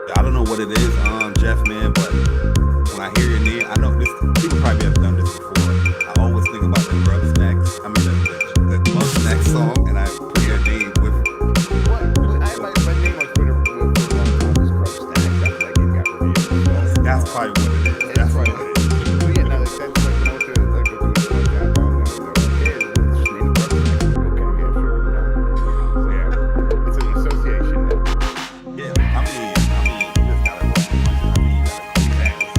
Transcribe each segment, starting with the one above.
I don't know what it is, Jeff, man, but when I hear your name, I know this. People probably have done this before. I always think about the Grubb Snacks. I mean, the Bug Snack song, and I put your name with. What? I had my name on Twitter for a long time was Grubb Snacks after that game got reviewed. So, that's probably what it is. That's probably what it is. But yeah, no, that's like when I went to go do it on job, they're like, hey, we'll just name it Grubb Snacks. Okay, yeah, sure, you know. So yeah, it's an association now. Yeah, I mean, you just gotta roll the punches. I mean, you gotta come back and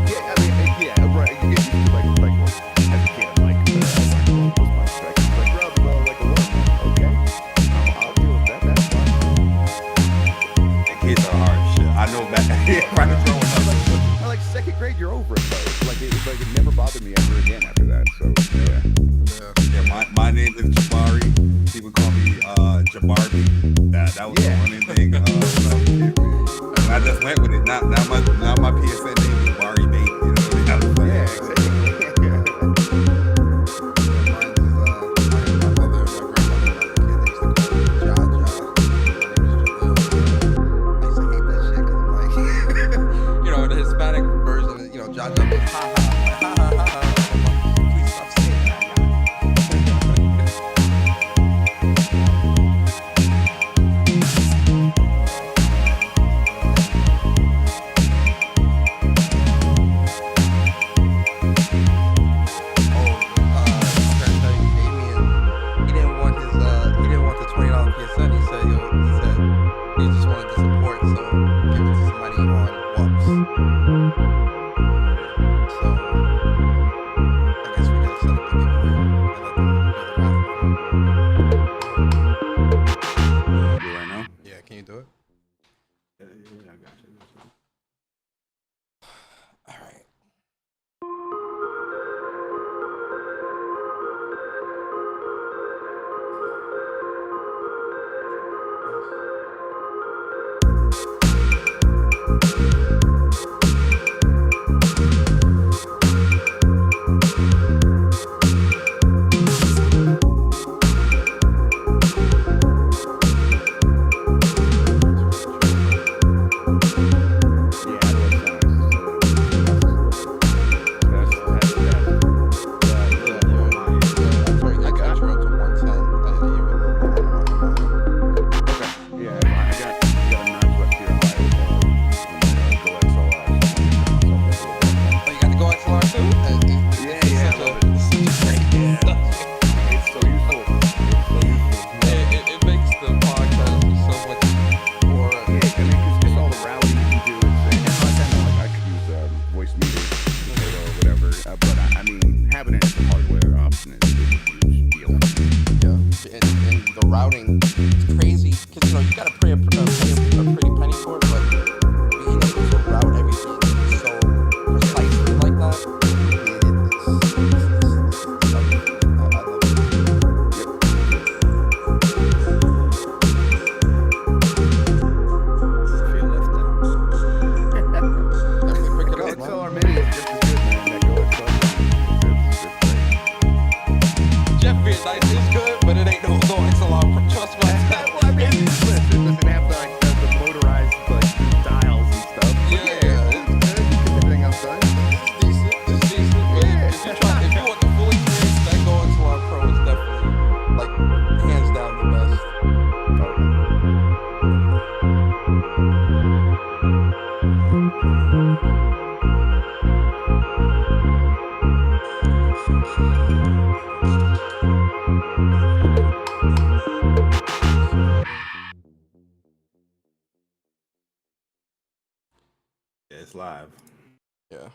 Yeah, I mean, yeah, right. You get used to like as a kid, like was my strike. Like Grubb, well, like a what? Okay, I'll deal with that. That's fine. And kids are hard shit. I know back right growing up. Like second grade, you're over it though. It's like it never bothered me ever again after that. So yeah. Yeah, my name is Jabari. People call me Jabari. That was the running thing. And I just went with it. Now my PSN name is Bari Baby. You know what I mean? Yeah, exactly. You know, the Hispanic version, you know, Jaja was ha ha ha ha ha ha. Please stop saying that. He didn't want the $20 PSN. He said he just wanted the support, so give it to somebody on WUPS. So I guess we gotta set up the giveaway and let them do the raffle. Do right now? Yeah, can you do it? Yeah, I got you. All right. It's live. Yeah.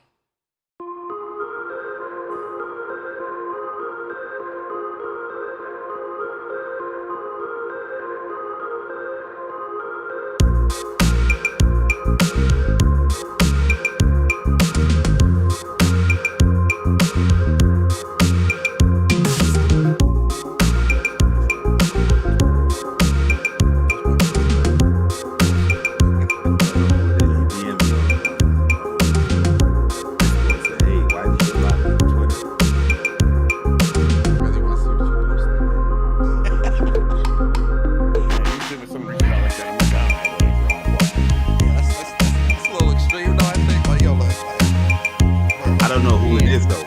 don't know who it is though.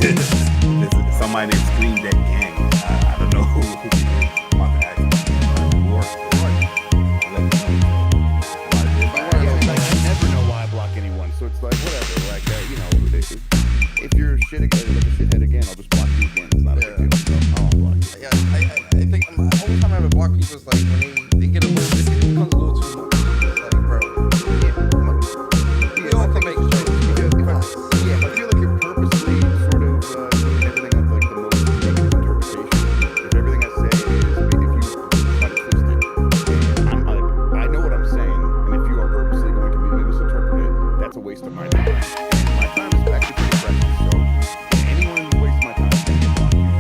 It's somebody named Scream That Gang. I don't know who it is. I'm about to ask him. I never know why I block anyone, so it's like whatever. Like if you're a shithead again, I'll just block you again. It's not a big deal. So I'll block you. Yeah, I think the only time I ever block people is like when they get a little, it becomes a little too much. It's like, bro, you don't make jokes. Yeah, I feel like you're purposely sort of doing everything of like the most negative interpretation. If everything I say is, if you try to twist it, and I know what I'm saying, and if you are purposely going to misinterpret it, that's a waste of my time. And my time is actually pretty precious, so anyone who wastes my time can get blocked usually.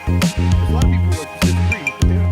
There's a lot of people who like to disagree, but they don't.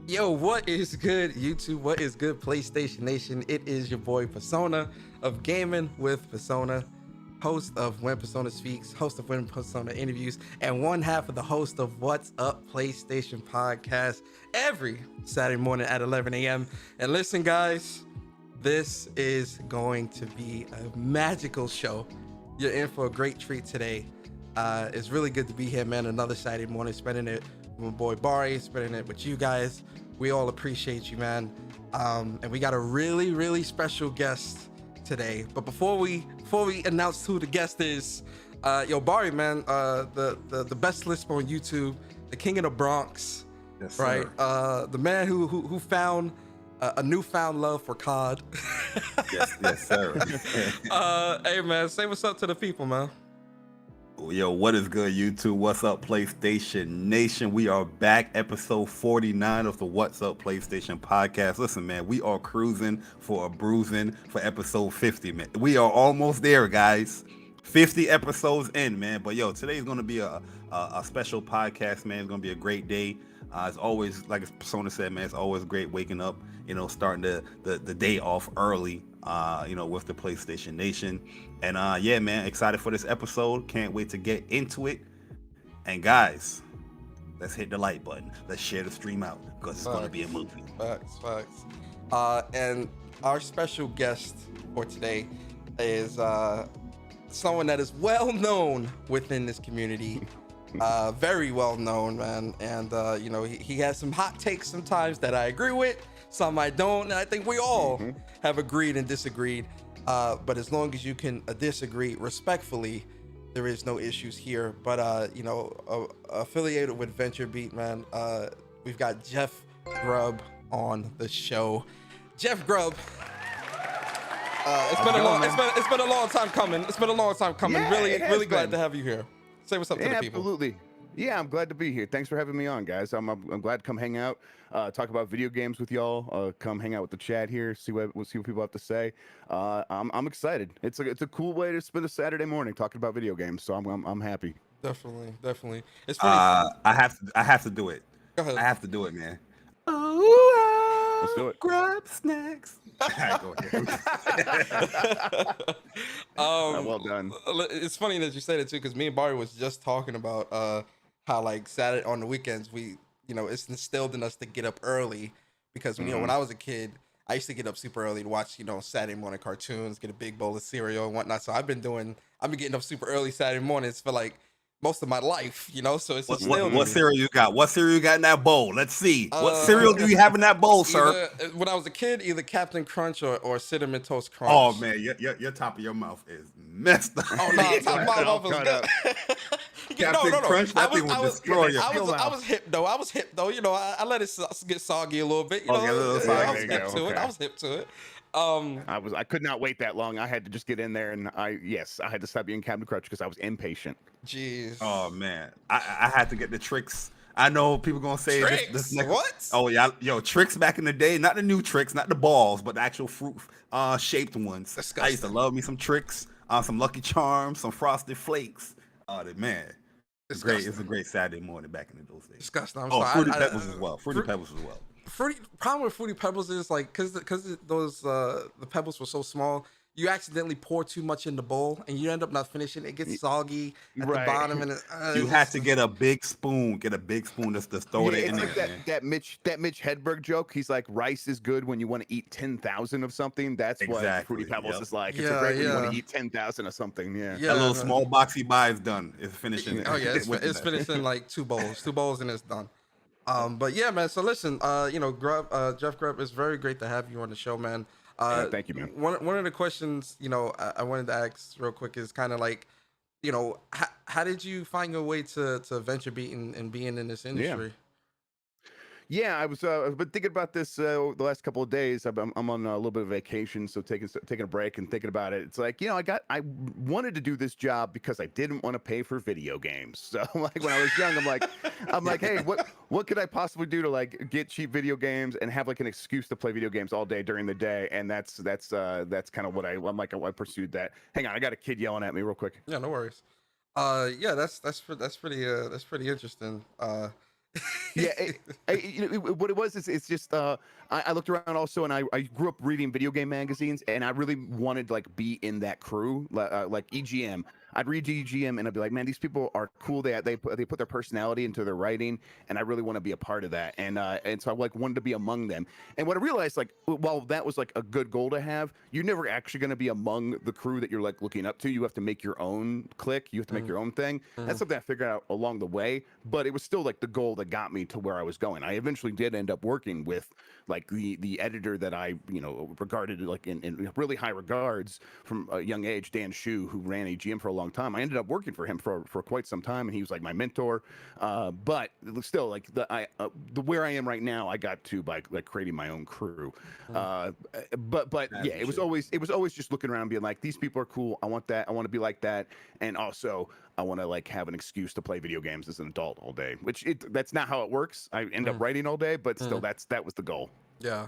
Yo, what is good, YouTube? What is good, PlayStation Nation? It is your boy Persona of Gaming with Persona, host of When Persona Speaks, host of When Persona Interviews, and one half of the host of What's Up PlayStation Podcast every Saturday morning at 11 a.m. And listen, guys, this is going to be a magical show. You're in for a great treat today. It's really good to be here, man. Another Saturday morning, spending it with my boy Bari, spending it with you guys. We all appreciate you, man. And we got a really, really special guest today. But before we announce who the guest is, yo, Bari, man, the best lisp on YouTube, the king of the Bronx, Yes, right? sir. The man who found a newfound love for COD. Yes, sir. Hey, man, say what's up to the people, man. Yo, what is good, YouTube? What's up, PlayStation Nation? We are back, episode 49 of the What's Up PlayStation podcast. Listen, man, we are cruising for a bruising for episode 50, man. We are almost there, guys. 50 episodes in, man. But yo, today's gonna be a special podcast, man. It's gonna be a great day. It's always, like Persona said, man, it's always great waking up, starting the day off early, with the PlayStation Nation. And yeah, man, excited for this episode. Can't wait to get into it. And guys, let's hit the like button. Let's share the stream out because it's gonna be a movie. Facts. And our special guest for today is someone that is well known within this community. Very well known, man. And he has some hot takes sometimes that I agree with, some I don't, and I think we all have agreed and disagreed. But as long as you can disagree respectfully, there is no issues here. But affiliated with Venture Beat, man, we've got Jeff Grubb on the show. Jeff Grubb. It's been a long, it's been a long time coming. It's been a long time coming. Yeah, Really, it has really glad been. to have you here. Say what's up to the people. Absolutely. Yeah, I'm glad to be here. Thanks for having me on, guys. I'm glad to come hang out, talk about video games with y'all. Come hang out with the chat here, see what people have to say. I'm excited. It's a cool way to spend a Saturday morning talking about video games. So I'm happy. Definitely. It's funny. I have to do it. Go ahead. I have to do it, man. Oh, Let's do it. Grab snacks. Go ahead. Well done. It's funny that you said it too, because me and Bari was just talking about how like Saturday on the weekends it's instilled in us to get up early because when I was a kid I used to get up super early to watch Saturday morning cartoons, get a big bowl of cereal and whatnot. So I've been getting up super early Saturday mornings for like most of my life, so it's what cereal you got? What cereal you got in that bowl? Let's see. What cereal do you have in that bowl, sir? When I was a kid, either Captain Crunch or Cinnamon Toast Crunch. Oh man, your top of your mouth is messed up. Oh no, top of my mouth is good. Captain Crunch, that thing would destroy you. I was hip though. I let it get soggy a little bit. I was hip to it. I could not wait that long. I had to just get in there, and I had to stop being Captain Crunch because I was impatient. Jeez. Oh man, I had to get the tricks. I know people gonna say this next. What? Oh yeah, tricks back in the day, not the new tricks, not the balls, but the actual fruit shaped ones. Disgusting. I used to love me some tricks, some Lucky Charms, some Frosted Flakes. Oh man, it's great. It's a great Saturday morning back in those days. Disgusting. Fruity Pebbles as well. Fruity Pebbles as well. Problem with Fruity Pebbles is like because those the pebbles were so small, you accidentally pour too much in the bowl and you end up not finishing. It gets soggy at the bottom, and you have to get a big spoon. Get a big spoon just to throw it in like there. That Mitch Hedberg joke. He's like, rice is good when you want to eat 10,000 of something. That's what Fruity Pebbles is like. It's great when you want to eat 10,000 of something. Yeah. That little small box he buys is done. It's finishing. Oh yeah, it's finished in like two bowls and it's done. But yeah, man. So listen, Grubb, Jeff Grubb, it's very great to have you on the show, man. Thank you, man. One of the questions, I wanted to ask real quick is kind of like, how did you find your way to venture beating and being in this industry? Yeah, I've been thinking about this the last couple of days. I'm on a little bit of vacation, so taking a break and thinking about it. It's like, I wanted to do this job because I didn't want to pay for video games. So like when I was young, I'm like, hey, what could I possibly do to like get cheap video games and have like an excuse to play video games all day during the day? And that's kind of what I pursued that. Hang on, I got a kid yelling at me real quick. Yeah, no worries. Yeah, that's pretty interesting. Yeah, what it was is it's just I looked around also, and I grew up reading video game magazines, and I really wanted to like be in that crew, like EGM. I'd read EGM and I'd be like, man, these people are cool. They put their personality into their writing, and I really want to be a part of that. And so I like wanted to be among them. And what I realized, like, while that was like a good goal to have, you're never actually going to be among the crew that you're like looking up to. You have to make your own clique. You have to make your own thing. That's something I figured out along the way, but it was still like the goal that got me to where I was going. I eventually did end up working with like the editor that I regarded like in really high regards from a young age, Dan Shu, who ran EGM for a long time. I ended up working for him for quite some time, and he was like my mentor. But still, like the where I am right now, I got to by like creating my own crew. But yeah, it was always just looking around, being like, these people are cool. I want that. I want to be like that, and also I want to like have an excuse to play video games as an adult all day. Which that's not how it works. I end up writing all day, but still, that was the goal. Yeah.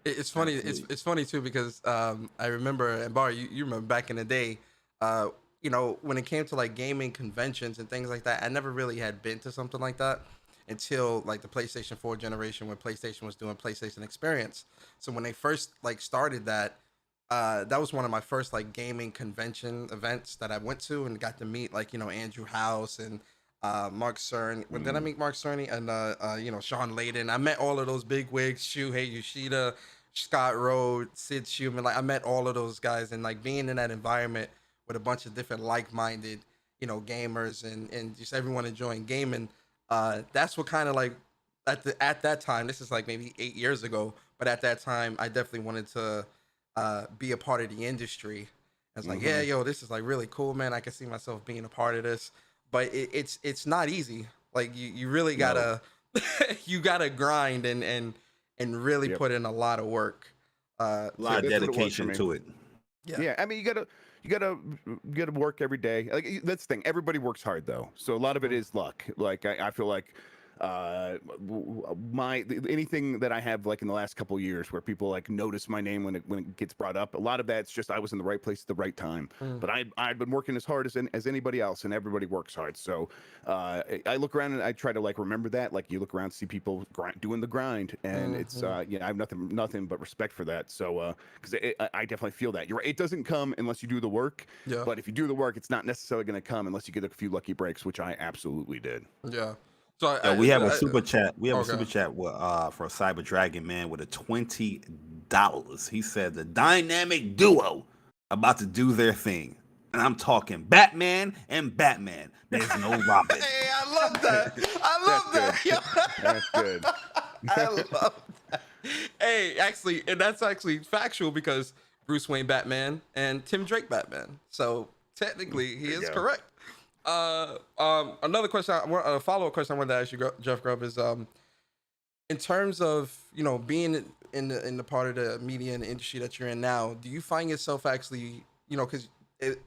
It's funny. It's funny too because I remember, and Bar, you remember back in the day, when it came to like gaming conventions and things like that, I never really had been to something like that until like the PlayStation 4 generation, when PlayStation was doing PlayStation Experience. So when they first like started that, that was one of my first like gaming convention events that I went to and got to meet like Andrew House and Mark Cerny. When did I meet Mark Cerny and Sean Layden? I met all of those big wigs, Shuhei Yoshida, Scott Rhodes, Sid Shuman. Like I met all of those guys, and like being in that environment with a bunch of different like-minded, gamers and just everyone enjoying gaming. That's what kind of like at that time. This is like maybe 8 years ago, but at that time, I definitely wanted to be a part of the industry. I was like, yeah, this is like really cool, man. I can see myself being a part of this, but it's not easy. Like you really gotta you gotta grind and really put in a lot of work. A lot of that's what it was for dedication me. to it. Yeah, I mean, you gotta work every day. Like that's the thing. Everybody works hard though, so a lot of it is luck. Like I feel like anything that I have like in the last couple of years where people like notice my name when it gets brought up, a lot of that's just I was in the right place at the right time. But I've been working as hard as anybody else, and everybody works hard. So I look around and I try to like remember that. Like you look around, see people doing the grind, and it's I have nothing but respect for that. So because I definitely feel that. You're right. It doesn't come unless you do the work. Yeah. But if you do the work, it's not necessarily going to come unless you get a few lucky breaks, which I absolutely did. Yeah. So We have a super chat. We have a okay. super chat for Cyber Dragon Man with a $20. He said the dynamic duo about to do their thing, and I'm talking Batman and Batman. There's no Robin. Hey, I love that. I love that. Yo. That's good. I love that. Hey, actually, and that's actually factual because Bruce Wayne Batman and Tim Drake Batman. So technically, he is correct. Another question, a follow-up question I wanted to ask you, Jeff Grubb, is in terms of being in the part of the media and the industry that you're in now, do you find yourself actually because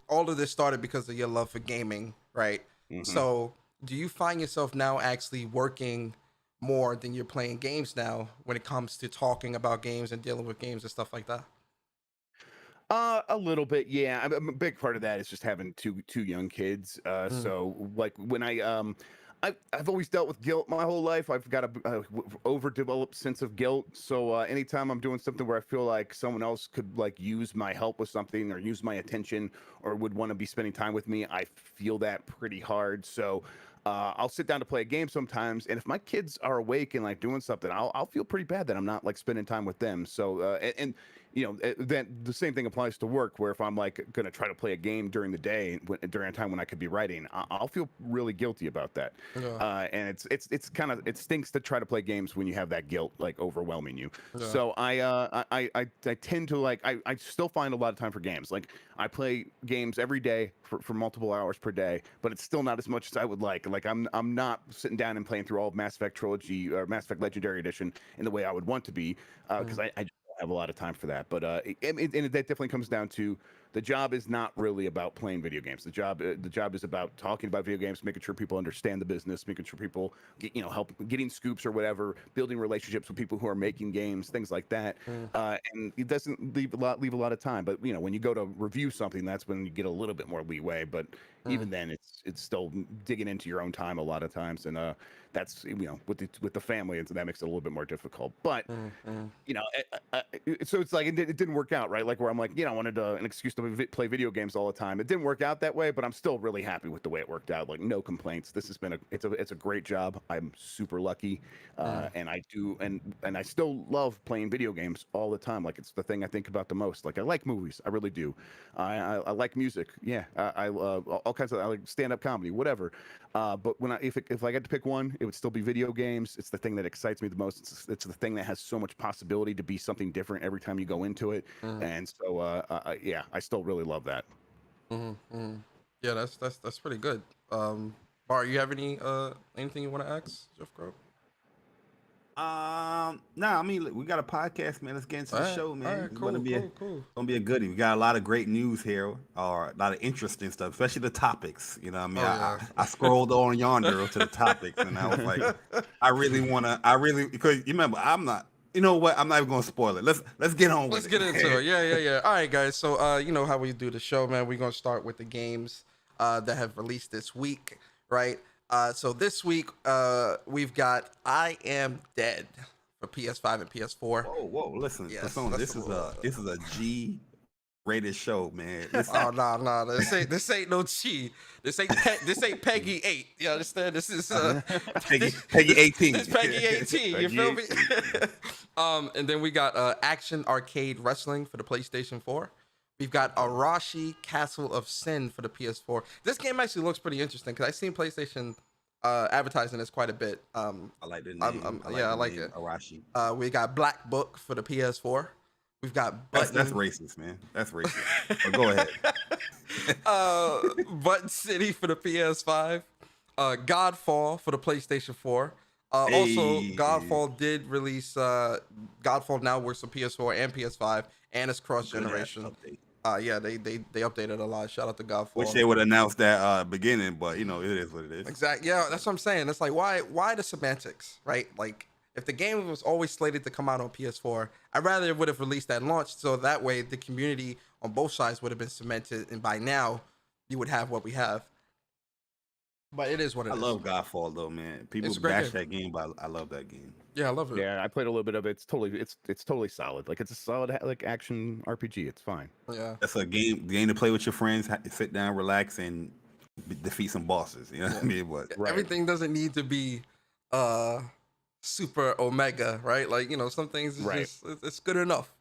all of this started because of your love for gaming, right? So do you find yourself now actually working more than you're playing games now when it comes to talking about games and dealing with games and stuff like that? A little bit, yeah. A big part of that is just having two young kids. So like when I've always dealt with guilt my whole life. I've got a overdeveloped sense of guilt. So anytime I'm doing something where I feel like someone else could like use my help with something or use my attention or would want to be spending time with me, I feel that pretty hard. So I'll sit down to play a game sometimes, and if my kids are awake and like doing something, I'll feel pretty bad that I'm not like spending time with them. So and then the same thing applies to work, where if I'm like gonna try to play a game during the day during a time when I could be writing, I'll feel really guilty about that. And it's kind of, it stinks to try to play games when you have that guilt like overwhelming you. So I tend to like I still find a lot of time for games. Like I play games every day for multiple hours per day, but it's still not as much as I would like. Like I'm not sitting down and playing through all of Mass Effect Trilogy or Mass Effect Legendary Edition in the way I would want to be, because I just don't have a lot of time for that. But that definitely comes down to the job is not really about playing video games. The job is about talking about video games, making sure people understand the business, making sure people get, help getting scoops or whatever, building relationships with people who are making games, things like that. And it doesn't leave a lot of time. But when you go to review something, that's when you get a little bit more leeway. But even then, it's still digging into your own time a lot of times, and that's with the family, and so that makes it a little bit more difficult. But so it's like it didn't work out, right? Like where I'm like, I wanted an excuse to play video games all the time. It didn't work out that way, but I'm still really happy with the way it worked out. Like no complaints. This has been it's a great job. I'm super lucky, and I do and I still love playing video games all the time. Like it's the thing I think about the most. Like I like movies, I really do. I like music. Yeah, I all kinds of, I like stand-up comedy, whatever. But if I had to pick one, it would still be video games. It's the thing that excites me the most. It's the thing that has so much possibility to be something different every time you go into it. And so yeah, I still really love that. Yeah, that's pretty good. Bar, you have anything you want to ask Jeff Grubb? No, I mean we got a podcast, man. Let's get into the show, man. All right, It's cool. gonna be a goodie. We got a lot of great news here, or a lot of interesting stuff, especially the topics. You know what I mean? I scrolled on yonder to the topics, and I was like, because you remember, I'm not. You know what? I'm not even gonna spoil it. Let's get on with it. Let's get into it. Yeah. All right, guys. So you know how we do the show, man. We're gonna start with the games that have released this week, right? So this week, we've got I Am Dead for PS5 and PS4. Whoa! Listen, Yes, Persona, this is a G-rated show, man. Oh no! This ain't no G. This ain't Peggy 8. You understand? This is Peggy 18. It's Peggy 18. You feel me? And then we got Action Arcade Wrestling for the PlayStation 4. We've got Arashi Castle of Sin for the PS4. This game actually looks pretty interesting because I've seen PlayStation advertising this quite a bit. I like the name. I like it. Arashi. We got Black Book for the PS4. We've got Button. That's racist, man. That's racist. But go ahead. Button City for the PS5. Godfall for the PlayStation 4. Also, Hey, Godfall did release. Godfall now works on PS4 and PS5, and it's cross good ass generation. update. Yeah, they updated a lot. Shout out to Wish Godfall. they would announce that beginning, but you know, it is what it is. Exactly. Yeah, that's what I'm saying. It's like why the semantics, right? Like if the game was always slated to come out on PS4, I'd rather it would have released at launch, so that way the community on both sides would have been cemented, and by now you would have what we have. But it is what it I is. love Godfall though, man. People It's a great bash game. that game, but I love that game. Yeah, I love it. Yeah, I played a little bit of it. It's totally solid. Like it's a solid like action RPG. It's fine. Yeah. That's a game to play with your friends, sit down, relax, and defeat some bosses. You know what I mean? But Right. Everything doesn't need to be super omega, right? Like, some things is Right. just it's good enough.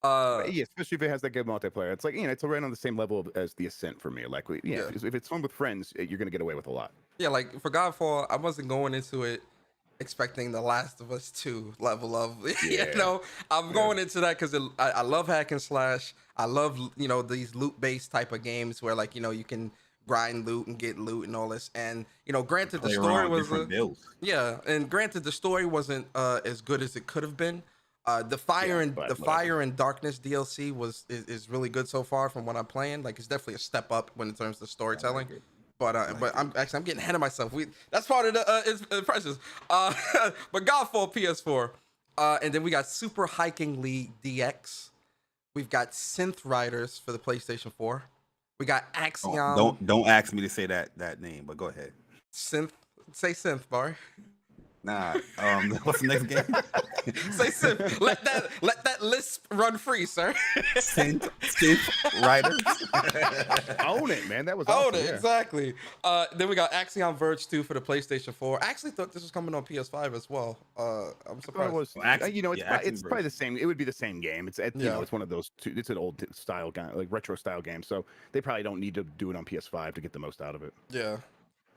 Yeah, especially if it has that good multiplayer. It's like it's right on the same level as the Ascent for me. Like, Yeah. if it's fun with friends, you're gonna get away with a lot. Yeah, like for Godfall, I wasn't going into it expecting The Last of Us 2 level of, Yeah. I'm going into that because I love hack and slash. I love, these loot-based type of games where, like, you can grind loot and get loot and all this. And, granted, the play story around with was, different builds. yeah, and granted, the story wasn't as good as it could have been. The Fire but the Fire and Darkness DLC is really good so far from what I'm playing. Like, it's definitely a step up when in terms of storytelling. But I'm getting ahead of myself. That's part of the impressions. But Godfall PS4, and then we got Super Hiking League DX. We've got Synth Riders for the PlayStation 4. We got Axiom. Don't ask me to say that name, but go ahead. Synth. Say Synth, Bar. Nah. What's the next game? Say Synth. Let that lisp run free, sir. Synth Riders. Own it, man. That was Own awesome. it, Yeah. exactly. Then we got Axiom Verge 2 for the PlayStation 4. I actually thought this was coming on PS5 as well. I'm surprised. It was, Well, Ax- it's, yeah, it's probably the same. It would be the same game. It's Yeah. it's one of those two. It's an old style game, like retro style game. So they probably don't need to do it on PS5 to get the most out of it. Yeah.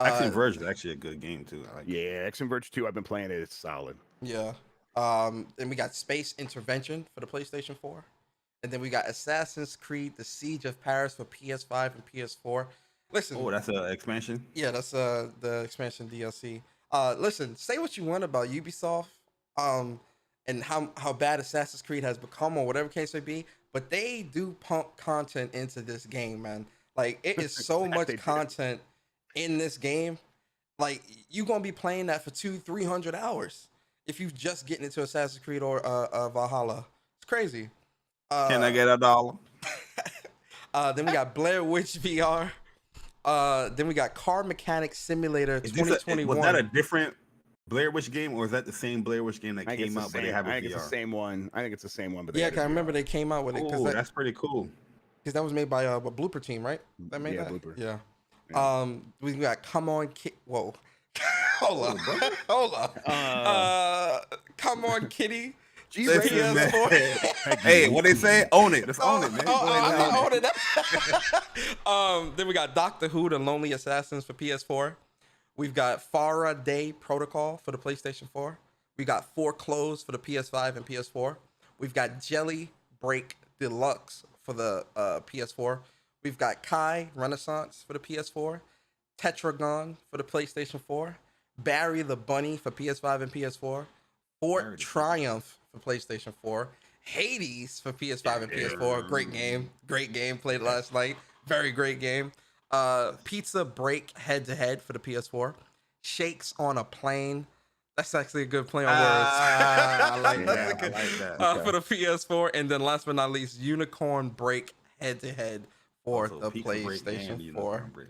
Axiom Verge is actually a good game too. I like it. Yeah, Axiom Verge 2. I've been playing it. It's solid. Yeah. Then we got Space Intervention for the PlayStation 4. And then we got Assassin's Creed: The Siege of Paris for PS5 and PS4. Listen. Oh, that's an expansion. Yeah, that's the expansion DLC. Listen, say what you want about Ubisoft, and how bad Assassin's Creed has become or whatever case may be, but they do pump content into this game, man. Like it is so much They do. content in this game. Like you're gonna be playing that for 200-300 hours if you just getting into Assassin's Creed or Valhalla. It's crazy. Can I get $1? Then we got Blair Witch VR. Then we got Car Mechanic Simulator Was 2021. that a different Blair Witch game, or is that the same Blair Witch game that I think came it's out, the but they same. have I it think it's the VR? same one. I think it's the same one. But they Yeah, added I VR. remember they came out with it Oh, that's pretty cool. because that was made by what Blooper Team, right? That made Yeah, that. Blooper. Yeah. Yeah. We got Come On Kid. Whoa. Hold on. Hold on. Come On Kitty. Listen, man. PS4. Hey, what they say? Own it. Let's own it, man. Go ahead and I'm own it. owning that. Then we got Doctor Who: The Lonely Assassins for PS4. We've got Faraday Protocol for the PlayStation 4. We got Foreclosed for the PS5 and PS4. We've got Jelly Break Deluxe for the PS4. We've got Kai Renaissance for the PS4. Tetragon for the PlayStation 4. Barry the Bunny for PS5 and PS4. Fort Triumph for PlayStation 4. Hades for PS5 and PS4. Great game. Great game. Played it last night. Very great game. Pizza Break Head to Head for the PS4. Shakes on a Plane. That's actually a good play on words. I like That's that. a good- I like that. For the PS4. And then last but not least, Unicorn Break Head to Head for Also, the Pizza Break and PlayStation Unicorn 4. Break.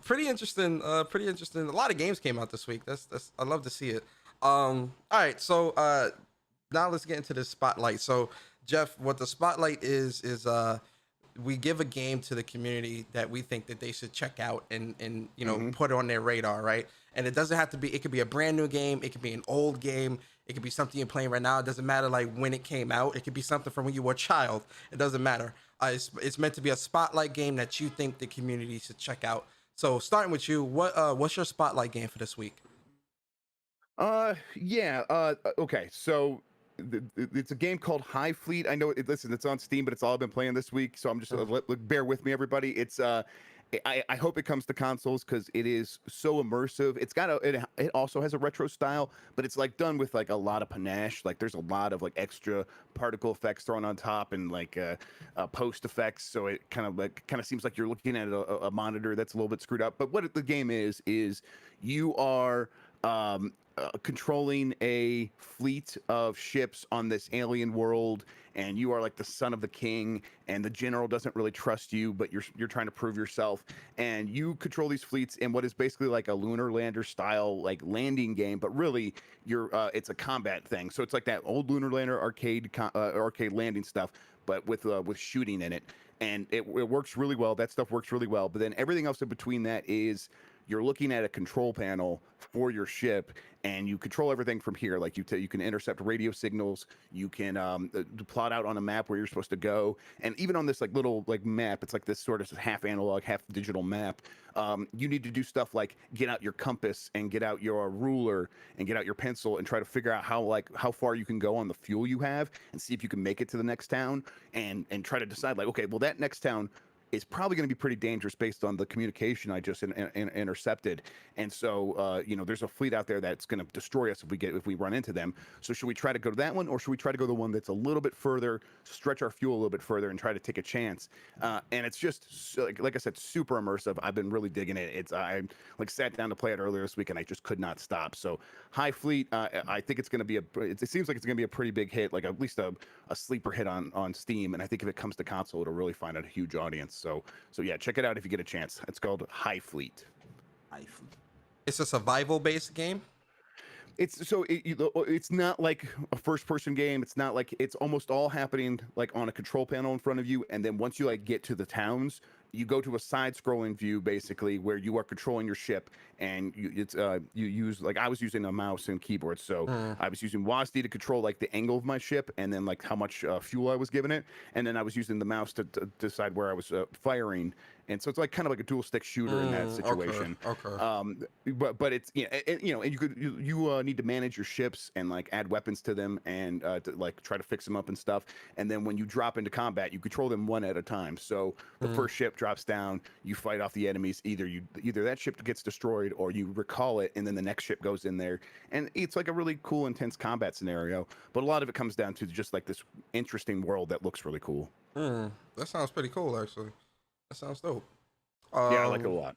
Pretty interesting. Pretty interesting. A lot of games came out this week. That's I love to see it. All right, so now let's get into the spotlight. So Jeff, what the spotlight is we give a game to the community that we think that they should check out and put on their radar, right? And it doesn't have to be. It could be a brand new game. It could be an old game. It could be something you're playing right now. It doesn't matter like when it came out. It could be something from when you were a child. It doesn't matter. It's meant to be a spotlight game that you think the community should check out. So starting with you, what's your spotlight game for this week? Okay. So it's a game called High Fleet. I know listen, it's on Steam, but it's all I've been playing this week. So I'm just bear with me, everybody. It's I hope it comes to consoles because it is so immersive. It also has a retro style, but it's like done with like a lot of panache. Like there's a lot of like extra particle effects thrown on top and like post effects. So it kind of seems like you're looking at a monitor that's a little bit screwed up. But what the game is you are controlling a fleet of ships on this alien world, and you are like the son of the king, and the general doesn't really trust you, but you're trying to prove yourself, and you control these fleets in what is basically like a lunar lander style like landing game, but really it's a combat thing. So it's like that old lunar lander arcade landing stuff, but with shooting in it, and it works really well. That stuff works really well, but then everything else in between that is you're looking at a control panel for your ship, and you control everything from here. Like you can intercept radio signals, you can plot out on a map where you're supposed to go, and even on this like little like map, it's like this sort of half analog, half digital map. You need to do stuff like get out your compass and get out your ruler and get out your pencil and try to figure out how far you can go on the fuel you have, and see if you can make it to the next town, and try to decide like, okay, well that next town is probably going to be pretty dangerous based on the communication I just intercepted. And so, there's a fleet out there that's going to destroy us if we run into them. So should we try to go to that one, or should we try to go to the one that's a little bit further, stretch our fuel a little bit further, and try to take a chance? And it's just like I said, super immersive. I've been really digging it. I like sat down to play it earlier this week, and I just could not stop. So High Fleet, I think it's going to be it seems like it's going to be a pretty big hit, like at least a sleeper hit on Steam. And I think if it comes to console, it'll really find a huge audience. So yeah, check it out if you get a chance. It's called High Fleet. High Fleet. It's a survival-based game. It's not like a first-person game. It's not like it's almost all happening like on a control panel in front of you, and then once you like get to the towns, you go to a side-scrolling view basically where you are controlling your ship, and you use like I was using a mouse and keyboard, so I was using WASD to control like the angle of my ship and then like how much fuel I was giving it, and then I was using the mouse to decide where I was firing. And so it's like kind of like a dual stick shooter in that situation. Okay. But it's and you need to manage your ships and like add weapons to them and to, like try to fix them up and stuff. And then when you drop into combat, you control them one at a time. So the first ship drops down, you fight off the enemies. Either that ship gets destroyed or you recall it, and then the next ship goes in there. And it's like a really cool, intense combat scenario. But a lot of it comes down to just like this interesting world that looks really cool. That sounds pretty cool, actually. That sounds dope. Yeah, I like it a lot.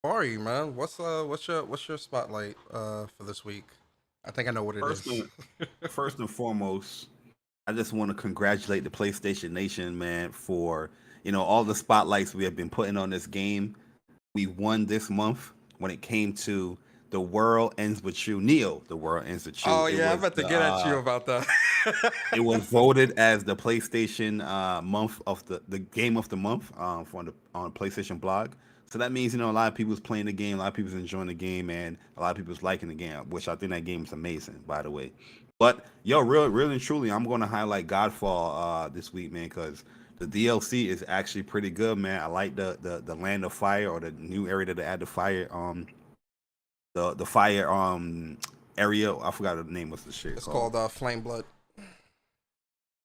Bari, man, what's your spotlight for this week? I think I know what it is. First and foremost, I just want to congratulate the PlayStation Nation, man, for all the spotlights we have been putting on this game. We won this month when it came to The World Ends With You. Neo, The World Ends With You. Oh yeah, I'm about to get at you about that. It was voted as the PlayStation month of the game of the month on the PlayStation blog. So that means a lot of people's playing the game, a lot of people's enjoying the game, and a lot of people's liking the game, which I think that game is amazing, by the way. But really and truly, I'm going to highlight Godfall this week, man, because the DLC is actually pretty good, man. I like the Land of Fire, or the new area that they add the fire the fire area. I forgot the name of the shit. It's called Flame Blood.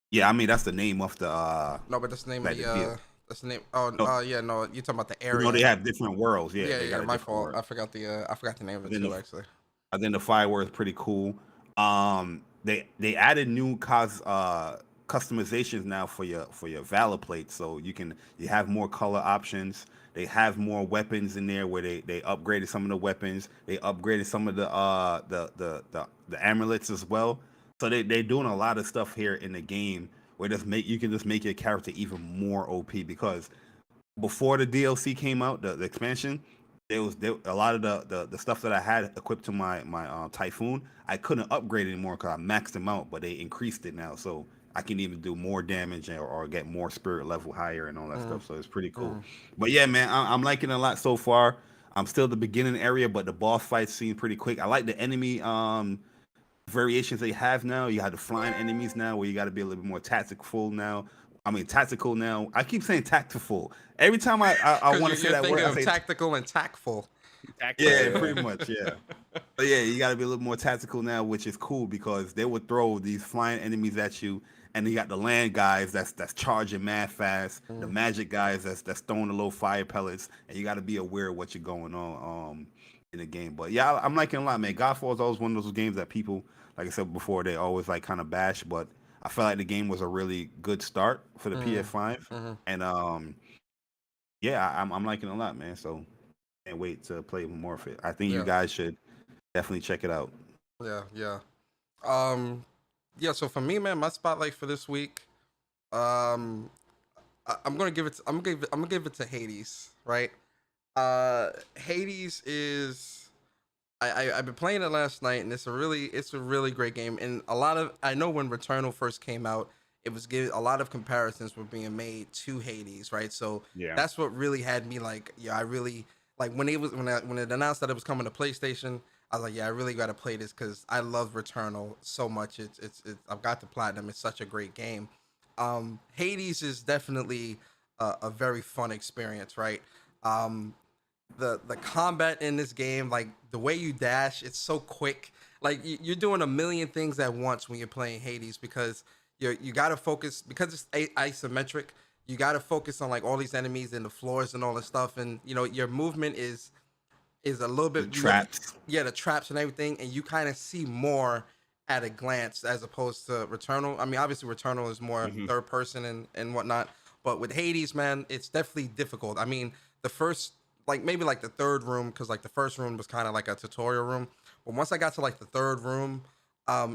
Yeah, I mean that's the name of the No, but that's the name like of the that's the name. Oh no. yeah, no, you're talking about the area. No, they have different worlds. Yeah, yeah, my fault. World. I forgot the name of it too, actually. I think the fireworks is pretty cool. They added new customizations now for your Valor plate, so you have more color options. They have more weapons in there where they upgraded some of the weapons. They upgraded some of the amulets as well. So they're doing a lot of stuff here in the game where you can just make your character even more OP, because before the DLC came out, the expansion, there a lot of the stuff that I had equipped to my Typhoon, I couldn't upgrade anymore because I maxed them out, but they increased it now, so I can even do more damage or get more spirit level higher and all that stuff. So it's pretty cool. But yeah, man, I'm liking it a lot so far. I'm still the beginning area, but the boss fights seem pretty quick. I like the enemy variations they have now. You have the flying enemies now, where you got to be a little bit more tactical now. I keep saying tactful. Every time I want to say that word, I say tactical and tactful. Yeah, pretty much, yeah. But yeah, you got to be a little more tactical now, which is cool because they would throw these flying enemies at you, and you got the land guys that's charging mad fast, the magic guys that's throwing the little fire pellets, and you got to be aware of what you're going on in the game. But yeah, I'm liking it a lot, man. Godfall is always one of those games that people, like I said before, they always like kind of bash, but I felt like the game was a really good start for the PS5, and yeah, I'm liking it a lot, man. So can't wait to play more of it. I think you Yeah. guys should definitely check it out. Yeah. Yeah. Um, yeah. So for me, man, my spotlight for this week, um, I'm gonna give it. I'm gonna give it to Hades. Right. Hades is. I've been playing it last night, and it's a really great game. And a lot of I know when Returnal first came out, it was given a lot of comparisons were being made to Hades, right? So Yeah. that's what really had me like, yeah, I really like when it announced that it was coming to PlayStation. I was like, yeah, I really got to play this because I love Returnal so much. It's I've got the platinum. It's such a great game. Hades is definitely a very fun experience, right? Um, the combat in this game, like the way you dash, it's so quick. Like you're doing a million things at once when you're playing Hades because you got to focus because it's isometric. You got to focus on like all these enemies and the floors and all this stuff, and you know your movement is a little bit The traps. yeah, the traps and everything, and you kind of see more at a glance as opposed to Returnal. I mean, obviously Returnal is more third person and whatnot, but with Hades, man, it's definitely difficult. I mean, the first like maybe like the third room, because like the first room was kind of like a tutorial room, but once I got to like the third room,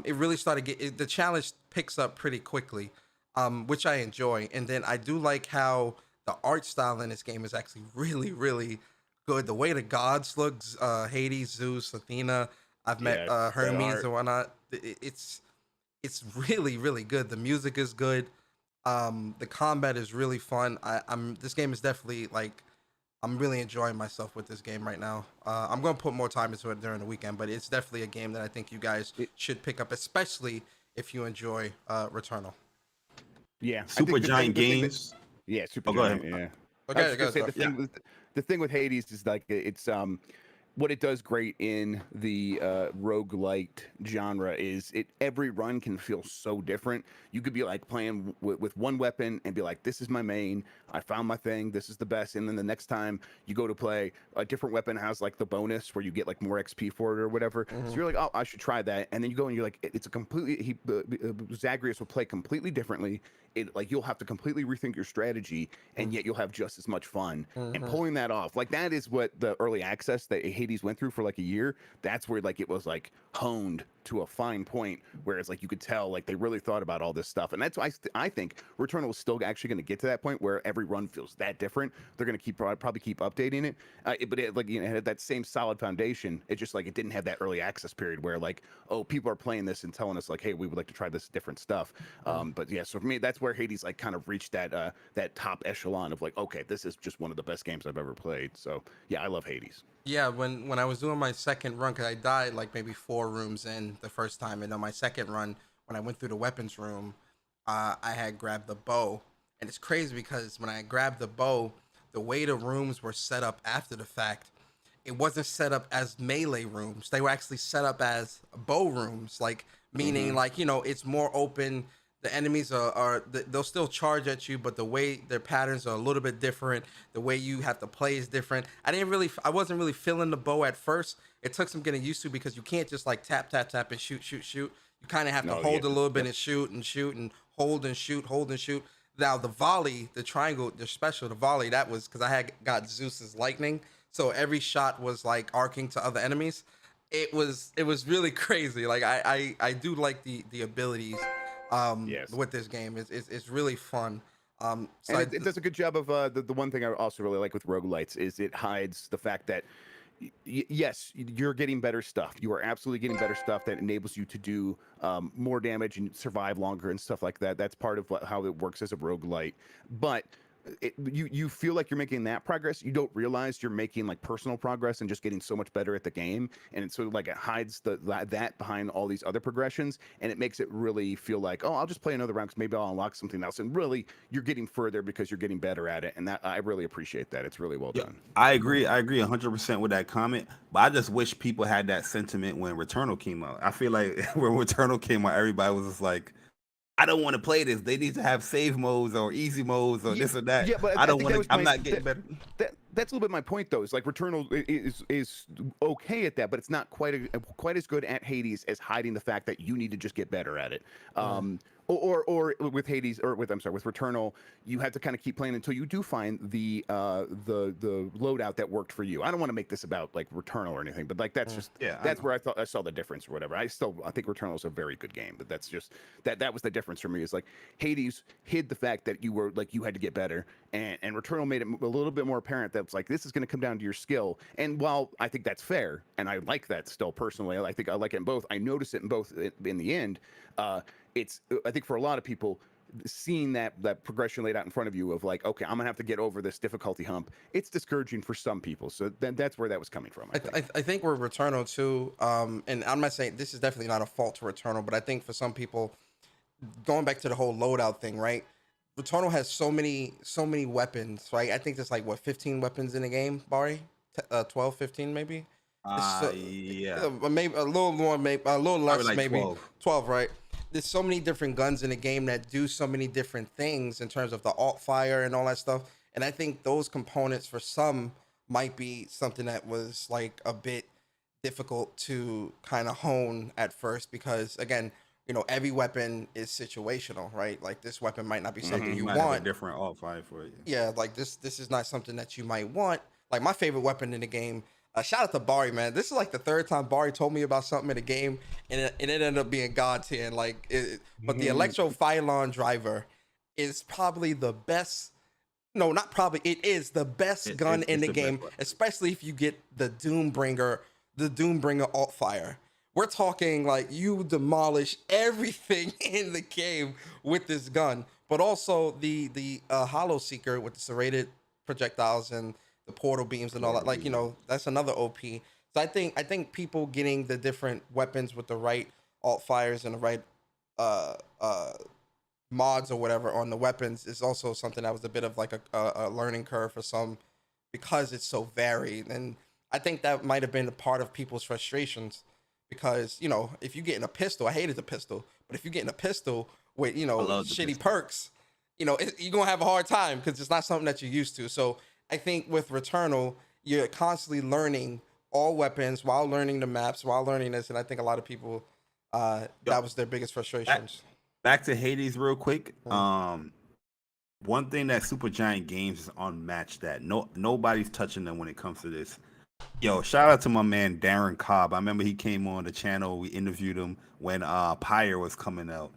it really started the challenge picks up pretty quickly, which I enjoy, and then I do like how the art style in this game is actually really good. The way the gods look, Hades, Zeus, Athena. I've met Yeah, that Hermes art. and whatnot. It's really good. The music is good. The combat is really fun. I'm this game is definitely like I'm really enjoying myself with this game right now. I'm gonna put more time into it during the weekend, but it's definitely a game that I think you guys should pick up, especially if you enjoy Returnal. Yeah. Super Giant the thing that, Games. yeah, Super Oh, go Giant. ahead. Yeah. I Okay, was just gonna say go. the thing with Hades is like it's what it does great in the roguelite genre is it every run can feel so different. You could be like playing with one weapon and be like, this is my main, I found my thing, this is the best, and then the next time you go to play, a different weapon has like the bonus where you get like more XP for it or whatever. So you're like, oh, I should try that, and then you go and you're like, it's a completely Zagreus will play completely differently. It like you'll have to completely rethink your strategy, and yet you'll have just as much fun. And pulling that off, like that is what the early access that Hades went through for like a year. That's where like it was like honed to a fine point, where it's like you could tell like they really thought about all this stuff. And that's why I think Returnal is still actually going to get to that point where every run feels that different. They're going to probably keep updating it, but it, like, you know, it had that same solid foundation. It just like it didn't have that early access period where like, oh, people are playing this and telling us like, hey, we would like to try this different stuff. But yeah, so for me, that's where Hades like kind of reached that that top echelon of like, okay, this is just one of the best games I've ever played. So yeah, I love Hades. Yeah, when I was doing my second run, because I died like maybe 4 rooms in the first time, and on my second run, when I went through the weapons room, I had grabbed the bow, and it's crazy because when I grabbed the bow, the way the rooms were set up after the fact, it wasn't set up as melee rooms. They were actually set up as bow rooms, like meaning like you know it's more open. The enemies they'll still charge at you, but the way their patterns are a little bit different. The way you have to play is different. I wasn't really feeling the bow at first. It took some getting used to because you can't just like tap and shoot. You kind of have to hold a little bit and shoot and hold and shoot. Now the volley, the triangle, the special, the volley, that was because I had got Zeus's lightning, so every shot was like arcing to other enemies. It was really crazy. Like I do like the abilities Yes. with this game. It's really fun. So And it does a good job of the one thing I also really like with roguelites is it hides the fact that yes, you're getting better stuff. You are absolutely getting better stuff that enables you to do more damage and survive longer and stuff like that. That's part of how it works as a roguelite. But you feel like you're making that progress. You don't realize you're making like personal progress and just getting so much better at the game. And it's sort of like it hides that behind all these other progressions, and it makes it really feel like, oh, I'll just play another round because maybe I'll unlock something else. And really, you're getting further because you're getting better at it, and that I really appreciate that. It's really well done. I agree 100% with that comment, but I just wish people had that sentiment when Returnal came out. I feel like when Returnal came out, everybody was just like, I don't want to play this. They need to have save modes or easy modes or this or that. Yeah, but I I don't think want that was to. I'm my not getting better. that's a little bit my point though. Is like Returnal is okay at that, but it's not quite as good at Hades as hiding the fact that you need to just get better at it. Or with Hades or with with Returnal, you have to kind of keep playing until you do find the loadout that worked for you. I don't want to make this about like Returnal or anything, but like that's just that's where I thought I saw the difference or whatever. I think Returnal is a very good game, but that's just that was the difference for me. Is like Hades hid the fact that you were like you had to get better, and Returnal made it a little bit more apparent that it's like this is going to come down to your skill. And while I think that's fair, and I like that still personally, I think I like it in both. I notice it in both in the end. It's I think for a lot of people seeing that progression laid out in front of you of like, okay, I'm gonna have to get over this difficulty hump, it's discouraging for some people. So then that's where that was coming from. I think we're Returnal too, and I'm not saying this is definitely not a fault to Returnal, but I think for some people, going back to the whole loadout thing, right? Returnal has so many weapons, right? I think there's like what 15 weapons in the game, Bari, 12, 15 maybe. Yeah, Maybe a little more, maybe a little less, like maybe 12. 12, right? There's so many different guns in the game that do so many different things in terms of the alt fire and all that stuff. And I think those components for some might be something that was like a bit difficult to kind of hone at first because again, you know, every weapon is situational, right? Like this weapon might not be something you might have want. a different alt fire for you. Yeah, like this is not something that you might want. Like my favorite weapon in the game. Shout out to Bari, man. This is like the third time Bari told me about something in the game, and it ended up being God tier. Like, but the Electro Phylon driver is probably the best. No, not probably. It is the best gun in the game, especially if you get the Doombringer alt fire. We're talking like you demolish everything in the game with this gun, but also the Hollow Seeker with the serrated projectiles and the portal beams and all that, like, you know, that's another OP. So I think people getting the different weapons with the right alt fires and the right mods or whatever on the weapons is also something that was a bit of like a learning curve for some because it's so varied. And I think that might have been a part of people's frustrations because, you know, if you get in a pistol, I hated the pistol, but if you get in a pistol with, you know, shitty perks, you know, you're gonna have a hard time because it's not something that you're used to. So I think with Returnal, you're constantly learning all weapons while learning the maps, while learning this, and I think a lot of people that was their biggest frustrations. Back to Hades real quick. One thing that Supergiant Games is unmatched at. Nobody's touching them when it comes to this. Yo, shout out to my man Darren Cobb. I remember he came on the channel. We interviewed him when Pyre was coming out.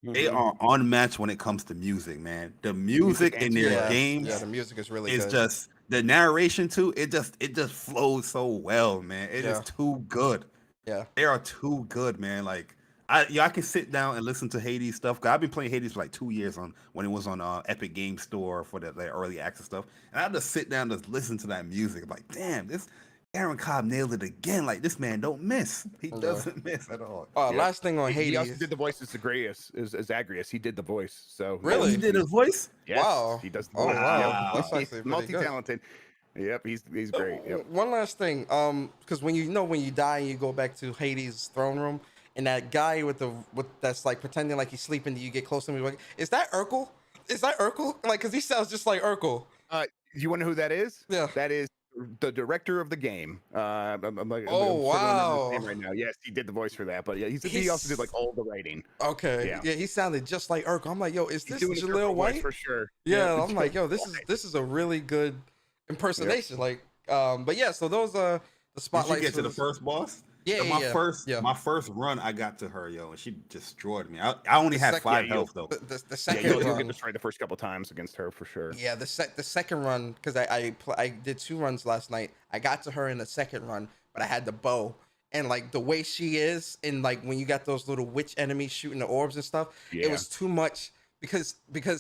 They are unmatched when it comes to music, man. The music in their games, the music is really it's good. just the narration too. It just flows so well, man. It is too good. Yeah, they are too good, man. Like I can sit down and listen to Hades stuff. Cause I've been playing Hades for like 2 years when it was on Epic Game Store for the early access stuff, and I just sit down and just listen to that music. I'm like, damn, this Aaron Cobb nailed it again. Like this man don't miss. He doesn't miss at all. Last thing on Hades. He also did the voice as Zagreus. He did the voice. So really, he did his voice. Yes, wow, he does. The voice. Wow, that's actually multi-talented. Yep, he's great. Yep. One last thing, because when you die and you go back to Hades' throne room, and that guy with that's like pretending like he's sleeping, you get close to me. Is that Urkel? Is that Urkel? Like, cause he sounds just like Urkel. You want to know who that is? Yeah, that is the director of the game. I'm like, wow. right now. Yes, he did the voice for that, but yeah, he also did like all the writing. Okay, yeah, he sounded just like Urkel. I'm like, yo, is this Jaleel White? For sure. Yeah, I'm like, yo, this is a really good impersonation. Like, but yeah, so those are the spotlights. Did you get to the first boss? Yeah, so my first run, I got to her, yo, and she destroyed me. I only had 5 health though. The second you'll get destroyed the first couple times against her for sure. Yeah, the second run, because I did 2 runs last night. I got to her in the second run, but I had the bow, and like the way she is, and like when you got those little witch enemies shooting the orbs and stuff, it was too much. Because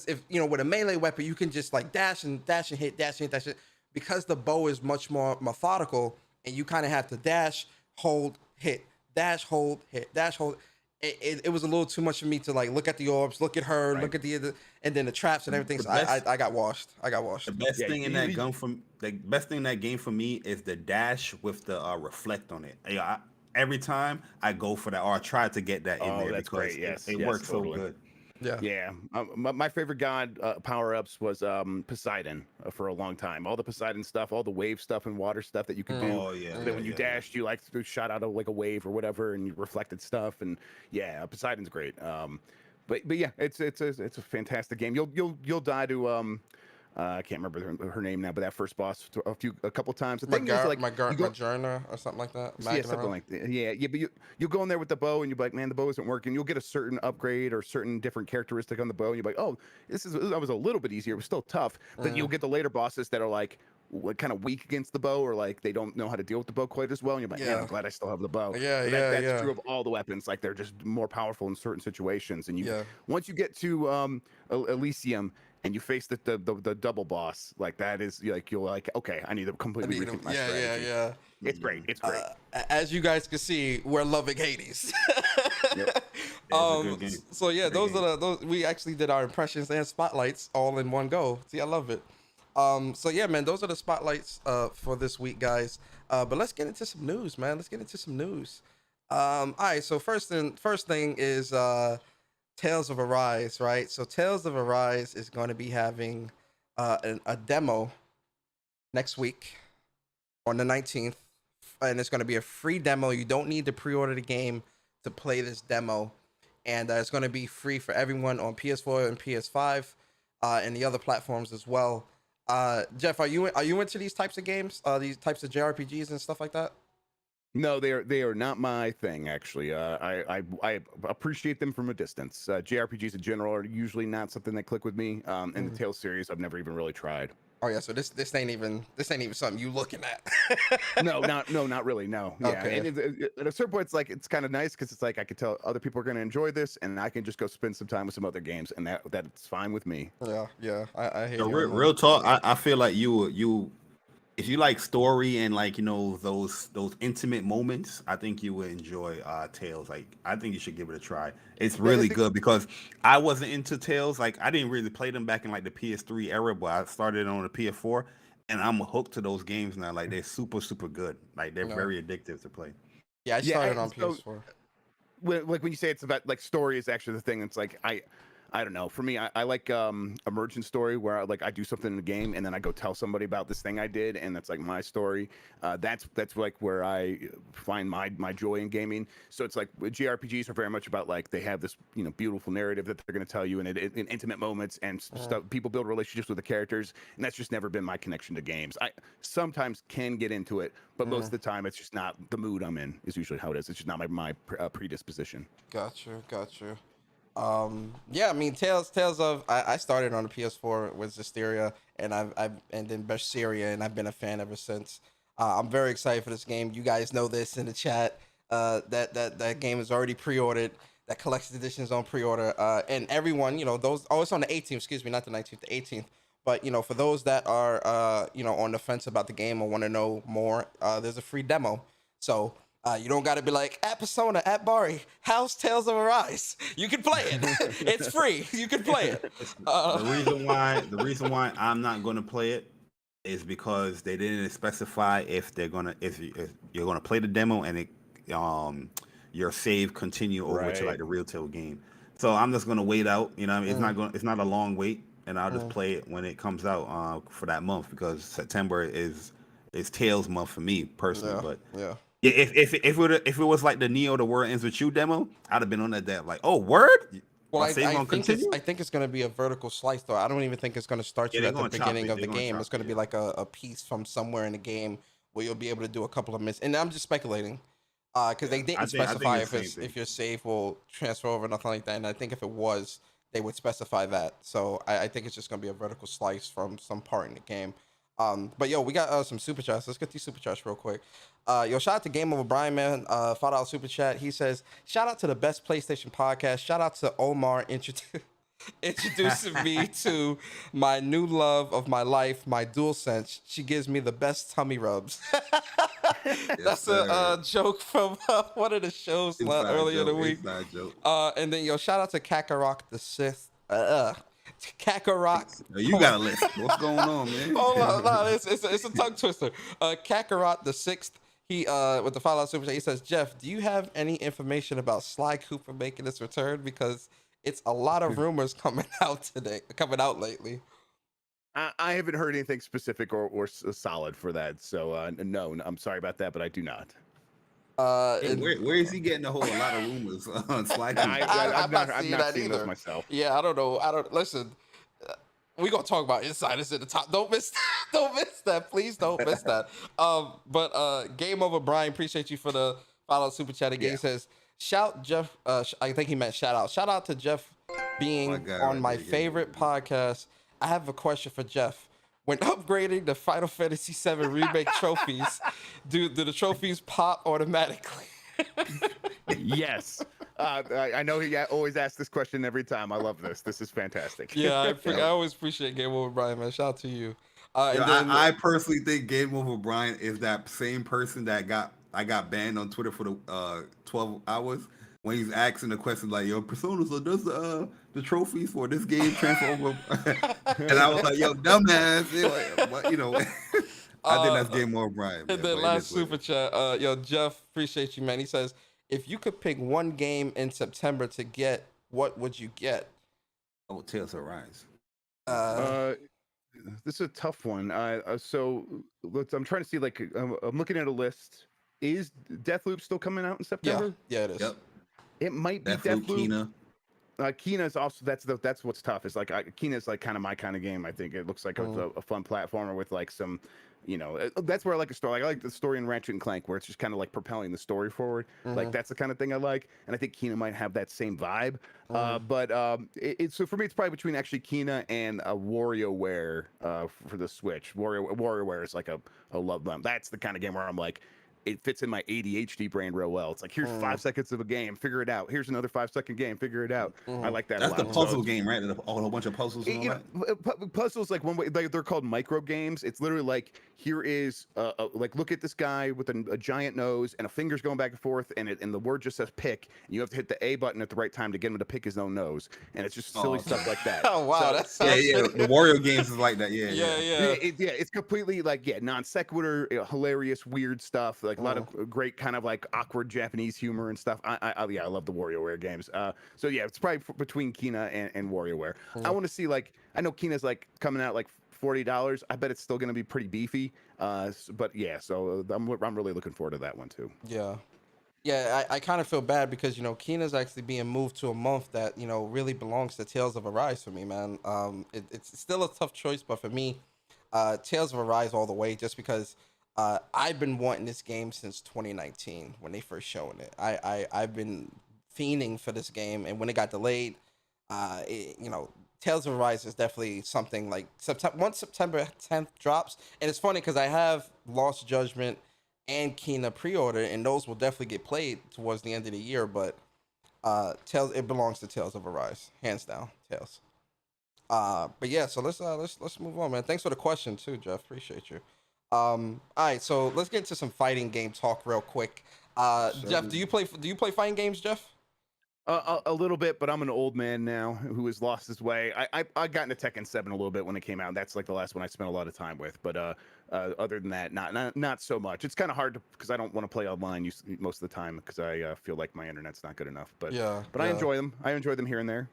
if you know, with a melee weapon, you can just like dash and hit, dash and hit, dash it. Because the bow is much more methodical, and you kind of have to dash, hold, hit, dash, hold, hit, dash, hold. It was a little too much for me to like look at the orbs, look at her, look at the and then the traps and everything. So I got washed. The best thing in that game for me is the dash with the reflect on it. Every time I go for that, or I try to get that in there. That's because great. Yes, it works totally. So good. Yeah. Yeah, my favorite god power-ups was Poseidon for a long time. All the Poseidon stuff, all the wave stuff and water stuff that you could do. Oh yeah, So yeah, that when you yeah, yeah. dashed, you like shot out of like a wave or whatever, and you reflected stuff. And yeah, Poseidon's great. But yeah, it's a fantastic game. You'll die to I can't remember her name now, but that first boss a couple times. The thing is, like, you go, Magerna or something like that. yeah, something like that. Yeah. But you go in there with the bow, and you're like, man, the bow isn't working. You'll get a certain upgrade or certain different characteristic on the bow, and you're like, oh, that was a little bit easier. It was still tough. But you'll get the later bosses that are like kind of weak against the bow, or like they don't know how to deal with the bow quite as well. And you're like, man, I'm glad I still have the bow. Yeah, But yeah, that's yeah. true of all the weapons. Like they're just more powerful in certain situations. And Yeah. once you get to Elysium, and you face the double boss, like that is like you're like, okay, I need to completely rethink my strategy. Yeah. It's great. It's great. As you guys can see, we're loving Hades. Yep. It's a good game. So yeah, Great those game. are those. We actually did our impressions and spotlights all in one go. See, I love it. So yeah, man, those are the spotlights for this week, guys. But let's get into some news, man. Let's get into some news. All right. So first thing is Tales of Arise, right? So Tales of Arise is going to be having a demo next week on the 19th, and it's going to be a free demo. You don't need to pre-order the game to play this demo, and it's going to be free for everyone on PS4 and PS5 and the other platforms as well. Jeff, are you into these types of games, these types of JRPGs and stuff like that? No, they are not my thing, actually. I appreciate them from a distance. JRPGs in general are usually not something that click with me. And the Tales series, I've never even really tried. Oh yeah, so this ain't even something you looking at. No, not really. No. Yeah. Okay. And at a certain point, it's kind of nice because it's like I could tell other people are going to enjoy this, and I can just go spend some time with some other games, and that's fine with me. Yeah. I hear So you. real talk, I feel like you if you like story and like those intimate moments, I think you would enjoy Tales. Like I think you should give it a try. It's really good because I wasn't into Tales. Like I didn't really play them back in like the PS3 era, but I started on the PS4, and I'm hooked to those games now. Like they're super good. Like they're very addictive to play. Yeah, I started on PS4. When you say it's about like story is actually the thing. It's like I don't know. For me, I like emergent story where I do something in the game and then I go tell somebody about this thing I did, and that's like my story. That's like where I find my joy in gaming. So it's like JRPGs are very much about like they have this beautiful narrative that they're going to tell you in intimate moments and stuff. People build relationships with the characters, and that's just never been my connection to games. I sometimes can get into it, but most of the time it's just not the mood I'm in. Is usually how it is. It's just not my predisposition. Gotcha. Yeah, I mean, Tales of I started on the PS4 with Zestiria, and and then Berseria, and I've been a fan ever since. I'm very excited for this game. You guys know this in the chat. That game is already pre-ordered. That collector's edition is on pre-order. And everyone, those. Oh, it's on the 18th. Excuse me, not the 19th, the 18th. But for those that are on the fence about the game or want to know more, there's a free demo. So. You don't got to be like, at Persona, at Bari, how's Tales of Arise? You can play it. It's free. You can play it. The reason why I'm not going to play it is because they didn't specify if you're gonna play the demo and your save continue over to like the real tail game. So I'm just gonna wait out. It's not a long wait, and I'll just play it when it comes out for that month, because September is Tales month for me personally. But yeah. Yeah, if it was like the Neo The World Ends With You demo, I'd have been on that like, oh, word? Well, I think it's going to be a vertical slice, though. I don't even think it's going to start you at the beginning of the game. It's going to be like a piece from somewhere in the game where you'll be able to do a couple of missions. And I'm just speculating because they didn't specify if your save will transfer over, nothing like that. And I think if it was, they would specify that. So I think it's just going to be a vertical slice from some part in the game. But yo, we got some super chats. Let's get these super chats real quick. Shout out to Game Over Brian, man. $5 super chat. He says, shout out to the best PlayStation podcast. Shout out to Omar introducing me to my new love of my life, my DualSense. She gives me the best tummy rubs. That's a joke from one of the shows earlier in the week. And then shout out to Kakarot the Sith. Kakarot. You got a list. What's going on, man? Hold on, no, it's a tongue twister. Kakarot the Sixth. He with the $5 super chat, he says, Jeff, do you have any information about Sly Cooper making his return? Because it's a lot of rumors coming out lately. I haven't heard anything specific or solid for that. So no, I'm sorry about that, but I do not. Hey, where is he getting a whole lot of rumors on Slack? I've not that seen either. those myself. Yeah, I don't know. Listen. We're gonna talk about insiders at the top. Don't miss that. Please don't miss that. But Game Over Brian, appreciate you for the follow super chat again. He says, shout Jeff. I think he meant shout out. Shout out to Jeff being on my favorite podcast. I have a question for Jeff. When upgrading the Final Fantasy VII Remake trophies, do the trophies pop automatically? Yes. I know he always asks this question every time. I love this. This is fantastic. Yeah, I always appreciate Game Over Brian, man. Shout out to you. I personally think Game Over Brian is that same person that I got banned on Twitter for the 12 hours when he's asking the question like, "Yo, Persona, so does the trophies for this game transfer over?" And I was like, "Yo, dumbass," what, you know. I think that's Game Over Brian. And then last super chat, yo, Jeff, appreciate you, man. He says, if you could pick one game in September to get, what would you get? Oh, Tales of Arise. This is a tough one. So I'm trying to see, like, I'm looking at a list. Is Deathloop still coming out in September? Yeah, it is. Yep. It might be Deathloop. Kena. Kina's also that's what's tough. It's like Kina's like kind of my kind of game. I think it looks like a fun platformer with like some, you know, that's where I like a story. Like, I like the story in Ratchet and Clank where it's just kind of like propelling the story forward. Like that's the kind of thing I like, and I think Kena might have that same vibe. But so for me, it's probably between actually Kena and WarioWare for the Switch. WarioWare is like a love them. That's the kind of game where I'm like, it fits in my ADHD brain real well. It's like, here's 5 seconds of a game, figure it out. Here's another 5-second game, figure it out. I like that. That's a lot. the puzzle game, right? A whole bunch of puzzles. And puzzles, like one way, they're called micro games. It's literally like, here is like, look at this guy with a giant nose and a finger's going back and forth, and the word just says pick, and you have to hit the A button at the right time to get him to pick his own nose, and it's just silly stuff like that. Oh wow, that's the Wario games is like that. Yeah. It's completely like non sequitur, hilarious, weird stuff. Like a lot of great kind of like awkward Japanese humor and stuff. I love the WarioWare games. So yeah, it's probably between Kena and WarioWare. I want to see, like, I know Kena's like coming out like $40. I bet it's still going to be pretty beefy. But yeah, so I'm really looking forward to that one too. Yeah, I kind of feel bad because, you know, Kena's actually being moved to a month that, you know, really belongs to Tales of Arise for me, man. It's still a tough choice, but for me, Tales of Arise all the way, just because I've been wanting this game since 2019 when they first showing it. I've been fiending for this game, and when it got delayed, you know, Tales of Arise is definitely something like once September 10th drops, and it's funny because I have Lost Judgment and Kena pre-order, and those will definitely get played towards the end of the year. But it belongs to Tales of Arise, hands down, Tales. But yeah, so let's move on, man. Thanks for the question too, Jeff. Appreciate you. All right, so let's get into some fighting game talk real quick. Jeff, do you play fighting games, Jeff? A little bit, but I'm an old man now who has lost his way. I got into Tekken 7 a little bit when it came out. That's like the last one I spent a lot of time with. But other than that, not so much. It's kind of hard because I don't want to play online most of the time because I feel like my internet's not good enough. But I enjoy them. I enjoy them here and there.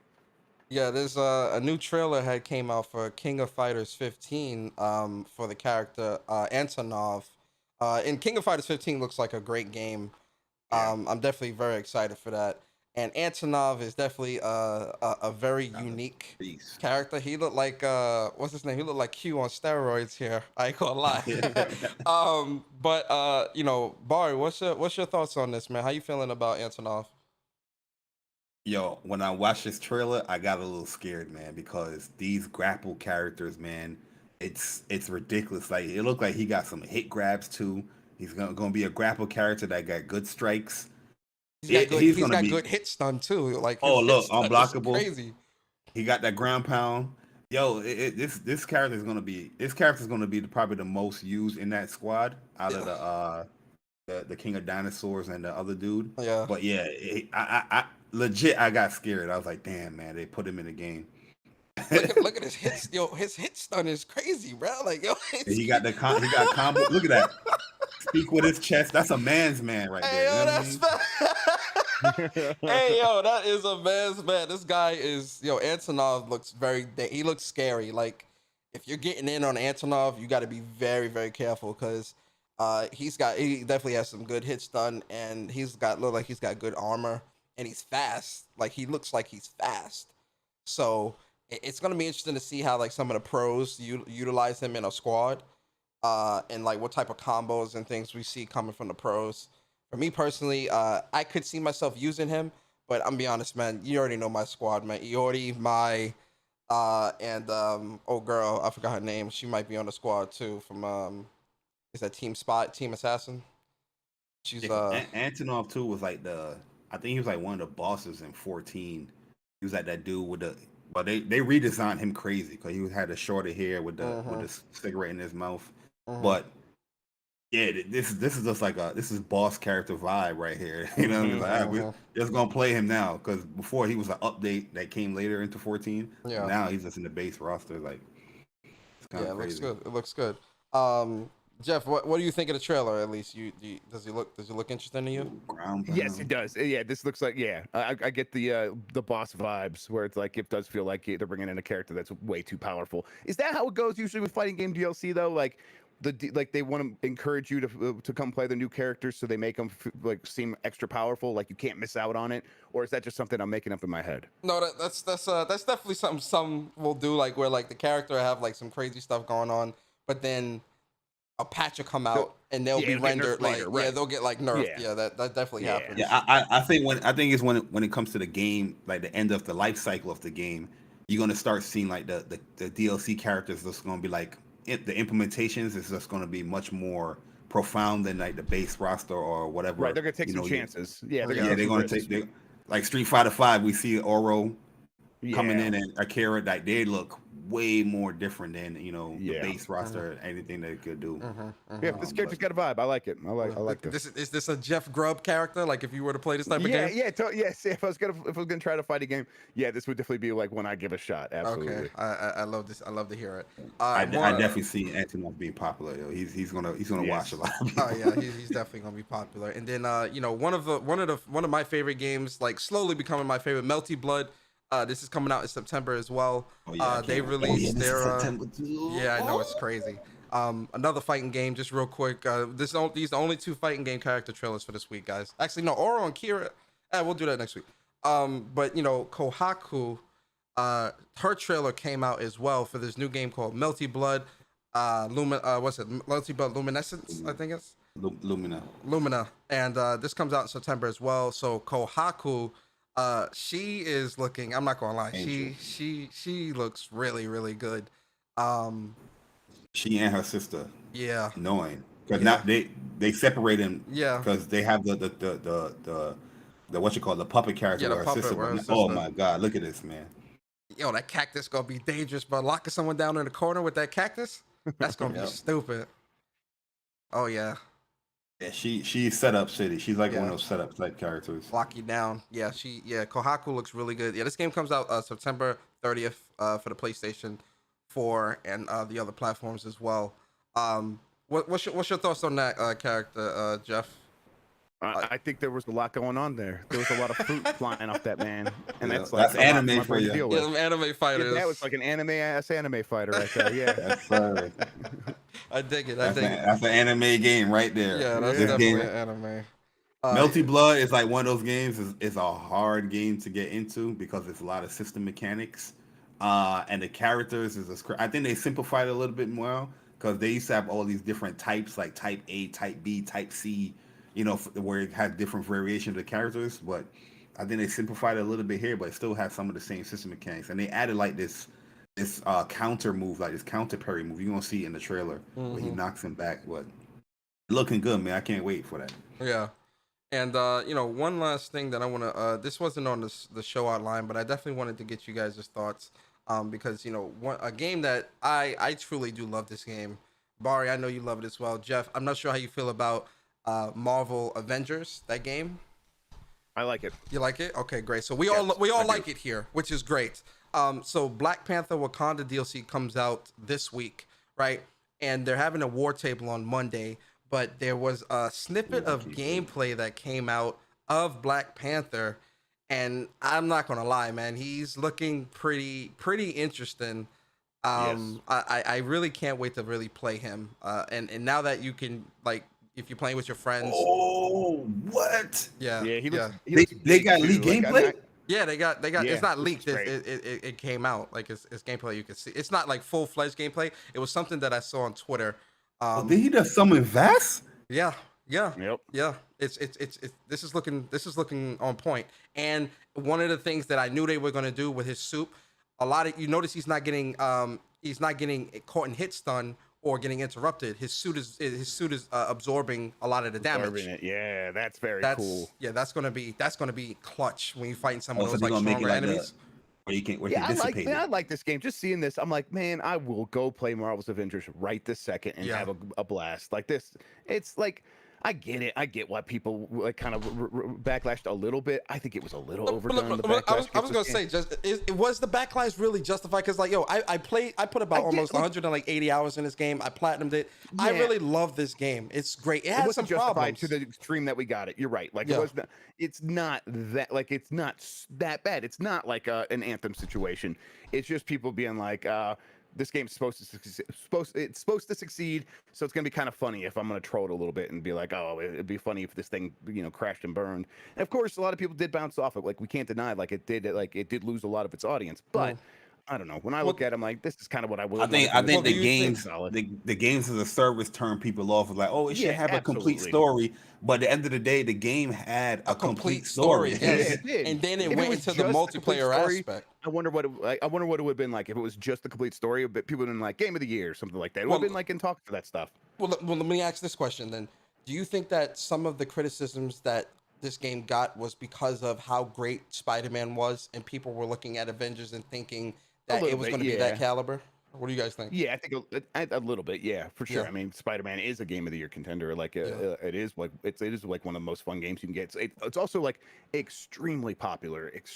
Yeah, there's a new trailer came out for King of Fighters 15 for the character Antonov. And King of Fighters 15 looks like a great game. I'm definitely very excited for that. And Antonov is definitely a very unique character. He looked like what's his name? He looked like Q on steroids here. I ain't gonna lie. But you know, Bari, what's your thoughts on this, man? How you feeling about Antonov? Yo, when I watched this trailer, I got a little scared, man, because these grapple characters, man, it's ridiculous. Like, it looked like he got some hit grabs too. He's gonna be a grapple character that got good strikes. He's got good hit stun too. Like, look, unblockable. Crazy. He got that ground pound. Yo, this character is gonna be probably the most used in that squad out of the King of Dinosaurs and the other dude. Yeah. But yeah, I legit, I got scared. I was like, damn, man, they put him in the game. look at his hits. Yo, his hit stun is crazy, bro. Like, yo, he got combo. Look at that. Speak with his chest. That's a man's man right there. Yo, that's Hey yo, that is a mess, man. This guy is Antonov looks he looks scary. Like if you're getting in on Antonov, you got to be very very careful because he definitely has some good hits done, and look like he's got good armor, and he's fast. Like he looks like he's fast. So it's gonna be interesting to see how like some of the pros utilize him in a squad, and like what type of combos and things we see coming from the pros. For me personally, I could see myself using him, but I'm gonna be honest, man. You already know my squad, man. Iori, my, and oh girl, I forgot her name. She might be on the squad too. From is that Team Assassin? She's Antonov too was like I think he was like one of the bosses in 14. He was like that dude with the, but they redesigned him crazy because he had the shorter hair with the cigarette in his mouth. But yeah, this is just like this is boss character vibe right here. You know, like, we're just gonna play him now because before he was an update that came later into 14. Yeah. Now he's just in the base roster. Like, it's kind of crazy. It looks good. Jeff, what do you think of the trailer? At least does he look interesting to you? Yes, it does. Yeah, this looks like I get the boss vibes where it's like it does feel like they're bringing in a character that's way too powerful. Is that how it goes usually with fighting game DLC though? Like they want to encourage you to come play the new characters, so they make them seem extra powerful, like you can't miss out on it, or is that just something I'm making up in my head? No, that's definitely something some will do, like where like the character have like some crazy stuff going on, but then a patch will come out and they'll be rendered like later, right? They'll get like nerfed. Yeah, that definitely happens. Yeah, I think when it comes to the game, like the end of the life cycle of the game, you're gonna start seeing like the DLC characters that's gonna be like. The implementations is just going to be much more profound than like the base roster or whatever. Right, they're going to take some chances. They're going to take like Street Fighter 5. We see Oro coming in and Akira. Like they look way more different than the base roster. Anything they could do. Yeah, this character's got a vibe. I like it. I like this. Is this a Jeff Grubb character? Like if you were to play this type of game? See, if I was gonna try to fight a game, this would definitely be like one I give a shot. Absolutely. Okay, I love this. I love to hear it. I definitely see Antonov being popular. He's gonna watch a lot. Oh yeah, he's definitely gonna be popular. And then one of my favorite games, like slowly becoming my favorite, Melty Blood. This is coming out in September as well. They released their I know it's crazy. Another fighting game, just real quick. These are the only two fighting game character trailers for this week, guys. Actually, no, Oro and Kira. We'll do that next week. But Kohaku, her trailer came out as well for this new game called Melty Blood. Melty Blood Luminescence, I think it's Lumina. And this comes out in September as well. So Kohaku. She is looking. I'm not gonna lie. She looks really really good. She and her sister. Yeah. Knowing because now they separate them. Yeah. Because they have the what you call the puppet character. Yeah, the puppet sister. Oh my God! Look at this, man. Yo, that cactus gonna be dangerous, but locking someone down in the corner with that cactus, that's gonna be stupid. Oh yeah. Yeah, she's set up city. She's like one of those setup type characters. Lock you down. Yeah, Kohaku looks really good. Yeah, this game comes out September 30th for the PlayStation 4 and the other platforms as well. What's your thoughts on that character, Jeff? I think there was a lot going on there. There was a lot of fruit flying off that man, and that's anime for you. Yeah, some anime fighters. That was like an anime fighter right there. Yeah, that's right. I dig it. That's an anime game right there. Yeah, that's definitely an anime. Melty Blood is like one of those games. It's a hard game to get into because it's a lot of system mechanics, and the characters I think they simplified it a little bit more because they used to have all these different types, like Type A, Type B, Type C. Where it had different variations of the characters, but I think they simplified it a little bit here, but it still has some of the same system mechanics. And they added like this counter move, like this counter parry move. You're gonna see it in the trailer where he knocks him back. But looking good, man. I can't wait for that. Yeah. And one last thing that I wanna this wasn't on the show outline, but I definitely wanted to get you guys' thoughts. Because a game that I truly do love this game. Bari, I know you love it as well. Jeff, I'm not sure how you feel about Marvel Avengers, that game. I like it. You like it? Okay, great. So we all like it here, which is great. So Black Panther Wakanda DLC comes out this week, right? And they're having a war table on Monday, but there was a snippet of gameplay that came out of Black Panther, and I'm not gonna lie, man, he's looking pretty interesting. Yes. I really can't wait to really play him. And now that you can, like, if you're playing with your friends, Oh, what? yeah, Yeah, he looks yeah. he They looks they big got too. leaked Like gameplay? Yeah, they got. It's yeah, not this looks leaked. great. It came out like it's gameplay. You can see. It's not like full fledged gameplay. It was something that I saw on Twitter. Oh, did Um, he just summon Vass? yeah, yeah, Yep. yeah. It's this is looking on point. And one of the things that I knew they were gonna do with his soup, a lot of you notice he's not getting caught in hit stun or getting interrupted. His suit is absorbing a lot of the damage. Absorbing it. Yeah, that's very That's cool. yeah, that's gonna be clutch when you're fighting some of Oh, so those they're like gonna make it stronger like enemies. where you Yeah, can dissipate I it. like this game. Just seeing this, I'm like, man, I will go play Marvel's Avengers right this second and Yeah. have a blast. Like this, it's like I get it. I get why people like kind of backlashed a little bit. I think it was a little But overdone. look, The look, I backlash was against gonna this say, game. just was the backlash really justified? Because like, yo, I put about I did, almost like- 180 hours in this game. I platinumed it. I Yeah. really love this game. It's great. It It has some wasn't justified problems. to the extreme that we got it. You're right. Like Yeah. it was not. It's not that. Like it's not that bad. It's not like an Anthem situation. It's just people being like, this game's supposed to it's supposed to succeed. So it's gonna be kind of funny if I'm gonna troll it a little bit and be like, oh, it'd be funny if this thing crashed and burned. And of course, a lot of people did bounce off it. Like we can't deny, like it did lose a lot of its audience. But Mm. I don't know. When I look at it, I'm like, this is kind of what I would. I think Well, the do you think- games the games as a service turn people off. Like, oh, it should Yeah, have a complete absolutely. story. But at the end of the day, the game had a complete story. yes. Yeah, it did. And then it If it went was into the just a complete multiplayer story, aspect. I wonder what it would have been like if it was just the complete story. But people would have been like Game of the Year or something like that. It would Well, have been like in talk for that stuff. Well, let me ask this question then. Do you think that some of the criticisms that this game got was because of how great Spider-Man was, and people were looking at Avengers and thinking that it little was bit, going to be yeah. that caliber? What do you guys think? Yeah, I think a little bit. Yeah, for sure. Yeah. I mean, Spider-Man is a Game of the Year contender. Like it is like it is like one of the most fun games you can get. It's also like extremely popular. It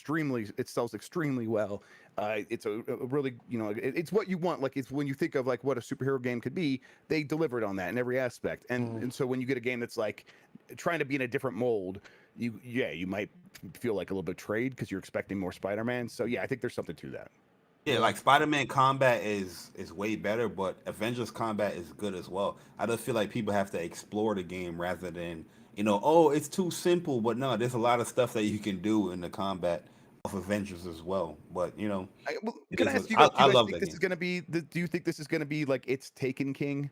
sells extremely well. It's a really it's what you want. Like it's when you think of like what a superhero game could be, they delivered on that in every aspect. And so when you get a game that's like trying to be in a different mold, you might feel like a little betrayed because you're expecting more Spider-Man. So yeah, I think there's something to that. Yeah, like Spider-Man combat is way better, but Avengers combat is good as well. I just feel like people have to explore the game rather than, oh, it's too simple. But no, there's a lot of stuff that you can do in the combat of Avengers as well. But Well, it can I is ask what- you guys? I Do you guys love think that this game. is going to be? Do you think this is going to be like it's Taken King?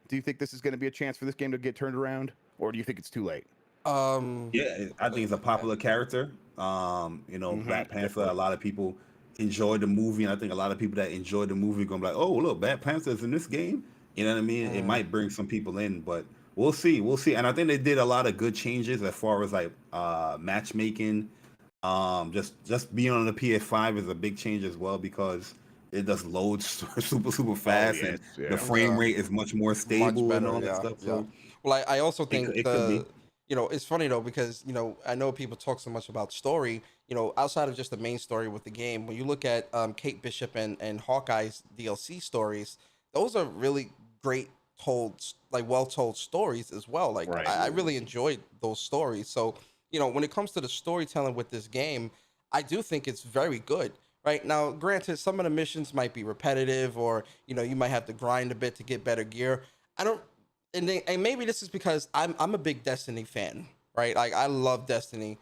Do you think this is going to be a chance for this game to get turned around, or do you think it's too late? Yeah, I think it's a popular character. Black Panther. definitely. A lot of people enjoy the movie, and I think a lot of people that enjoy the movie gonna be like, "Oh, look, Black Panther's in this game." You know what I mean? It might bring some people in, but we'll see. We'll see. And I think they did a lot of good changes as far as like matchmaking. Just being on the PS5 is a big change as well because it does load super fast, yes, and yeah. the frame Yeah. rate is much more stable and all that stuff. So Well, I also think it could be. it's funny though because I know people talk so much about story. Outside of just the main story with the game, when you look at Kate Bishop and Hawkeye's DLC stories, those are really great well told stories as well. Like Right. I really enjoyed those stories. So when it comes to the storytelling with this game, I do think it's very good. Right now, granted, some of the missions might be repetitive, or you might have to grind a bit to get better gear. I don't, and maybe this is because I'm a big Destiny fan, right? Like I love Destiny.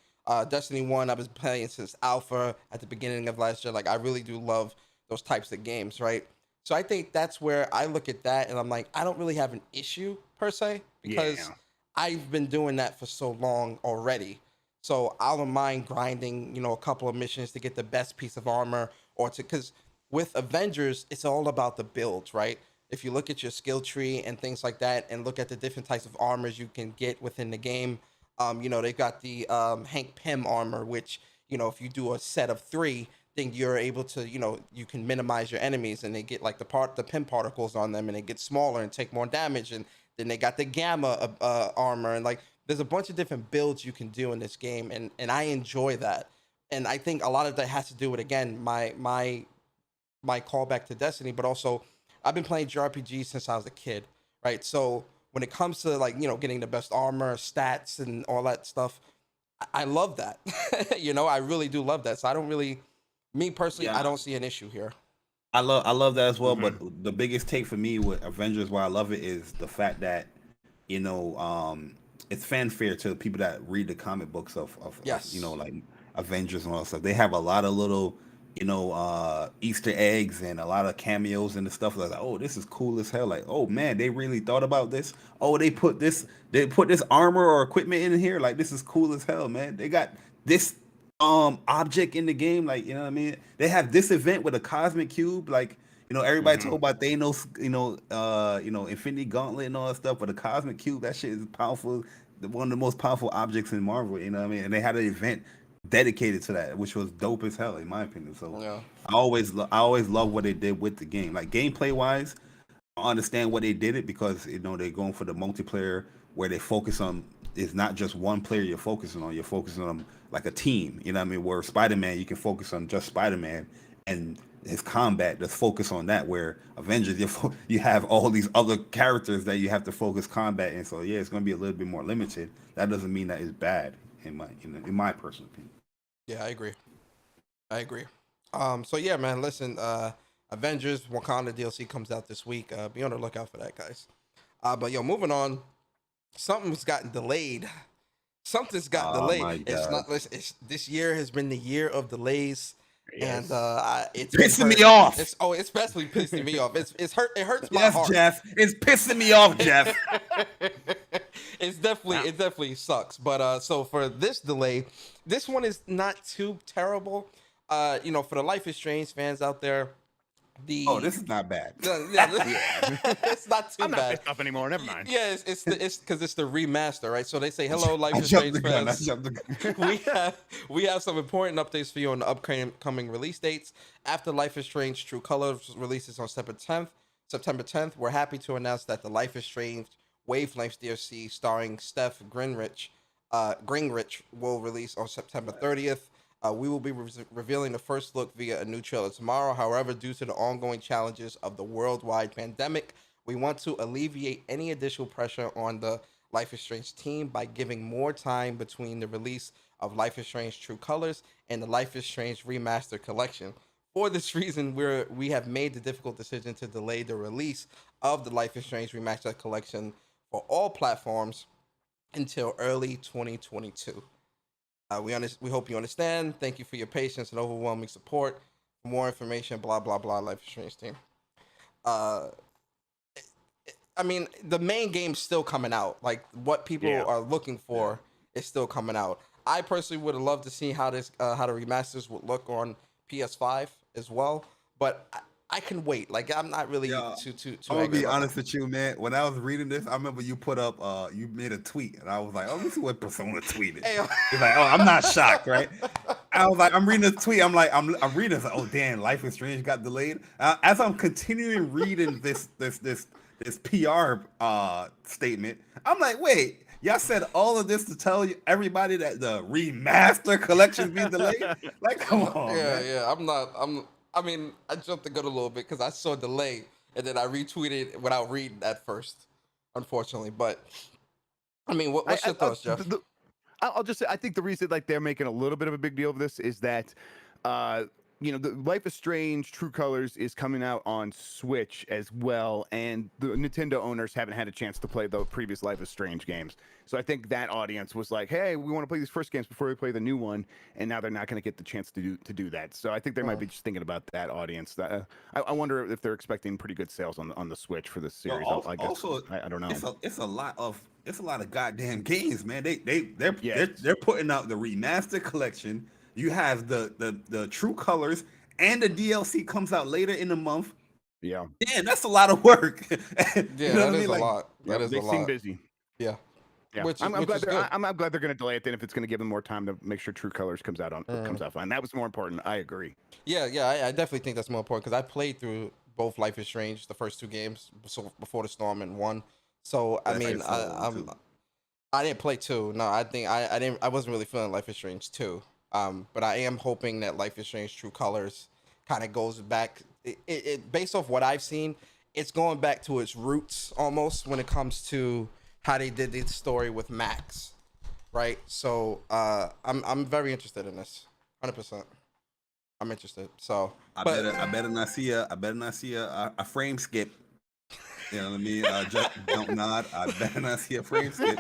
Destiny 1, I was playing since Alpha at the beginning of last year. Like I really do love those types of games, right? So I think that's where I look at that and I'm like, I don't really have an issue per se because Yeah. I've been doing that for so long already. So I don't mind grinding, a couple of missions to get the best piece of armor because with Avengers, it's all about the builds, right? If you look at your skill tree and things like that and look at the different types of armors you can get within the game, they've got the Hank Pym armor, which, if you do a set of 3, then you're able to, you can minimize your enemies and they get like the Pym particles on them and they get smaller and take more damage. And then they got the Gamma armor and like, there's a bunch of different builds you can do in this game. And I enjoy that. And I think a lot of that has to do with, again, my callback to Destiny, but also I've been playing JRPGs since I was a kid, right? So when it comes to like, getting the best armor, stats and all that stuff, I love that. You know, I really do love that. So I don't really, me personally, I Yeah, don't see an issue here. I love that as well. Mm-hmm. But the biggest take for me with Avengers, why I love it, is the fact that it's fanfare to people that read the comic books of Yes. like Avengers and all that stuff. They have a lot of little Easter eggs and a lot of cameos and the stuff like, oh, this is cool as hell. Like, oh man, they really thought about this. Oh, they put this armor or equipment in here. Like, this is cool as hell, man. They got this object in the game. Like, you know what I mean? They have this event with a cosmic cube. Like, everybody Mm-hmm. told about Thanos, Infinity Gauntlet and all that stuff, but the cosmic cube, that shit is powerful. One of the most powerful objects in Marvel. You know what I mean? And they had an event dedicated to that, which was dope as hell in my opinion. So Yeah. I always love what they did with the game. Like, gameplay wise, I understand what they did it because they're going for the multiplayer where they focus on, it's not just one player you're focusing on. You're focusing on like a team. You know what I mean? Where Spider-Man, you can focus on just Spider-Man and his combat. Just focus on that. Where Avengers, you have all these other characters that you have to focus combat. And so yeah, it's going to be a little bit more limited. That doesn't mean that it's bad in my personal opinion. Yeah, I agree. I agree. So yeah, man, listen, Avengers Wakanda DLC comes out this week. Be on the lookout for that, guys. But yo, moving on. Something's gotten delayed. Something's got Oh delayed. my It's god, not. This year has been the year of delays, and Yes. it's been pissing me hurt. off. It's especially pissing me off. It's hurt. It hurts my Yes, heart. Jeff, it's pissing me off, Jeff. It definitely sucks. But so for this delay, this one is not too terrible. For the Life is Strange fans out there, Oh, this is not bad. it's not too I'm not bad. pissed off anymore. Never mind. Yeah, it's because it's the remaster, right? So they say, "Hello, Life I is jumped Strange the gun. I fans." jumped the gun. we have some important updates for you on the upcoming release dates. After Life is Strange True Colors releases on September 10th, we're happy to announce that the Life is Strange Wavelengths DLC starring Steph Greenrich will release on September 30th. We will be revealing the first look via a new trailer tomorrow. However, due to the ongoing challenges of the worldwide pandemic, we want to alleviate any additional pressure on the Life is Strange team by giving more time between the release of Life is Strange True Colors and the Life is Strange Remastered Collection. For this reason, we have made the difficult decision to delay the release of the Life is Strange Remastered Collection for all platforms until early 2022. We hope you understand. Thank you for your patience and overwhelming support. For more information, blah blah blah. Life is Strange team. I mean, the main game's still coming out. Like, what people are looking for is still coming out. I personally would have loved to see how the remasters would look on PS5 as well, but I can wait. Like, I'm not really Yeah, too I'm gonna angry be about honest with you, man. When I was reading this, I remember you put up, you made a tweet, and I was like, "Oh, let me see what Persona tweeted." Hey, He's like, "Oh, I'm not shocked, right?" I was like, "I'm reading the tweet. I'm like, I'm reading this. Like, oh, damn, Life is Strange got delayed." As I'm continuing reading this PR statement, I'm like, "Wait, y'all said all of this to tell everybody that the remaster collection be delayed? Like, come on, man." yeah. I mean, I jumped the gun a little bit because I saw delay and then I retweeted without reading at first, unfortunately. But I mean, what's your thoughts, Jeff? I'll just say I think the reason like they're making a little bit of a big deal of this is that the Life is Strange True Colors is coming out on Switch as well, and the Nintendo owners haven't had a chance to play the previous Life is Strange games. So I think that audience was like, "Hey, we want to play these first games before we play the new one," and now they're not going to get the chance to do that. So I think they might be just thinking about that audience. I wonder if they're expecting pretty good sales on the Switch for this series. I guess I don't know. It's a lot of goddamn games, man. They're putting out the remastered collection. You have the True Colors, and the DLC comes out later in the month. Yeah, Damn, that's a lot of work. Yeah, that is a lot. That is a they seem lot. busy. Yeah. Yeah, Which I'm is glad good. I'm glad they're going to delay it then if it's going to give them more time to make sure True Colors comes out fine. That was more important. I agree. Yeah, I definitely think that's more important because I played through both Life is Strange, the first two games, so Before the Storm and 1. So I mean, I didn't play 2. No, I think I wasn't really feeling Life is Strange 2. But I am hoping that Life is Strange True Colors kind of goes back. It based off what I've seen, it's going back to its roots almost when it comes to how they did the story with Max. right? So I'm very interested in this, 100%. I'm interested. So, I but better not see a frame skip. You know what I mean? Just don't nod. I better not see a frame skip.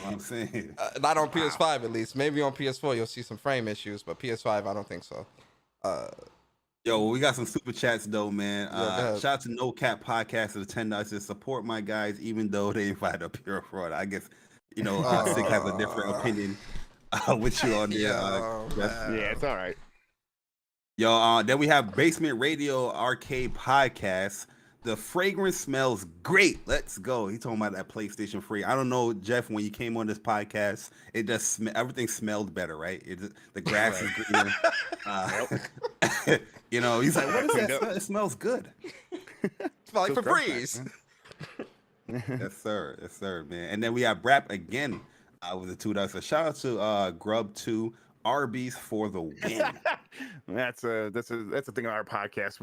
What I'm saying. not on Wow. PS5 at least. Maybe on PS4 you'll see some frame issues, but PS5 I don't think so. Yo, we got some super chats though, man. Yeah, go ahead. Shout out to No Cap Podcast for the $10 to support my guys, even though they invite a pure fraud. I guess Sig has a different opinion with you on there. Yeah, Yeah, it's all right. Yo, then we have Basement Radio Arcade Podcast. The fragrance smells great. Let's go. He talking about that PlayStation free. I don't know, Jeff. When you came on this podcast, it just everything smelled better, right? The grass is greener. He's like, "What is that? Smell? It smells good." It's like Febreze. Yes, sir, man. And then we have Brap again with the $2. So shout out to Grubb 2. Arby's for the win. That's a thing on our podcast.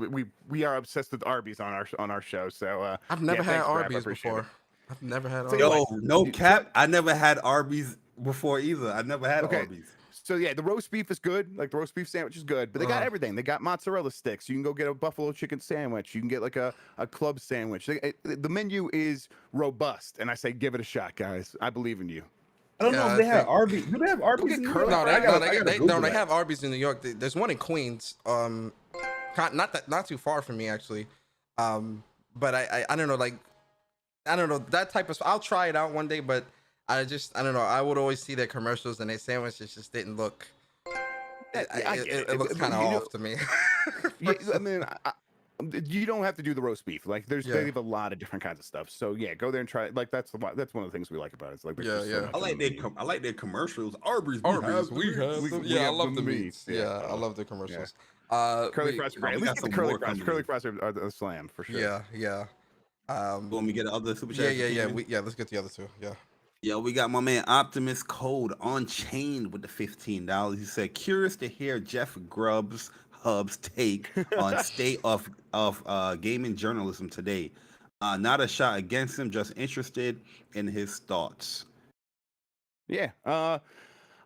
We are obsessed with Arby's on our show. So I've never had thanks, Brad. Arby's before. I've never had Arby's. Yo, no cap. I never had Arby's before either. I never had Arby's. So yeah, the roast beef is good. Like the roast beef sandwich is good, but they got everything. They got mozzarella sticks. You can go get a buffalo chicken sandwich. You can get like a club sandwich. The menu is robust, and I say give it a shot, guys. I believe in you. I don't know if they have Arby's. Do they have Arby's? No, they have Arby's in New York. There's one in Queens. Not too far from me actually. But I don't know, like I don't know that type of. I'll try it out one day, but I don't know. I would always see their commercials and their sandwiches just didn't look. It looks kind of off to me. Yeah, I mean, you don't have to do the roast beef. Like they have a lot of different kinds of stuff. So yeah, go there and try it. Like that's one of the things we like about it. It's like I like their commercials. Arby's. I love the meats. Yeah, I love the commercials. Curly fries, at least the curly fries. Curly fries are the slam for sure. Yeah. Want me to get the other super chat? Yeah. Let's get the other two. Yeah. Yeah, we got my man Optimus Code on chain with the $15. He said, curious to hear Jeff Grubb's Hub's take on state of gaming journalism today. Not a shot against him, just interested in his thoughts. Yeah,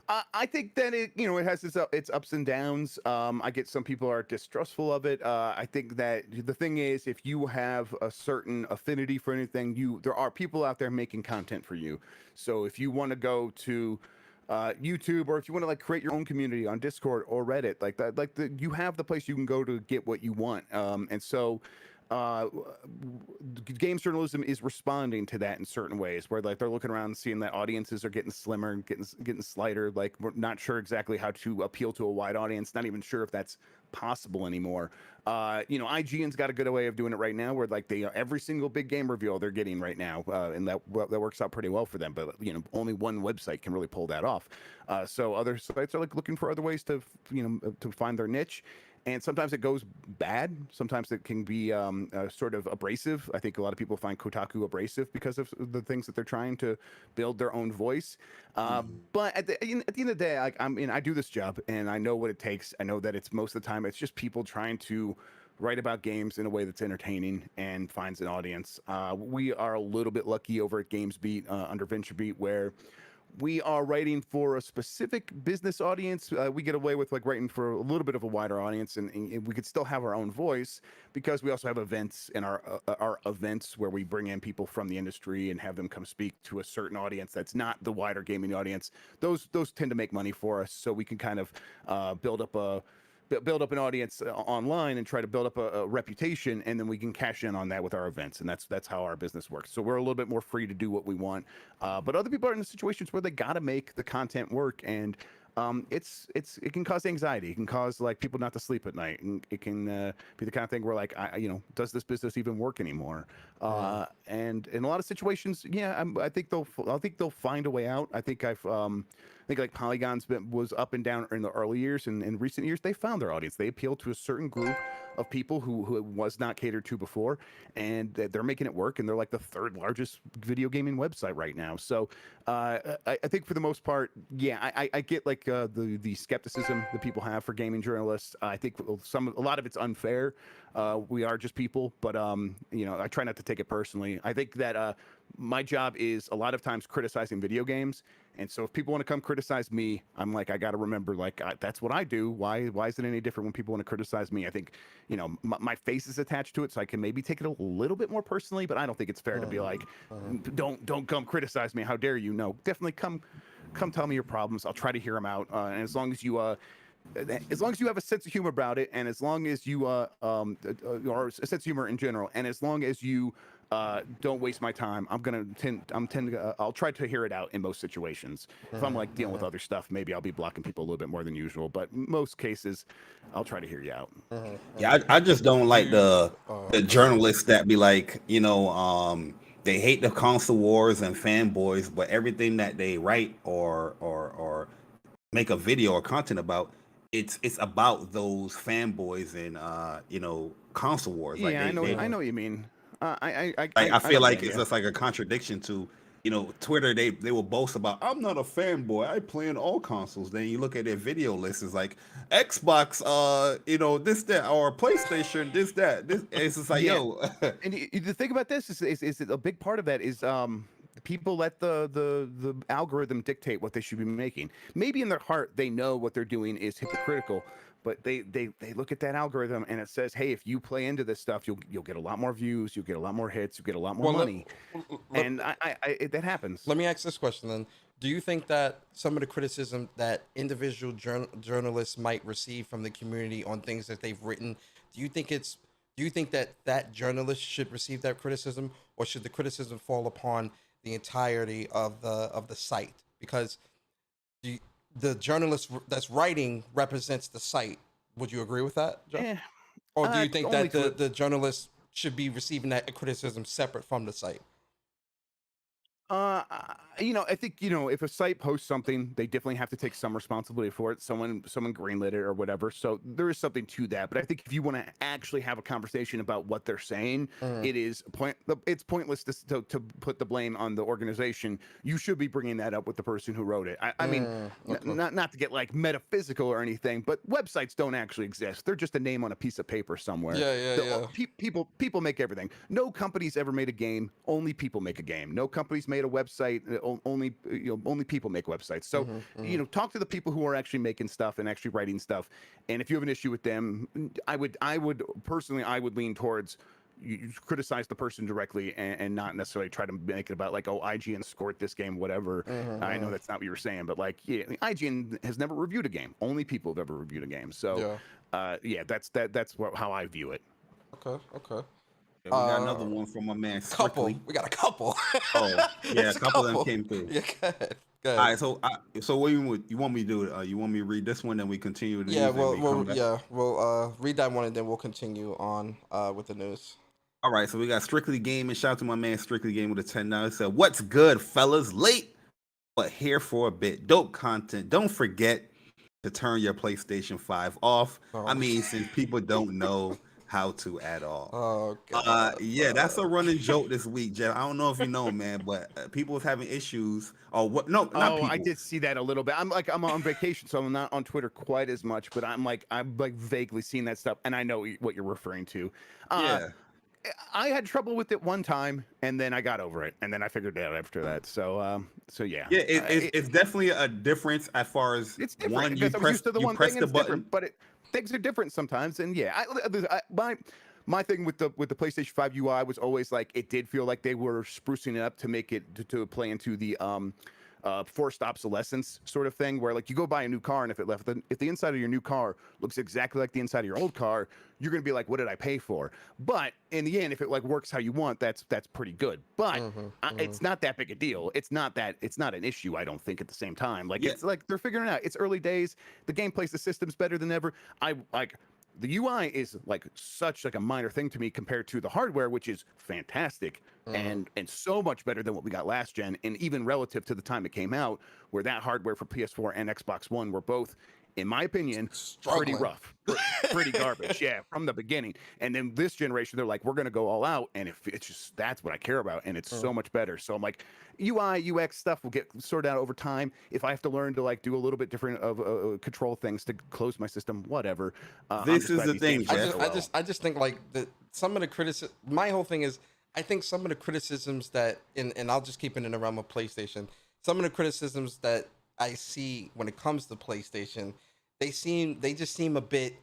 I think that it has its ups and downs. I get some people are distrustful of it. I think that the thing is, if you have a certain affinity for anything, there are people out there making content for you. So if you want to go to YouTube, or if you want to like create your own community on Discord or Reddit, like that, you have the place you can go to get what you want. And so games journalism is responding to that in certain ways, where like they're looking around and seeing that audiences are getting slimmer and getting slighter. Like we're not sure exactly how to appeal to a wide audience, not even sure if that's possible anymore. IGN's got a good way of doing it right now, where like every single big game reveal they're getting right now, and that works out pretty well for them. But only one website can really pull that off. So other sites are like looking for other ways to to find their niche. And sometimes it goes bad. Sometimes it can be sort of abrasive. I think a lot of people find Kotaku abrasive because of the things that they're trying to build their own voice. But at the end of the day, I do this job and I know what it takes. I know that it's most of the time it's just people trying to write about games in a way that's entertaining and finds an audience. We are a little bit lucky over at GamesBeat under VentureBeat, where we are writing for a specific business audience. We get away with like writing for a little bit of a wider audience, and we could still have our own voice because we also have events in our events where we bring in people from the industry and have them come speak to a certain audience that's not the wider gaming audience. Those tend to make money for us, so we can kind of build up an audience online and try to build up a reputation, and then we can cash in on that with our events, and that's how our business works. So we're a little bit more free to do what we want, but other people are in the situations where they got to make the content work, and it can cause anxiety. It can cause like people not to sleep at night, and it can be the kind of thing where like does this business even work anymore? And in a lot of situations, I think they'll find a way out. I think like Polygon's was up and down in the early years, and in recent years they found their audience. They appealed to a certain group of people who it was not catered to before, and they're making it work, and they're like the third largest video gaming website right now. So I think for the most part, I get like the skepticism that people have for gaming journalists. I think a lot of it's unfair. We are just people, but I try not to take it personally. I think that my job is a lot of times criticizing video games, And so if people want to come criticize me, I'm like, I got to remember, like, that's what I do. Why is it any different when people want to criticize me? I think, you know, my face is attached to it, so I can maybe take it a little bit more personally, but I don't think it's fair to be like, don't come criticize me. How dare you? No, definitely come tell me your problems. I'll try to hear them out. And as long as you have a sense of humor about it, and as long as you or a sense of humor in general, and as long as you don't waste my time, I'll try to hear it out in most situations. If I'm like dealing with other stuff, maybe I'll be blocking people a little bit more than usual, but most cases I'll try to hear you out. Yeah, I just don't like the journalists that be like, you know, they hate the console wars and fanboys, but everything that they write or make a video or content about, it's about those fanboys and you know, console wars. Like Yeah, I know what you mean. I feel like it's just like a contradiction to, you know, Twitter. They will boast about, I'm not a fanboy, I play in all consoles. Then you look at their video list, it's like Xbox, you know, this, that, or PlayStation, this, that. This, it's just like, yo. And the thing about this is a big part of that is people let the algorithm dictate what they should be making. Maybe in their heart they know what they're doing is hypocritical, but they look at that algorithm and it says, hey, if you play into this stuff, you'll get a lot more views, you'll get a lot more hits, you'll get a lot more money. And that happens. Let me ask this question then. Do you think that some of the criticism that individual journalists might receive from the community on things that they've written, do you think that journalist should receive that criticism, or should the criticism fall upon the entirety of the site? Because the journalist that's writing represents the site. Would you agree with that, John? Or do you think that the journalist should be receiving that criticism separate from the site? You know, I think, you know, if a site posts something, they definitely have to take some responsibility for it. Someone greenlit it or whatever. So there is something to that. But I think if you want to actually have a conversation about what they're saying, it's pointless to put the blame on the organization. You should be bringing that up with the person who wrote it. I mean, not to get like metaphysical or anything, but websites don't actually exist. They're just a name on a piece of paper somewhere. Yeah. People make everything. No company's ever made a game. Only people make a game. No company's made a website. Only people make websites. So you know, talk to the people who are actually making stuff and actually writing stuff. And if you have an issue with them, I would personally lean towards you criticize the person directly and not necessarily try to make it about like, oh, IGN scored this game, whatever. I know that's not what you were saying, but like, yeah, IGN has never reviewed a game. Only people have ever reviewed a game. So that's how I view it. Okay. Yeah, we got another one from my man. Strictly. We got a couple. Oh, yeah, a couple of them came through. Yeah, go ahead. All right, so what you want me to do? You want me to read this one, then we continue with the news? We'll read that one and then we'll continue on with the news. All right, so we got Strictly Gaming. Shout out to my man Strictly Gaming with a $10. He said, "What's good, fellas? Late, but here for a bit. Dope content. Don't forget to turn your PlayStation 5 off. I mean, since people don't know how to at all." Oh God. Yeah, that's a running joke this week, Jeff. I don't know if you know, man, but people was having issues. Or what? No, not people. I did see that a little bit. I'm on vacation, so I'm not on Twitter quite as much. But I'm vaguely seeing that stuff, and I know what you're referring to. Yeah. I had trouble with it one time, and then I got over it, and then I figured it out after that. So yeah. Yeah, it's definitely a difference as far as it's different. One, you press the button, but things are different sometimes. And yeah, my thing with the PlayStation 5 UI was always like, it did feel like they were sprucing it up to make it to play into the forced obsolescence sort of thing, where like you go buy a new car, and if the inside of your new car looks exactly like the inside of your old car, you're gonna be like, what did I pay for? But in the end, if it like works how you want, that's pretty good. But it's not that big a deal. It's not an issue, I don't think, at the same time. Like it's like they're figuring it out. It's early days. The gameplay, the system's better than ever. The UI is like such like a minor thing to me compared to the hardware, which is fantastic and so much better than what we got last gen, and even relative to the time it came out, where that hardware for PS4 and Xbox One were both, in my opinion, pretty rough, pretty garbage. Yeah, from the beginning. And then this generation, they're like, we're gonna go all out, and if it's just that's what I care about, and it's so much better. So I'm like, UI UX stuff will get sorted out over time. If I have to learn to like do a little bit different of control things to close my system, whatever. This is the thing. I just think like some of the criticism. My whole thing is, I think some of the criticisms that, and I'll just keep it in the realm of PlayStation, some of the criticisms that I see when it comes to PlayStation, they just seem a bit.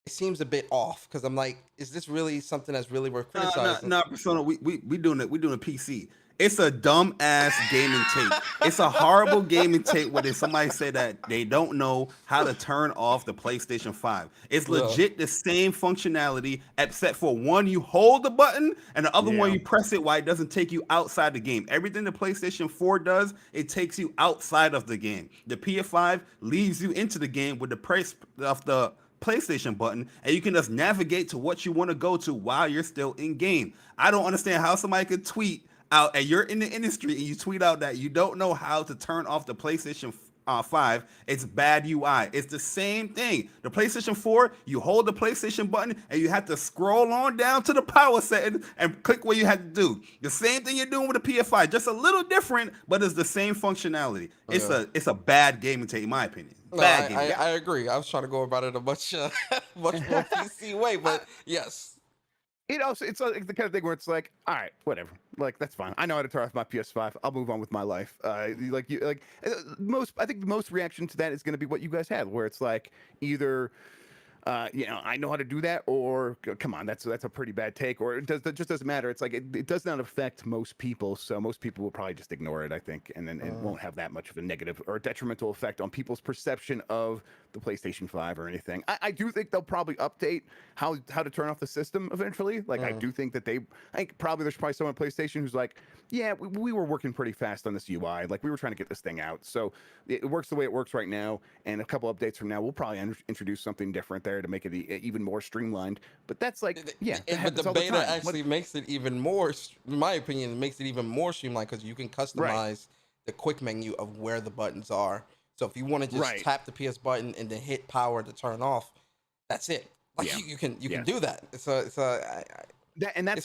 It seems a bit off because I'm like, is this really something that's really worth criticizing? No, Persona. We doing it. We doing a PC. It's a dumb ass gaming tape. It's a horrible gaming tape where somebody say that they don't know how to turn off the PlayStation 5. It's Yeah. legit the same functionality, except for one you hold the button and the other one you press it while it doesn't take you outside the game. Everything the PlayStation 4 does, it takes you outside of the game. The PS5 leaves you into the game with the press of the PlayStation button, and you can just navigate to what you want to go to while you're still in game. I don't understand how somebody could tweet out, and you're in the industry, and you tweet out that you don't know how to turn off the PlayStation 5. It's bad UI. It's the same thing. The PlayStation 4, you hold the PlayStation button, and you have to scroll on down to the power setting and click what you had to do. The same thing you're doing with the PS5, just a little different, but it's the same functionality. It's a bad gaming tape, in my opinion. No, I agree. I was trying to go about it a much much more PC way, but yes. It's like the kind of thing where it's like, all right, whatever, like that's fine. I know how to turn off my PS5. I'll move on with my life. I think the most reaction to that is going to be what you guys had, where it's like either I know how to do that, or come on, that's a pretty bad take, or that just doesn't matter. It's like it does not affect most people, so most people will probably just ignore it, I think, and then it won't have that much of a negative or detrimental effect on people's perception of the PlayStation 5 or anything. I do think they'll probably update how to turn off the system eventually. Like I do think that I think there's probably someone at PlayStation who's like, yeah, we were working pretty fast on this UI. Like we were trying to get this thing out. So it works the way it works right now. And a couple updates from now, we'll probably introduce something different there to make it even more streamlined. But that's like, but the beta actually makes it even more, in my opinion, it makes it even more streamlined because you can customize the quick menu of where the buttons are. So if you want to just tap the PS button and then hit power to turn off, that's it. Like you can do that. That's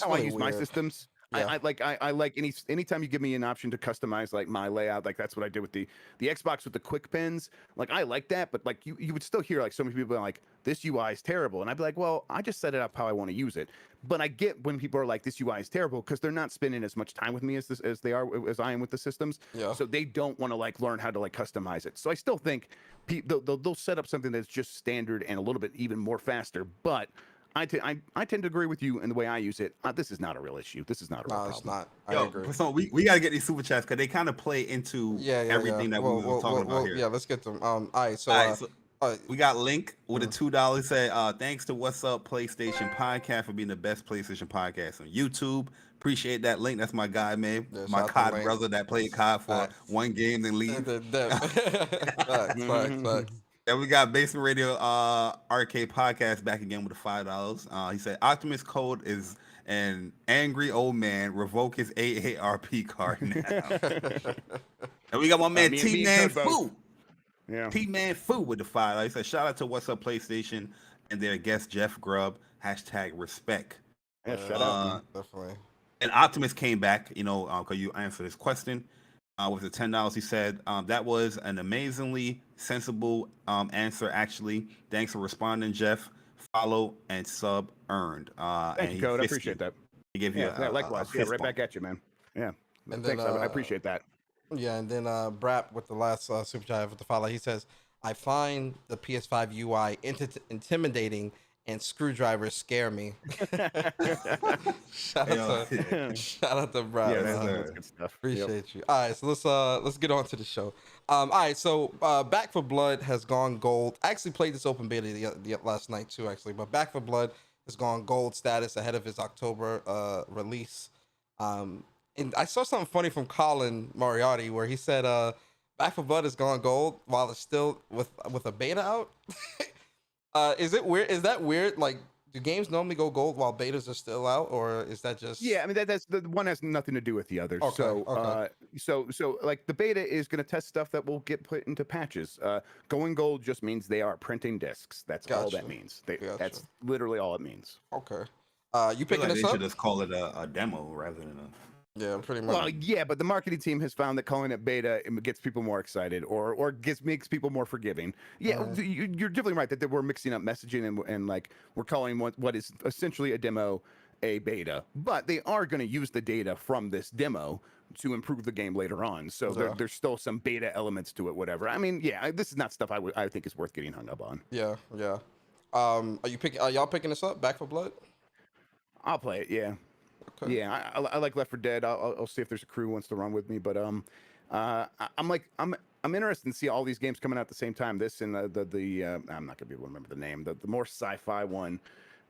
how I use my systems. Yeah. I like anytime you give me an option to customize like my layout, like that's what I did with the Xbox with the quick pins. Like I like that, but like you would still hear like so many people are like, this UI is terrible, and I'd be like, well, I just set it up how I want to use it. But I get when people are like, this UI is terrible, because they're not spending as much time with me as I am with the systems. Yeah. So they don't want to like learn how to like customize it. So I still think they'll set up something that's just standard and a little bit even more faster, but I tend to agree with you in the way I use it. This is not a real issue. This is not a real problem. It's not. I agree. So we got to get these super chats because they kind of play into everything that we were talking about here. Yeah, let's get them. All right, we got Link with a $2. Say, thanks to What's Up PlayStation Podcast for being the best PlayStation podcast on YouTube. Appreciate that, Link. That's my guy, man. Yeah, my COD brother that played COD for one game, then leave. Facts. And we got Basement Radio Arcade Podcast back again with the $5. He said Optimus Code is an angry old man. Revoke his AARP card now. And we got my man T-Man Foo. Yeah. T-Man Foo with the $5. He said shout out to What's Up PlayStation and their guest Jeff Grubb. #respect. Yeah, shout out. Definitely. And Optimus came back, because you answered his question. With the $10, he said that was an amazingly sensible answer. Actually, thanks for responding, Jeff. Follow and sub earned. Thank you, Code. I appreciate that. He gave you likewise. Right back at you, man. Yeah, and thanks. I appreciate that. Yeah, and then Brap with the last super chat with the follow. He says, "I find the PS5 UI intimidating." And screwdrivers scare me. Shout out to Brad. Yeah, that's good stuff. Appreciate you. All right, so let's get on to the show. All right, so Back for Blood has gone gold. I actually played this open beta the last night too, actually. But Back for Blood has gone gold status ahead of his October release. And I saw something funny from Colin Moriarty where he said Back for Blood has gone gold while it's still with a beta out. Is it weird? Is that weird? Like, do games normally go gold while betas are still out, or is that just? Yeah, I mean that's the one has nothing to do with the other. Okay, so like the beta is going to test stuff that will get put into patches. Going gold just means they are printing discs. That's all that means. That's literally all it means. Okay. You picking this up? They should just call it a demo rather than a. Yeah, pretty much. Well, yeah, but the marketing team has found that calling it beta gets people more excited, or makes people more forgiving. Yeah, you're definitely right that we're mixing up messaging and like we're calling what is essentially a demo a beta, but they are going to use the data from this demo to improve the game later on. So there's still some beta elements to it, whatever. I mean, yeah, this is not stuff I think is worth getting hung up on. Yeah, yeah. Are y'all picking this up? Back for Blood? I'll play it, yeah. Okay. Yeah, I like Left 4 Dead. I'll see if there's a crew who wants to run with me, but I'm interested in see all these games coming out at the same time. This and the I'm not gonna be able to remember the name. The more sci-fi one,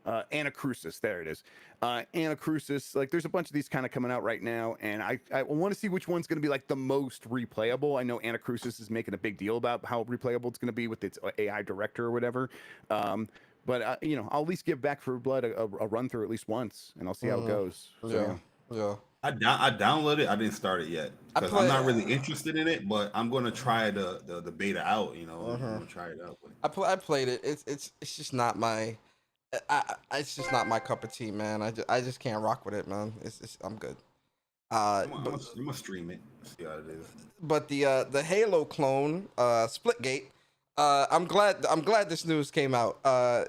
Anacrusis. There it is. Anacrusis. Like, there's a bunch of these kind of coming out right now, and I want to see which one's gonna be like the most replayable. I know Anacrusis is making a big deal about how replayable it's gonna be with its AI director or whatever. But you know, I'll at least give Back 4 Blood a run through at least once, and I'll see how it goes. So, Yeah. I downloaded it. I didn't start it yet because I'm not really interested in it. But I'm gonna try the beta out. You know, I'm gonna try it out. I played it. It's just not my. It's just not my cup of tea, man. I just can't rock with it, man. I'm good. I'm gonna stream it. See how it is. But the Halo clone, Splitgate. I'm glad this news came out.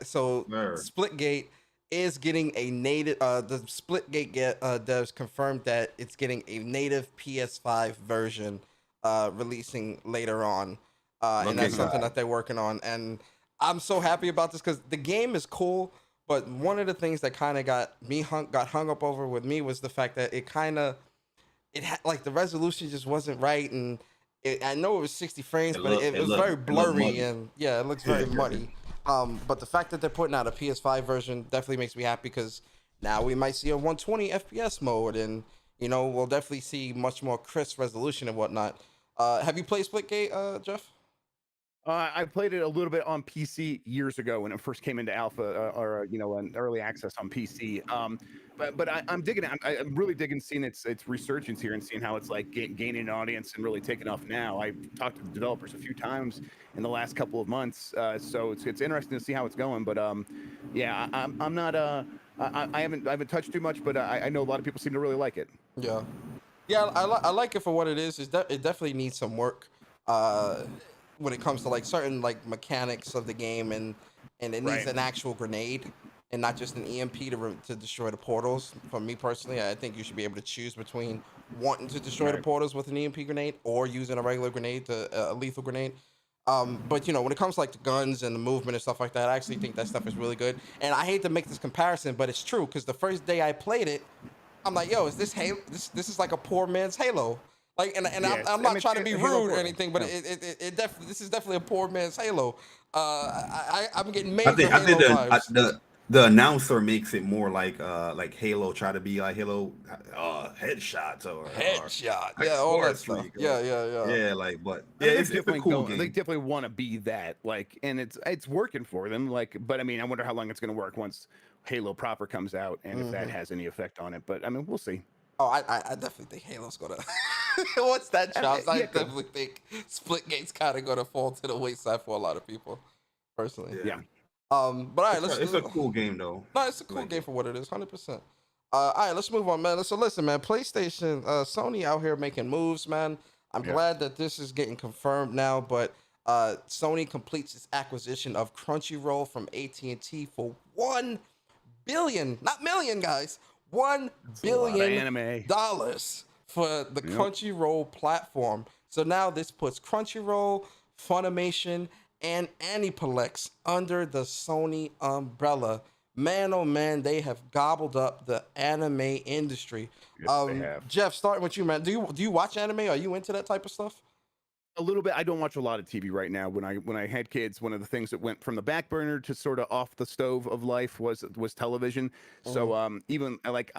So Splitgate is getting a native. The Splitgate devs confirmed that it's getting a native PS5 version, releasing later on, and that's something that they're working on. And I'm so happy about this because the game is cool. But one of the things that kind of got hung up over with me was the fact that it had like the resolution just wasn't right, and I know it was 60 frames, but it was very blurry, and yeah, it looks very muddy. But the fact that they're putting out a PS5 version definitely makes me happy because now we might see a 120 FPS mode, and you know, we'll definitely see much more crisp resolution and whatnot. Have you played Splitgate, Jeff? I played it a little bit on PC years ago when it first came into alpha or you know, an early access on PC. But I'm digging it. I'm really digging seeing its resurgence here and seeing how it's like gaining an audience and really taking off now. I've talked to the developers a few times in the last couple of months, so it's interesting to see how it's going. But yeah, I'm not I haven't touched too much, but I know a lot of people seem to really like it. Yeah, I like it for what it is. It definitely needs some work. When it comes to like certain like mechanics of the game, and it needs an actual grenade and not just an EMP to destroy the portals. For me personally, I think you should be able to choose between wanting to destroy the portals with an EMP grenade or using a regular grenade, a lethal grenade. But you know, when it comes to like the guns and the movement and stuff like that, I actually think that stuff is really good. And I hate to make this comparison, but it's true because the first day I played it, I'm like, yo, is this Halo? This is like a poor man's Halo. Like, and I'm not trying to be rude or anything, but it definitely, this is definitely a poor man's Halo. I'm getting major Halo vibes. The announcer makes it more like Halo, try to be like Halo headshots or yeah, all that stuff. Yeah, like, but yeah, it's definitely cool. They definitely want to be that, like, and it's working for them. Like, but I mean, I wonder how long it's going to work once Halo proper comes out and if that has any effect on it. But I mean, we'll see. Oh, I definitely think Halo's gonna. Once that drops, I definitely think Splitgate's kind of gonna fall to the wayside for a lot of people, personally. Yeah. But all right, it's a cool game though. No, it's a cool game for what it is, 100%. All right, let's move on, man. So listen, man, PlayStation, Sony out here making moves, man. I'm glad that this is getting confirmed now, but Sony completes its acquisition of Crunchyroll from AT&T for $1 billion, not million, guys. $1 billion for the Crunchyroll platform. So now this puts Crunchyroll, Funimation, and Aniplex under the Sony umbrella. Man, oh man, they have gobbled up the anime industry. Yes, they have. Jeff, starting with you, man. Do you watch anime? Are you into that type of stuff? A little bit. I don't watch a lot of TV right now. When I had kids, one of the things that went from the back burner to sort of off the stove of life was television. So even like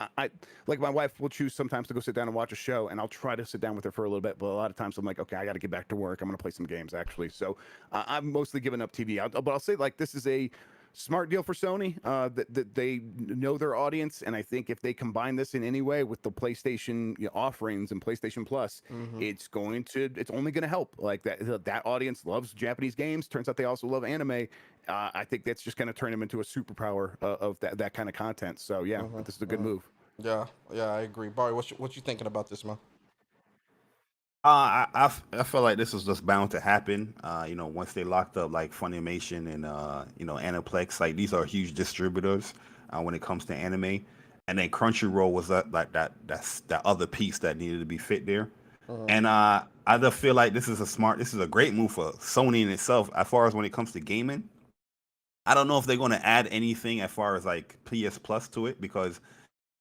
my wife will choose sometimes to go sit down and watch a show, and I'll try to sit down with her for a little bit. But a lot of times I'm like, okay, I got to get back to work. I'm gonna play some games actually. So I'm mostly giving up TV. But I'll say like this is a smart deal for Sony. That they know their audience, and I think if they combine this in any way with the PlayStation offerings and PlayStation Plus, it's only going to help. Like that audience loves Japanese games. Turns out they also love anime. I think that's just going to turn them into a superpower of that kind of content. So yeah, this is a good move. Yeah, I agree. Bari, what you thinking about this, man? I feel like this was just bound to happen. Once they locked up like Funimation and Aniplex, like these are huge distributors when it comes to anime. and then Crunchyroll was that other piece that needed to be fit there. Mhm. And I just feel like this is a great move for Sony in itself as far as when it comes to gaming. I don't know if they're going to add anything as far as like PS Plus to it because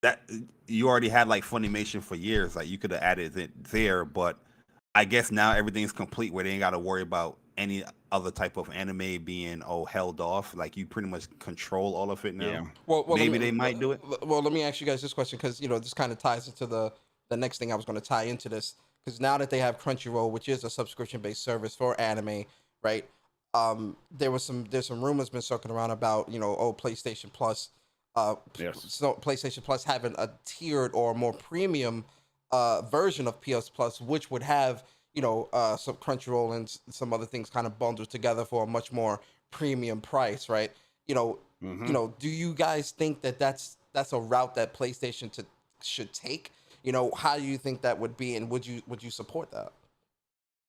that you already had like Funimation for years. Like you could have added it there, but I guess now everything's complete where they ain't got to worry about any other type of anime being held off. Like you pretty much control all of it now. Yeah. Well, Maybe they might do it. Well, let me ask you guys this question because this kind of ties into the next thing I was going to tie into this because now that they have Crunchyroll, which is a subscription based service for anime, right? There's some rumors been circling around about PlayStation Plus, Yes. so PlayStation Plus having a tiered or more premium version of PS Plus, which would have some Crunchyroll and some other things kind of bundled together for a much more premium price, right? Do you guys think that that's a route that PlayStation should take? How do you think that would be, and would you support that?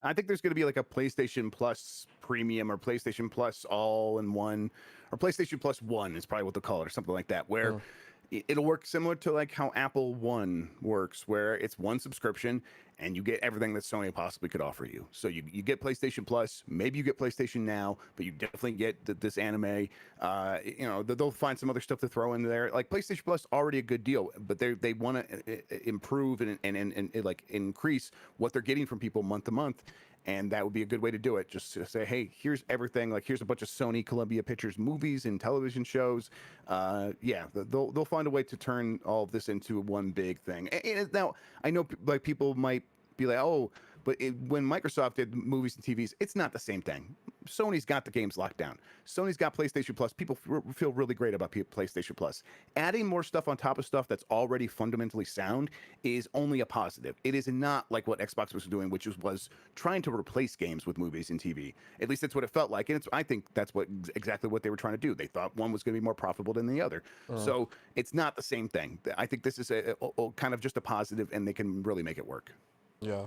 I think there's going to be like a PlayStation Plus Premium or PlayStation Plus All in One, or PlayStation Plus One is probably what they'll call it, or something like that, where it'll work similar to like how Apple One works, where it's one subscription and you get everything that Sony possibly could offer you. So you get PlayStation Plus, maybe you get PlayStation Now, but you definitely get this anime. They'll find some other stuff to throw in there. Like PlayStation Plus, already a good deal, but they want to improve and like increase what they're getting from people month to month. And that would be a good way to do it. Just to say, hey, here's everything. Like, here's a bunch of Sony Columbia Pictures movies and television shows. They'll find a way to turn all of this into one big thing. And now, I know like people might be like, oh, but when Microsoft did movies and TVs, it's not the same thing. Sony's got the games locked down. Sony's got PlayStation Plus. People feel really great about PlayStation Plus. Adding more stuff on top of stuff that's already fundamentally sound is only a positive. It is not like what Xbox was doing, which was trying to replace games with movies and TV. At least that's what it felt like, and I think that's exactly what they were trying to do. They thought one was going to be more profitable than the other. So it's not the same thing. I think this is a kind of just a positive, and they can really make it work. Yeah.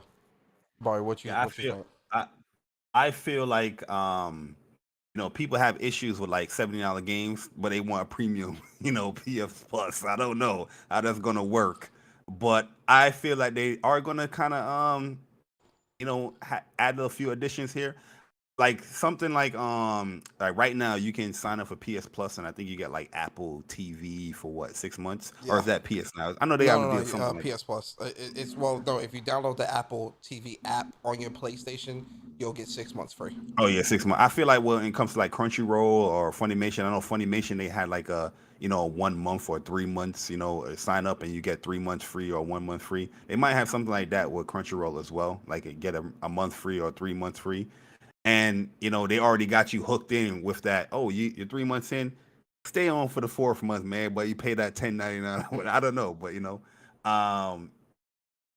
Barry, what you think? I feel like people have issues with like $70 games, but they want a premium, PS Plus. I don't know how that's gonna work, but I feel like they are gonna kind of add a few additions here. Like something like right now you can sign up for PS Plus and I think you get like Apple TV for what 6 months or is that PS Now? I know they have a deal something like PS Plus. It's well no. If you download the Apple TV app on your PlayStation, you'll get 6 months free. Oh yeah, 6 months. I feel like when it comes to like Crunchyroll or Funimation, I know Funimation they had like a 1 month or 3 months, sign up and you get 3 months free or 1 month free. They might have something like that with Crunchyroll as well, like get a month free or 3 months free. And they already got you hooked in with that. Oh, you're 3 months in, stay on for the 4th month, man. But you pay that $10.99. I don't know, but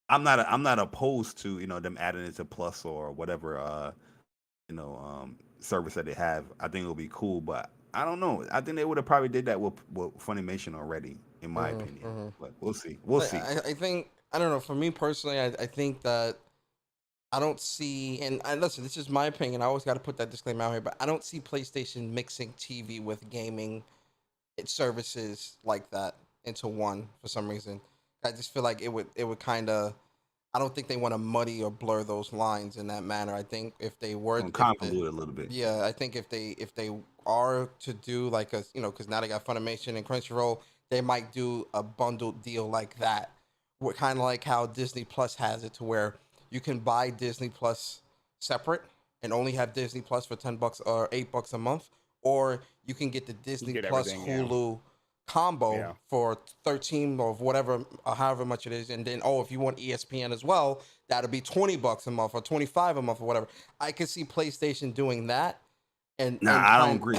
I'm not opposed to them adding it to Plus or whatever service that they have. I think it'll be cool, but I don't know. I think they would have probably did that with Funimation already, in my opinion. But we'll see. We'll see. I think I don't know. For me personally, I think that. I don't see, and listen, this is my opinion. I always got to put that disclaimer out here, but I don't see PlayStation mixing TV with gaming services like that into one for some reason. I just feel like it would kind of. I don't think they want to muddy or blur those lines in that manner. I think if they were convolute a little bit. Yeah, I think if they are to do like because now they got Funimation and Crunchyroll, they might do a bundled deal like that, kind of like how Disney Plus has it, to where you can buy Disney Plus separate and only have Disney Plus for $10 or $8 a month, or you can get the Disney Plus Hulu combo for 13 or whatever, however much it is, and then if you want ESPN as well, that'll be $20 a month or $25 a month or whatever. I could see PlayStation doing that, I don't agree.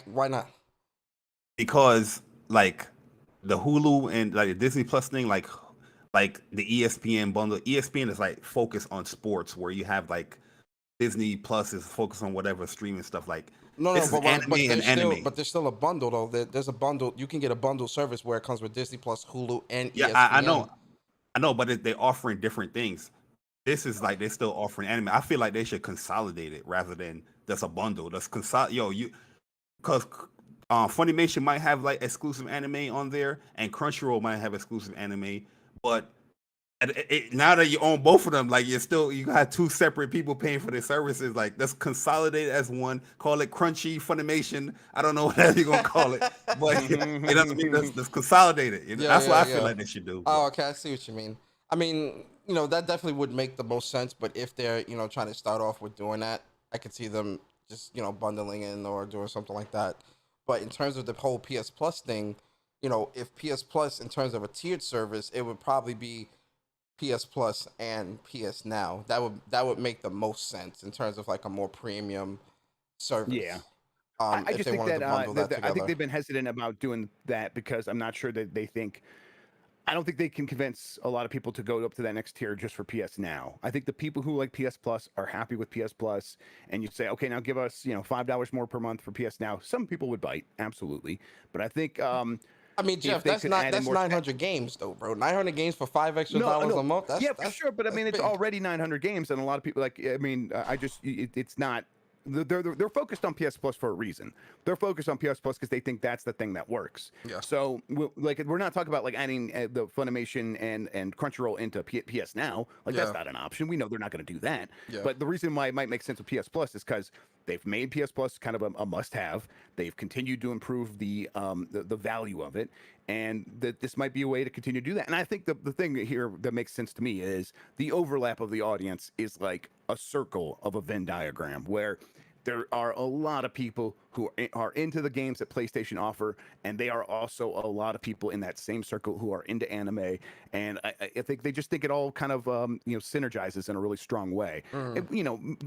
Why not? Because like the Hulu and like the Disney Plus thing, like the ESPN bundle. ESPN is like focused on sports, where you have like Disney Plus is focused on whatever streaming stuff. Like but there's still a bundle though. There's a bundle. You can get a bundle service where it comes with Disney Plus, Hulu, and ESPN. I know, but they're offering different things. This is like they're still offering anime. I feel like they should consolidate it rather than just a bundle. That's because Funimation might have like exclusive anime on there, and Crunchyroll might have exclusive anime. But now that you own both of them, like you got two separate people paying for their services. Like let's consolidate as one. Call it Crunchy Funimation. I don't know whatever you're gonna call it, but you know what I mean. Let's consolidate it. You know, Yeah, that's what I yeah, feel yeah. like they should do. Oh, okay, I see what you mean. I mean, that definitely would make the most sense. But if they're, trying to start off with doing that, I could see them just, bundling in or doing something like that. But in terms of the whole PS Plus thing, if PS Plus, in terms of a tiered service, it would probably be PS Plus and PS Now. That would make the most sense in terms of like a more premium service. Yeah. I If just they think wanted that, to bundle that I think together. they've been hesitant about doing that because I'm not sure that they think. I don't think they can convince a lot of people to go up to that next tier just for PS Now. I think the people who like PS Plus are happy with PS Plus, and you say, okay, now give us $5 more per month for PS Now. Some people would bite, absolutely, but I think I mean, if Jeff, they that's could not add in that's more. 900 games though, bro. 900 games for $5 extra a month. Yeah, for That's sure. But I that's mean, it's big. already 900 games, and a lot of people like. I mean, it's not. They're focused on PS Plus for a reason. They're focused on PS Plus because they think that's the thing that works. Yeah. So, we're not talking about like adding the Funimation and Crunchyroll into PS Now. Like Yeah. that's not an option. We know they're not going to do that. Yeah. But the reason why it might make sense with PS Plus is because they've made PS Plus kind of a must-have. They've continued to improve the value of it, and that this might be a way to continue to do that. And I think the thing here that makes sense to me is the overlap of the audience is like a circle of a Venn diagram where there are a lot of people who are into the games that PlayStation offer, and they are also a lot of people in that same circle who are into anime. And I think they just think it all kind of synergizes in a really strong way.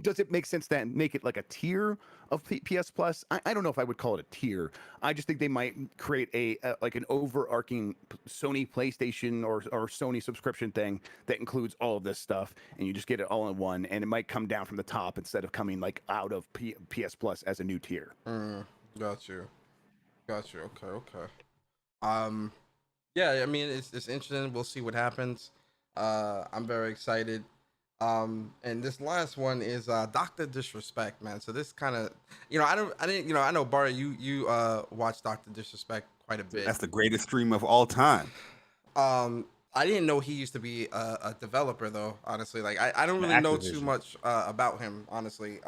Does it make sense to make it like a tier of PS Plus? I don't know if I would call it a tier. I just think they might create like an overarching Sony PlayStation or Sony subscription thing that includes all of this stuff, and you just get it all in one. And it might come down from the top instead of coming like out of PS Plus as a new tier. Got you. Okay. Yeah. I mean, it's interesting. We'll see what happens. I'm very excited. And this last one is Doctor Disrespect, man. So this kind of, I know Bari, you watch Doctor Disrespect quite a bit. That's the greatest streamer of all time. I didn't know he used to be a developer though. Honestly, like I don't really know too Activision. much about him. Honestly,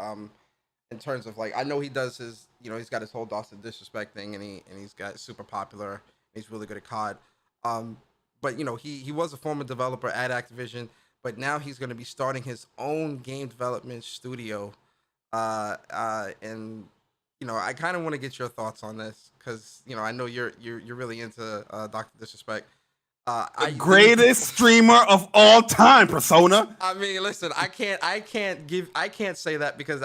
in terms of like, I know he does his, he's got his whole Doctor Disrespect thing, and he's got super popular. He's really good at COD. But he was a former developer at Activision, but now he's going to be starting his own game development studio. And I kind of want to get your thoughts on this because I know you're really into Doctor Disrespect. The greatest streamer of all time, Persona. I mean, listen, I can't say that because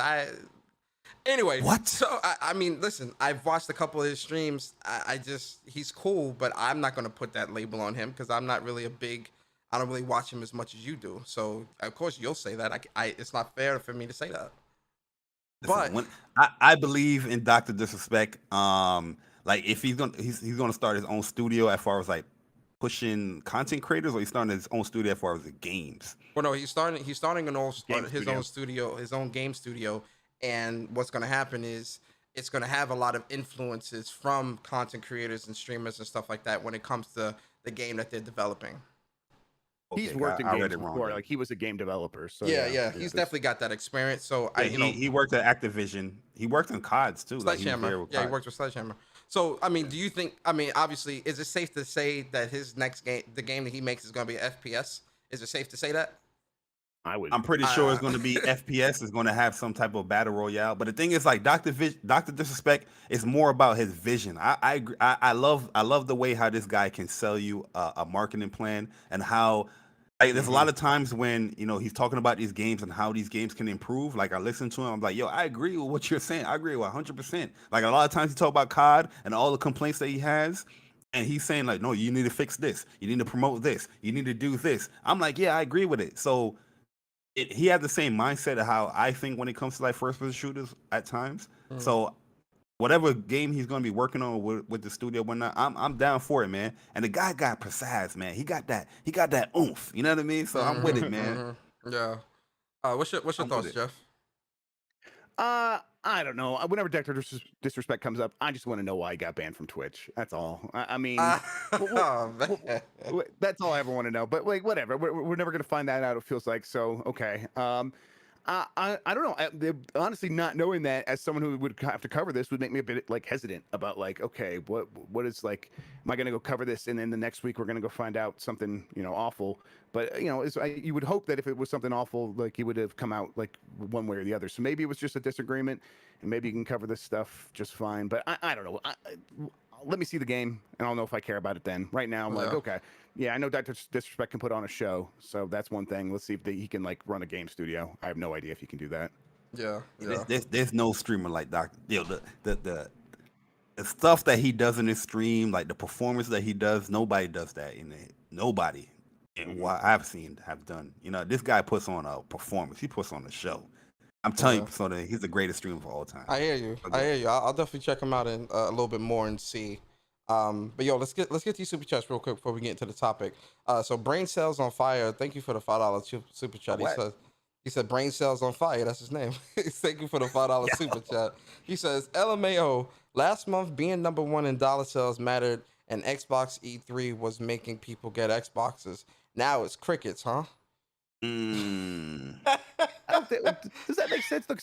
anyway. What? So I mean, listen, I've watched a couple of his streams. He's cool, but I'm not gonna put that label on him because I'm not really I don't really watch him as much as you do. So of course you'll say that. It's not fair for me to say that. Listen, But when I believe in Doctor Disrespect. Like if he's gonna start his own studio as far as like pushing content creators, or he's starting his own studio as far as the games. well, no, he's starting his studio. own studio, his own game studio. And what's going to happen is it's going to have a lot of influences from content creators and streamers and stuff like that when it comes to the game that they're developing. He's Okay, worked in I read games it wrong before. then. Like he was a game developer. So Yeah, he's definitely got that experience. So Yeah, he worked at Activision. He worked on CODs too. Like, he was there Sledgehammer. with Yeah, he COD. worked with Sledgehammer. So I mean, do you think? I mean, obviously, is it safe to say that his next game, the game that he makes, is going to be FPS? Is it safe to say that? I would. I'm pretty sure it's going to be FPS. It's going to have some type of battle royale. But the thing is, like Doctor Disrespect is more about his vision. I agree. I love the way how this guy can sell you a marketing plan, and how like there's a lot of times when he's talking about these games and how these games can improve. Like I listen to him, I'm like, yo, I agree with what you're saying. I agree with 100%. Like a lot of times he talk about COD and all the complaints that he has. And he's saying like, no, you need to fix this. You need to promote this. You need to do this. I'm like, yeah, I agree with it. So he had the same mindset of how I think when it comes to like first person shooters at times. So whatever game he's going to be working on with the studio, whatnot, I'm down for it, man. And the guy got precise, man. He got that oomph. You know what I mean? So I'm with it, man. Yeah. What's your I'm with thoughts, it. Jeff? I don't know. Whenever Doctor Disrespect comes up, I just want to know why he got banned from Twitch. That's all. I mean, Oh, man. that's all I ever want to know. But like, whatever. We're never gonna find that out. It feels like so. Okay. I don't know. Honestly, not knowing that as someone who would have to cover this would make me a bit like hesitant about like, okay, what is like, am I going to go cover this and then the next week we're going to go find out something, you know, awful. But you know, you would hope that if it was something awful, like he would have come out like one way or the other. So maybe it was just a disagreement, and maybe you can cover this stuff just fine. But I don't know. Let me see the game, and I'll know if I care about it then. Right now, I'm like, okay, yeah, I know Dr. Disrespect can put on a show, so that's one thing. Let's see if he can like run a game studio. I have no idea if he can do that. Yeah. There's no streamer like Doctor. You know, the stuff that he does in his stream, like the performance that he does, nobody does that in it. Nobody, and what I've seen have done. You know, this guy puts on a performance. He puts on a show. I'm telling you, so that he's the greatest streamer of all time. I hear you. I'll definitely check him out in a little bit more and see. But yo, let's get these super chats real quick before we get into the topic. So Brain Cells on Fire, thank you for the $5 super chat. He said Brain Cells on Fire. That's his name. Thank you for the $5 super chat. He says LMAO, last month being #1 in dollar sales mattered, and Xbox E3 was making people get Xboxes. Now it's crickets, huh? Does that make sense? Look,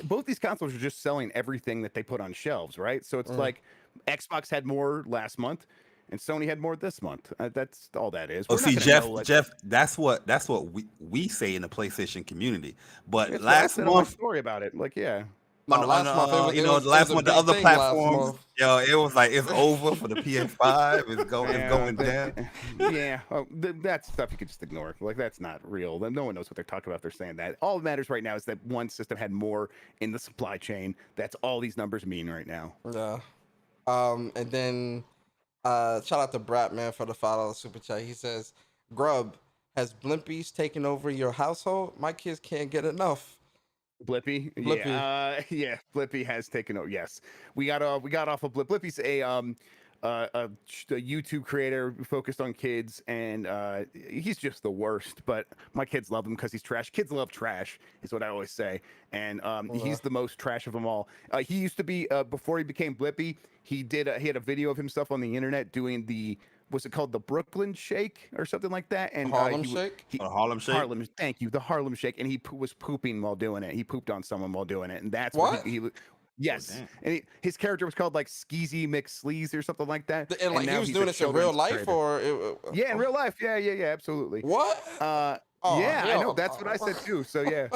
both these consoles are just selling everything that they put on shelves, right? So it's like Xbox had more last month, and Sony had more this month. That's all that is. Oh, see, Jeff, that's what we say in the PlayStation community. But last month, story about it, like last month, last month the other platforms, it was like it's over for the PS5. It's going down. Yeah, that stuff you could just ignore. Like that's not real. No one knows what they're talking about. They're saying that. All that matters right now is that one system had more in the supply chain. That's all these numbers mean right now. Yeah. And then shout out to Bratman for the $5 super chat. He says, Grubb, has Blimpies taken over your household? My kids can't get enough. Blippi. Yeah, Blippi has taken over. Yes, we got off of Blippi's a YouTube creator focused on kids, and he's just the worst. But my kids love him because he's trash. Kids love trash, is what I always say. And he's the most trash of them all. He used to be before he became Blippi. He had a video of himself on the internet doing was it called the Brooklyn Shake or something like that? And Harlem Shake? Harlem Shake? Thank you. The Harlem Shake. And he was pooping while doing it. He pooped on someone while doing it. And that's what he yes. Oh, and his character was called like Skeezy McSleaze or something like that. And like he was doing this in real life or? Yeah, in real life. Yeah, absolutely. What? I know. That's what I said too. So yeah.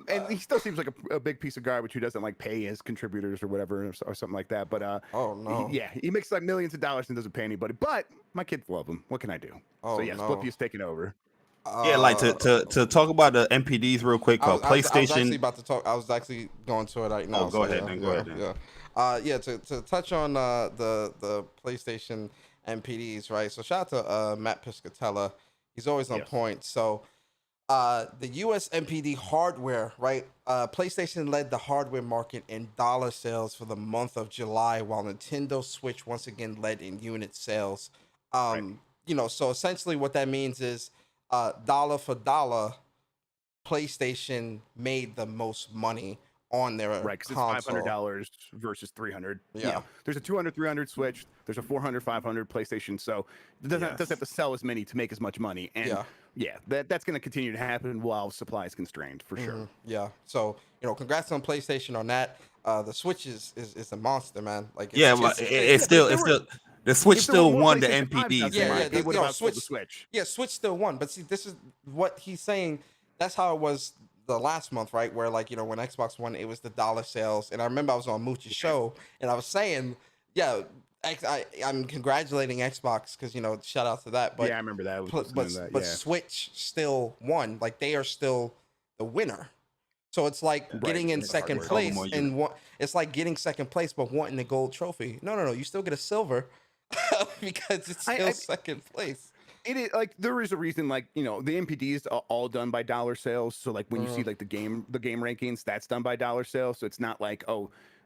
And he still seems like a big piece of garbage who doesn't like pay his contributors or whatever or something like that. But oh no. He makes like millions of dollars and doesn't pay anybody. But my kids love him. What can I do? So yes, Blippi is taking over. Yeah, like to talk about the MPDs real quick. PlayStation. I was actually going to it right now. Oh, go ahead. Yeah. To touch on the PlayStation MPDs, right? So shout out to Matt Piscatella. He's always on point. So the US MPD hardware, right? PlayStation led the hardware market in dollar sales for the month of July, while Nintendo Switch once again led in unit sales. So essentially what that means is dollar for dollar, PlayStation made the most money on their console. It's $500 versus $300. Yeah. There's a 200, 300 Switch. There's a 400, 500 PlayStation. So it doesn't have to sell as many to make as much money. And that's going to continue to happen while supply is constrained for sure. Yeah. So, congrats on PlayStation on that. The Switch is a monster, man. Like, it's still the Switch still won the MPDs. The Switch. Yeah, Switch still won. But see, this is what he's saying. That's how it was the last month, right? Where when Xbox won, it was the dollar sales. And I remember I was on Mooch's show and I was saying, I'm congratulating Xbox because, shout out to that. But yeah, I remember that. But Switch still won. Like they are still the winner. So it's like getting in second place it's like getting second place, but wanting the gold trophy. No. You still get a silver because it's still second place. It is like there is a reason, like the MPDs are all done by dollar sales. So like when you see like the game rankings, that's done by dollar sales. So it's not like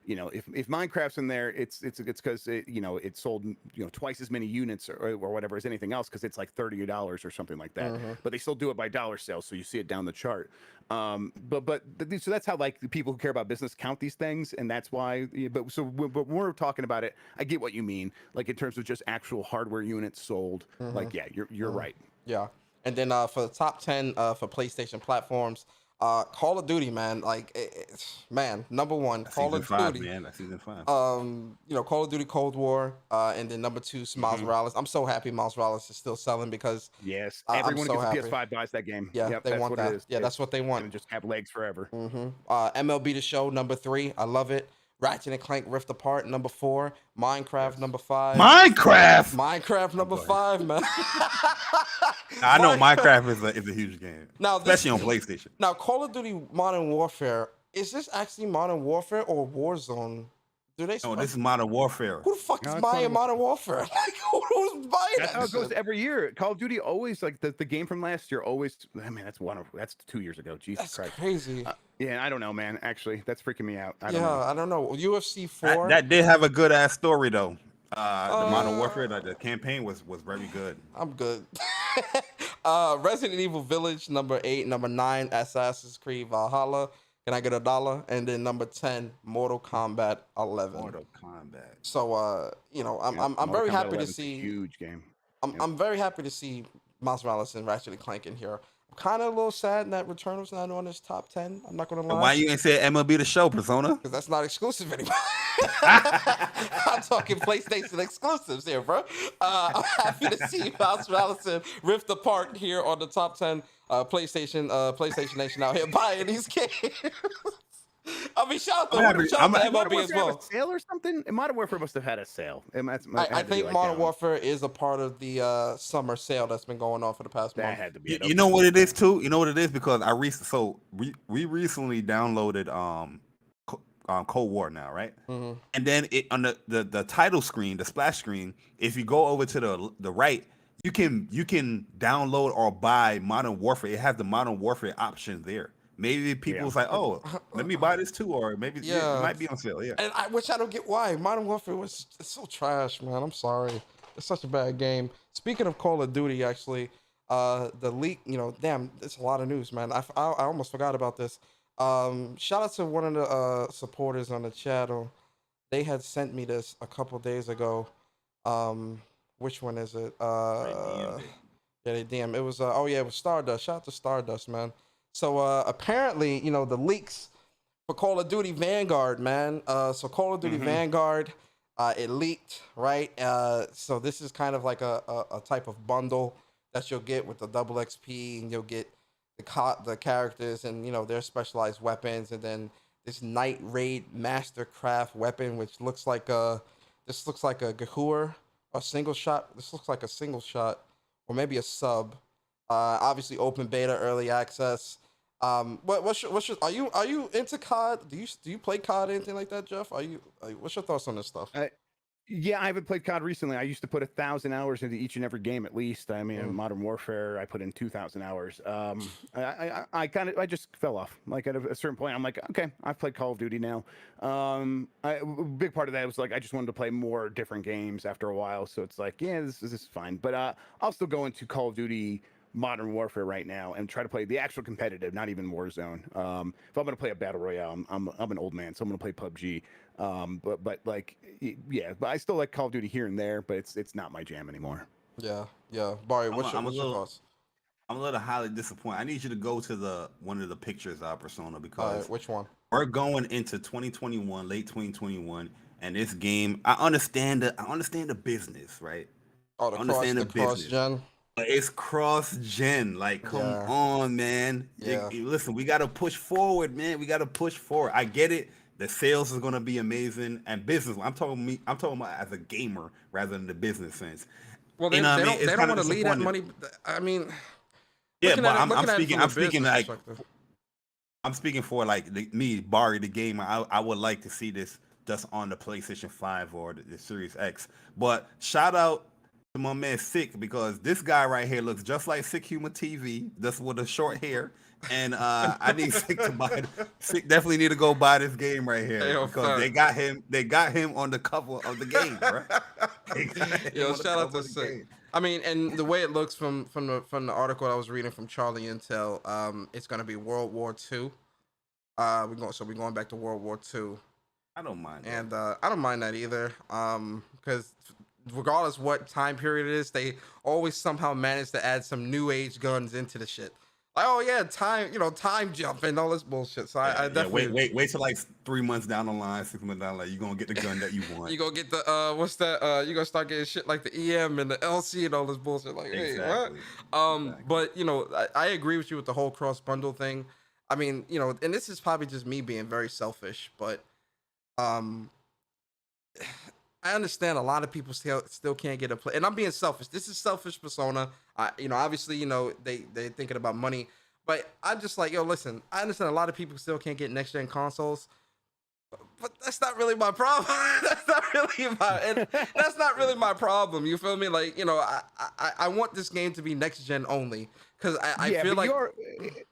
you know, if Minecraft's in there, it's because it sold twice as many units or whatever as anything else because it's like $30 or something like that. But they still do it by dollar sales, so you see it down the chart. So that's how like the people who care about business count these things, and that's why. But when we're talking about it, I get what you mean. Like in terms of just actual hardware units sold. Like yeah, you're right. Yeah. And then for the top 10 for PlayStation platforms, Call of Duty, man, like man, number one, That's Call season of 5, Duty. man. That's season 5. Call of Duty Cold War, and then number 2, Miles Morales. I'm so happy Miles Morales is still selling because Yes, I'm everyone who so gets a happy. PS5 buys that game. Yeah, Yep, they that's want what that. it is. Yeah, that's what they want. And just have legs forever. MLB The Show, number 3. I love it. Ratchet and Clank Rift Apart, number 4. Minecraft, number 5. Minecraft, number 5, man. I know Minecraft is a huge game, Now, especially on PlayStation. Now, Call of Duty Modern Warfare, is this actually Modern Warfare or Warzone? Do they? No, this is Modern Warfare. Who the fuck is it's buying Modern Warfare? Like, who's buying That's that how it goes shit? every year. Call of Duty always like the game from last year. Always, I mean, that's 2 years ago. Jesus That's Christ, crazy. Yeah, I don't know, man. Actually, that's freaking me out. I don't know. UFC 4. That did have a good ass story though. The Modern Warfare, the campaign was very good. I'm good. Resident Evil Village, number 8. Number 9, Assassin's Creed Valhalla. Can I get $1? And then number 10, Mortal Kombat 11. Mortal Kombat. So I'm Mortal very Kombat happy to 11 's a see. huge game. I'm very happy to see Miles Morales and Ratchet and Clank in here. I'm kind of a little sad that Returnal's not on this top 10. I'm not gonna lie. Why you ain't say MLB The Show, Persona? Because that's not exclusive anymore. I'm talking PlayStation exclusives here, bro. I'm happy to see Miles Morales and Rift Apart here on the top 10 PlayStation Nation out here buying these games. I mean, shout out to MLB as well. A sale or something? Modern Warfare must have had a sale. I think Modern Warfare is a part of the summer sale that's been going on for the past month. That had to be it. You know what it is too? You know what it is because we recently downloaded Cold War now, right? And then it on the title screen, the splash screen, if you go over to the right, you can download or buy Modern Warfare. It has the Modern Warfare option there. Maybe people's like, oh, let me buy this too, or maybe it might be on sale. Yeah, and which I don't get why Modern Warfare it's so trash, man. I'm sorry, it's such a bad game. Speaking of Call of Duty, actually, the leak, damn, it's a lot of news, man. I almost forgot about this. Shout out to one of the supporters on the channel. They had sent me this a couple days ago. Which one is it? Yeah, they DM. It was it was Stardust. Shout out to Stardust, man. So apparently, the leaks for Call of Duty Vanguard, man. So Call of Duty Vanguard, it leaked, right? So this is kind of like a type of bundle that you'll get with the double XP, and you'll get the characters and their specialized weapons, and then this Night Raid Mastercraft weapon, which looks like a Gahur, a single shot. This looks like a single shot, or maybe a sub. Obviously open beta, early access. What's your are you into COD? Do you play COD, anything like that, Jeff? What's your thoughts on this stuff? Yeah, I haven't played COD recently. I used to put 1,000 hours into each and every game at least. I mean, in Modern Warfare, I put in 2,000 hours. I just fell off. Like at a certain point, I'm like, okay, I've played Call of Duty now. A big part of that was like I just wanted to play more different games after a while. So it's like, yeah, this is fine. But I'll still go into Call of Duty Modern Warfare right now and try to play the actual competitive, not even Warzone. If I'm gonna play a battle royale, I'm an old man, so I'm gonna play PUBG. But like, yeah, but I still like Call of Duty here and there, but it's not my jam anymore. Yeah. Barry, what's your thoughts? I'm a little highly disappointed. I need you to go to one of the pictures, Persona, because which one? We're going into 2021, late 2021, and this game. I understand the business, right? Oh, the cross gen. It's cross-gen. Like, come on, man. Listen, we got to push forward, man. We got to push forward. I get it. The sales is going to be amazing. And business, I'm talking about as a gamer rather than the business sense. Well, they don't want to lead that money. I mean, yeah, but I'm speaking for like me, Bari, the gamer. I would like to see this just on the PlayStation 5 or the Series X. But shout out to my man Sick, because this guy right here looks just like Sick Humor TV, just with the short hair. And I need Sick to buy. Sick definitely need to go buy this game right here Yo, because fuck. they got him. They got him on the cover of the game, bro. They got him Yo, on the shout out cover to of the Sick. game. I mean, and the way it looks from the article I was reading from Charlie Intel, it's gonna be World War II. We're going back to World War II, I don't mind. That. and I don't mind that either. Because regardless what time period it is, they always somehow manage to add some new age guns into the shit. Like, oh yeah, time jump and all this bullshit. So I definitely wait till like 3 months down the line, 6 months down the line, you're gonna get the gun that you want. you gonna get the what's that? You gonna start getting shit like the EM and the LC and all this bullshit. Like, hey, what? Exactly. But I agree with you with the whole cross bundle thing. I mean, and this is probably just me being very selfish, but um, I understand a lot of people still can't get a play, and I'm being selfish. This is selfish persona. Obviously, they're thinking about money, but I'm just like, yo, listen. I understand a lot of people still can't get next gen consoles, but that's not really my problem. That's not really my problem. You feel me? Like, I want this game to be next gen only because I feel like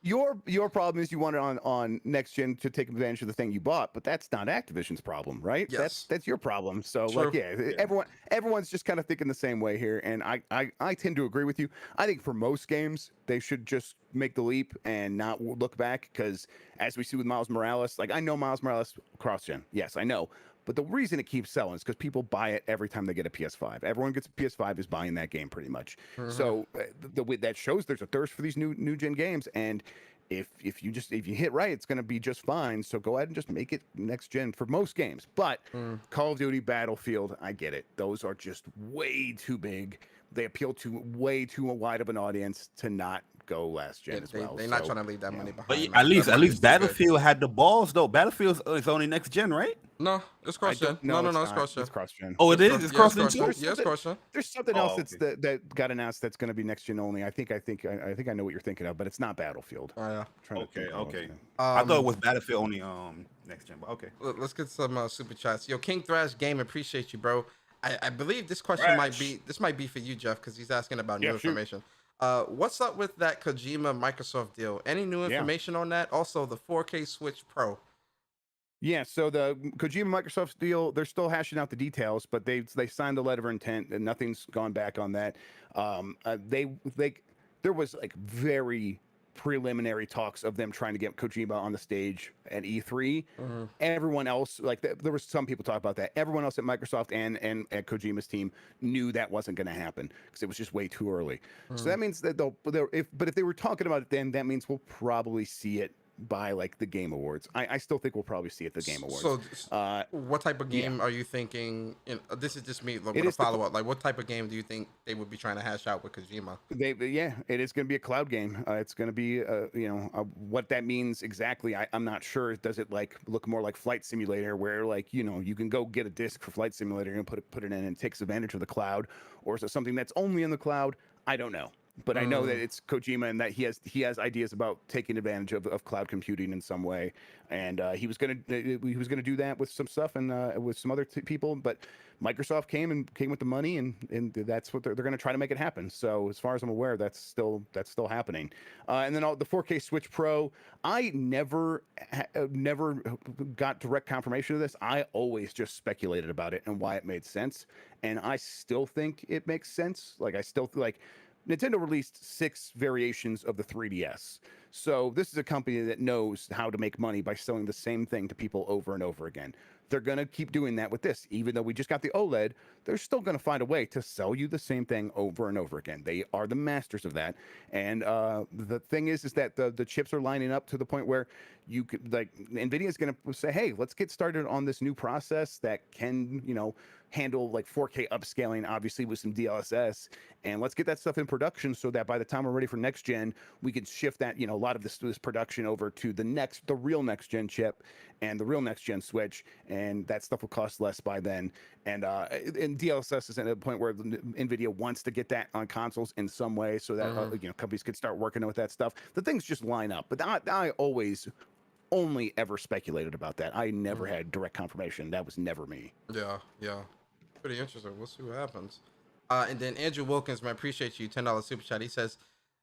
your problem is you want it on next gen to take advantage of the thing you bought, but that's not Activision's problem, right? Yes. That's your problem. So True. like, everyone's just kind of thinking the same way here, and I tend to agree with you. I think for most games they should just make the leap and not look back, because as we see with Miles Morales, like, I know Miles Morales cross gen, yes, I know. But the reason it keeps selling is because people buy it every time they get a PS5. Everyone gets a PS5 is buying that game pretty much. Mm-hmm. So that shows there's a thirst for these new gen games, and if you hit right, it's going to be just fine. So go ahead and just make it next gen for most games. But Call of Duty, Battlefield, I get it. Those are just way too big. They appeal to way too wide of an audience to not go last gen as well. They're not trying to leave that money behind. But man. at least That money's too good. Battlefield had the balls though. Battlefield is only next gen, right? No, it's cross gen. No, it's cross gen. It's cross gen. Oh, it is. It's cross gen too. Yeah, it's cross gen. There's something Oh, else that got announced that's going to be next gen only. I think I know what you're thinking of, but it's not Battlefield. Oh yeah. Okay. I thought it was Battlefield only next gen, but okay. Let's get some super chats. Yo, King Thrash Game, appreciate you, bro. I believe this question might be for you, Jeff, because he's asking about new information. What's up with that Kojima Microsoft deal? Any new information on that? Also, the 4K Switch Pro. Yeah, so the Kojima Microsoft deal, they're still hashing out the details, but they signed a letter of intent and nothing's gone back on that. There was like very preliminary talks of them trying to get Kojima on the stage at E3. Everyone else, like, there was some people talk about that. Everyone else at Microsoft and at Kojima's team knew that wasn't going to happen because it was just way too early. So that means that if they were talking about it then, that means we'll probably see it by like the Game Awards. I still think we'll probably see it at the Game Awards. So what type of game are you thinking? This is just me with a follow up. Like, what type of game do you think they would be trying to hash out with Kojima? It is going to be a cloud game. It's going to be what that means exactly. I'm not sure. Does it like look more like Flight Simulator, where like you can go get a disc for Flight Simulator and put it in and it takes advantage of the cloud, or is it something that's only in the cloud? I don't know. But I know that it's Kojima and that he has ideas about taking advantage of cloud computing in some way, and he was gonna do that with some stuff and with some other people. But Microsoft came with the money, and that's what they're gonna try to make it happen. So as far as I'm aware, that's still happening. And then the 4K Switch Pro, I never got direct confirmation of this. I always just speculated about it and why it made sense, and I still think it makes sense. Like, I still like. Nintendo released 6 variations of the 3DS. So this is a company that knows how to make money by selling the same thing to people over and over again. They're going to keep doing that with this. Even though we just got the OLED, they're still going to find a way to sell you the same thing over and over again. They are the masters of that. And the thing is that the chips are lining up to the point where you could, like, NVIDIA is going to say, hey, let's get started on this new process that can, handle like 4K upscaling, obviously with some DLSS, and let's get that stuff in production so that by the time we're ready for next gen, we can shift that, a lot of this production over to the real next gen chip and the real next gen Switch, and that stuff will cost less by then. And DLSS is at a point where NVIDIA wants to get that on consoles in some way so that companies could start working with that stuff. The things just line up, but I always only ever speculated about that. I never had direct confirmation. That was never me. Yeah. Pretty interesting. We'll see what happens. And then Andrew Wilkins, man, appreciate you. $10 super chat. He says,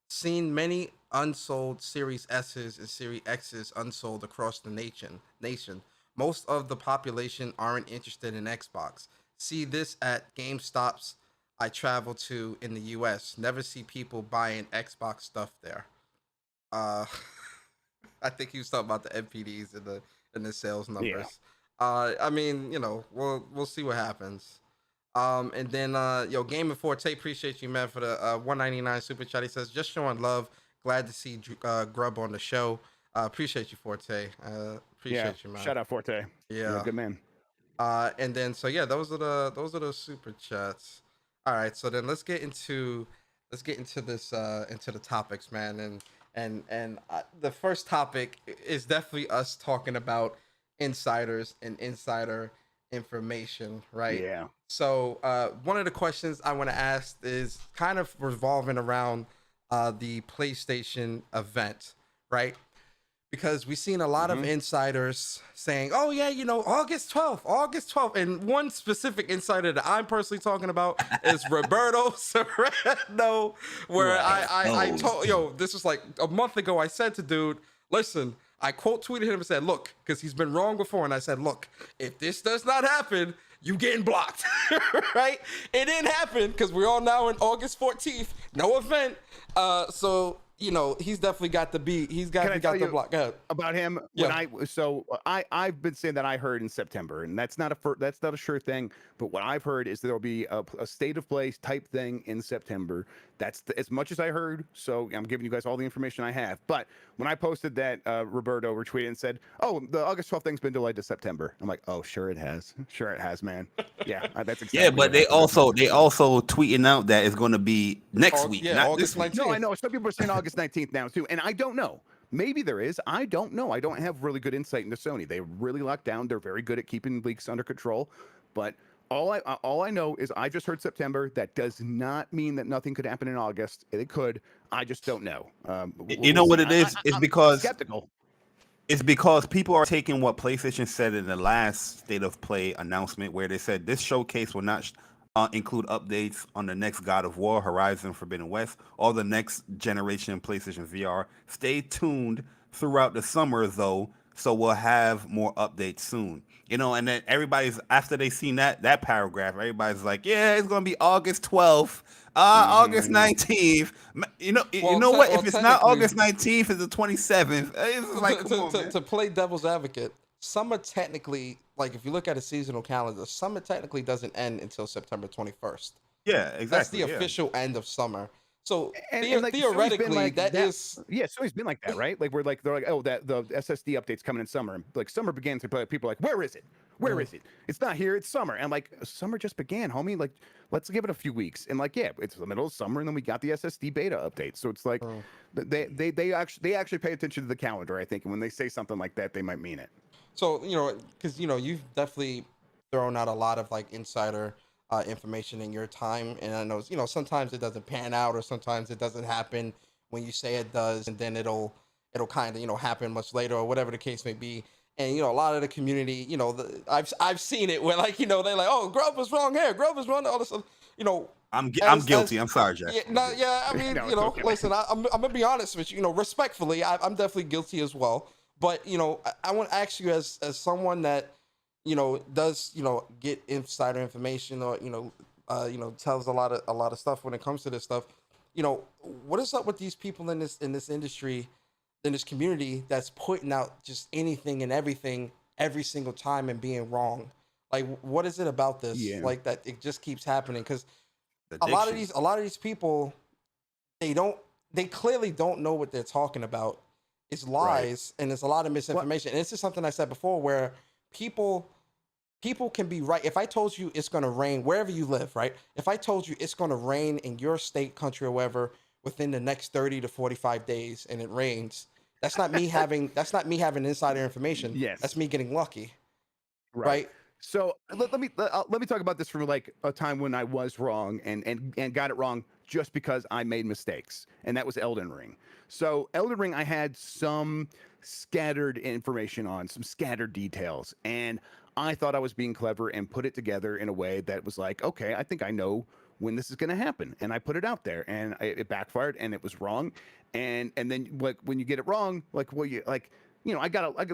seen many unsold Series S's and Series X's unsold across the nation. Most of the population aren't interested in Xbox. See this at GameStops I travel to in the US. Never see people buying Xbox stuff there. Uh I think he was talking about the MPDs and the sales numbers. I mean, we'll see what happens. And then Game Forte, appreciate you, man, for the 199 super chat. He says, just showing love. Glad to see Grubb on the show. Appreciate you, Forte. Appreciate you, man. Shout out Forte. Yeah. You're a good man. And then those are the super chats. All right, so then let's get into this into the topics, man. And the first topic is definitely us talking about insiders and insider information, right? Yeah. So one of the questions I want to ask is kind of revolving around the PlayStation event, right? Because we've seen a lot of insiders saying, oh yeah, August 12th. And one specific insider that I'm personally talking about is Roberto Serrano, where I told, this was like a month ago. I said to dude, listen, I quote tweeted him and said, look, because he's been wrong before. And I said, look, if this does not happen, you getting blocked, right? It didn't happen because we're all now in August 14th, no event. So he's definitely got the beat. He's got the block. Go ahead. About him. Yeah. I've been saying that I heard in September, and that's not a sure thing. But what I've heard is there'll be a state of play type thing in September. That's as much as I heard. So I'm giving you guys all the information I have. But when I posted that, Roberto retweeted and said, "Oh, the August 12th thing's been delayed to September." I'm like, "Oh, sure it has. Sure it has, man." Yeah, that's exactly. Yeah, but they also tweeting out that it's going to be next week. Yeah, not August this week. 19th. No, I know. Some people are saying August 19th now too, and I don't know. Maybe there is. I don't know. I don't have really good insight into Sony. They really locked down. They're very good at keeping leaks under control. But all I know is I just heard September. That does not mean that nothing could happen in August. It could. I just don't know. You know what it is? It's because skeptical. It's because people are taking what PlayStation said in the last State of Play announcement, where they said this showcase will not include updates on the next God of War, Horizon Forbidden West, or the next generation PlayStation VR. Stay tuned throughout the summer, though, so we'll have more updates soon. And then everybody's, after they seen that paragraph, everybody's like, yeah, it's going to be August 12th, August 19th. What? If it's not August 19th, it's the 27th. It's like, to play devil's advocate, summer technically, like if you look at a seasonal calendar, summer technically doesn't end until September 21st. Yeah, exactly. That's the official end of summer. So And theoretically, like that is. Yeah, Sony's been like that, right? Like they're like, oh, that the SSD update's coming in summer. And like summer begins, people are like, where is it? Where is it? It's not here. It's summer. And like, summer just began, homie. Like, let's give it a few weeks. And like, yeah, it's the middle of summer, and then we got the SSD beta update. So it's like, they actually pay attention to the calendar, I think. And when they say something like that, they might mean it. So because you've definitely thrown out a lot of like insider information in your time, and I know sometimes it doesn't pan out, or sometimes it doesn't happen when you say it does, and then it'll kind of happen much later, or whatever the case may be. And a lot of the community, I've seen it where like they're like, oh, Grubb was wrong here, Grubb was wrong, all this stuff. I'm guilty. I'm sorry, Jack. I mean, okay. Listen, I'm gonna be honest with you. Respectfully, I'm definitely guilty as well. But I want to ask you, as someone that does get insider information, or tells a lot of stuff when it comes to this stuff. What is up with these people in this industry, in this community, that's putting out just anything and everything every single time and being wrong? Like, what is it about this? Yeah. Like that it just keeps happening? Because a lot of these people, they clearly don't know what they're talking about. It's lies, and there's a lot of misinformation. And this is something I said before, where people can be right. If I told you it's going to rain wherever you live, right? If I told you it's going to rain in your state, country, or wherever within the next 30 to 45 days, and it rains, that's not me having insider information. Yes. That's me getting lucky. Right? So let me talk about this from like a time when I was wrong and got it wrong just because I made mistakes, and that was Elden Ring. So Elden Ring, I had some scattered information on, some scattered details, and I thought I was being clever and put it together in a way that was like, okay, I think I know when this is going to happen, and I put it out there, and it backfired, and it was wrong, and then like when you get it wrong, like well you like. You know,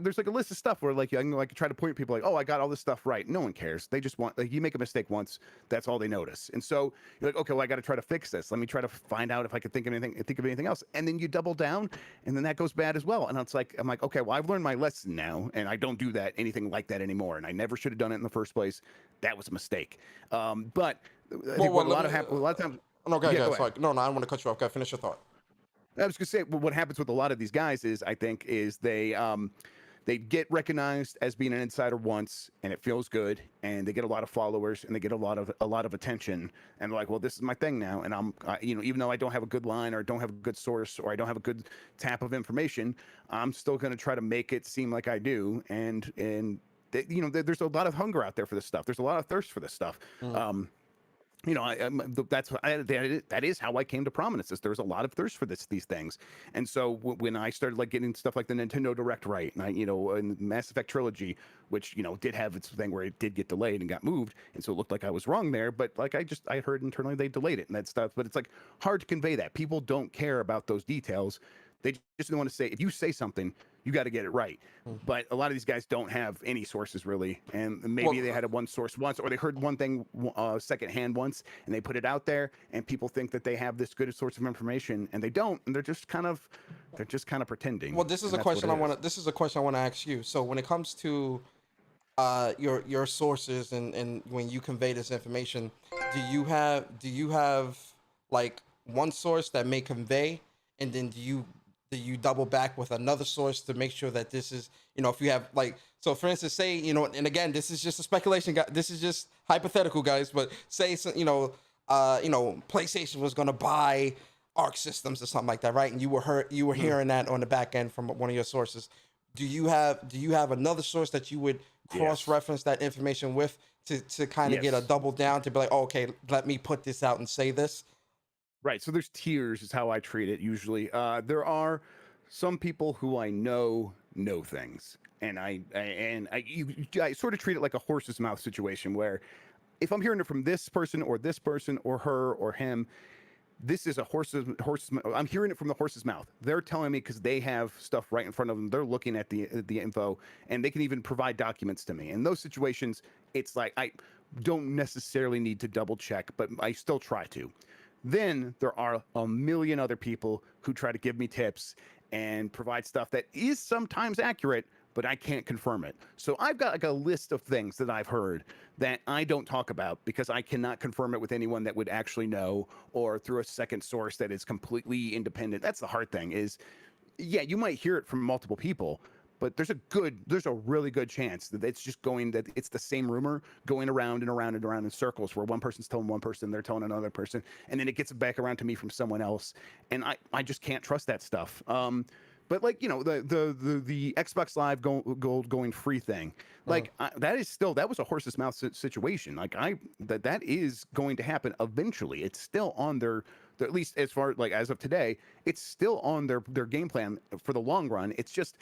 there's like a list of stuff where like I can like try to point people like, oh, I got all this stuff right. No one cares. They just want like you make a mistake once, that's all they notice. And so you're like, okay, well I got to try to fix this. Let me try to find out if I could think of anything else. And then you double down, and then that goes bad as well. And I'm like, okay, well I've learned my lesson now, and I don't do anything like that anymore. And I never should have done it in the first place. That was a mistake. But I think what a lot of times. No, go ahead. Sorry. No, I don't want to cut you off. Go ahead, finish your thought. I was gonna say what happens with a lot of these guys is I think is they get recognized as being an insider once, and it feels good, and they get a lot of followers, and they get a lot of attention, and they're like, well, this is my thing now, and even though I don't have a good line or don't have a good source or I don't have a good tap of information, I'm still gonna try to make it seem like I do, and there's a lot of hunger out there for this stuff. There's a lot of thirst for this stuff. That is how I came to prominence. There's a lot of thirst for these things, and so when I started like getting stuff like the Nintendo Direct right, and and Mass Effect trilogy, which did have its thing where it did get delayed and got moved, and so it looked like I was wrong there. But like I heard internally they delayed it and that stuff. But it's like hard to convey that. People don't care about those details. They just don't want to say, if you say something, you got to get it right. But a lot of these guys don't have any sources really, and maybe they had one source once, or they heard one thing secondhand once, and they put it out there, and people think that they have this good source of information, and they don't, and they're just kind of pretending. Well, this is a question I want to ask you. So when it comes to your sources and when you convey this information, do you have like one source that may convey, and then do you double back with another source to make sure that this is, if you have like, so for instance, say, and again, this is just a speculation, this is just hypothetical, guys, but say, PlayStation was going to buy Arc Systems or something like that, right? And you were hearing that on the back end from one of your sources. Do you have another source that you would cross-reference that information with to kind of get a double down to be like, oh, okay, let me put this out and say this? Right. So there's tiers is how I treat it usually. There are some people who I know things, and I sort of treat it like a horse's mouth situation where if I'm hearing it from this person or her or him, this is a horse's. I'm hearing it from the horse's mouth. They're telling me because they have stuff right in front of them. They're looking at the info, and they can even provide documents to me. In those situations, it's like I don't necessarily need to double check, but I still try to. Then there are a million other people who try to give me tips and provide stuff that is sometimes accurate, but I can't confirm it. So I've got like a list of things that I've heard that I don't talk about because I cannot confirm it with anyone that would actually know, or through a second source that is completely independent. That's the hard thing is, you might hear it from multiple people, but there's a really good chance that it's the same rumor going around and around and around in circles where one person's telling one person, they're telling another person, and then it gets back around to me from someone else. And I just can't trust that stuff. But like, the Xbox Live Gold going free thing, like that was a horse's mouth situation. Like that is going to happen eventually. It's still on their at least as far like as of today, it's still on their game plan for the long run. It's just,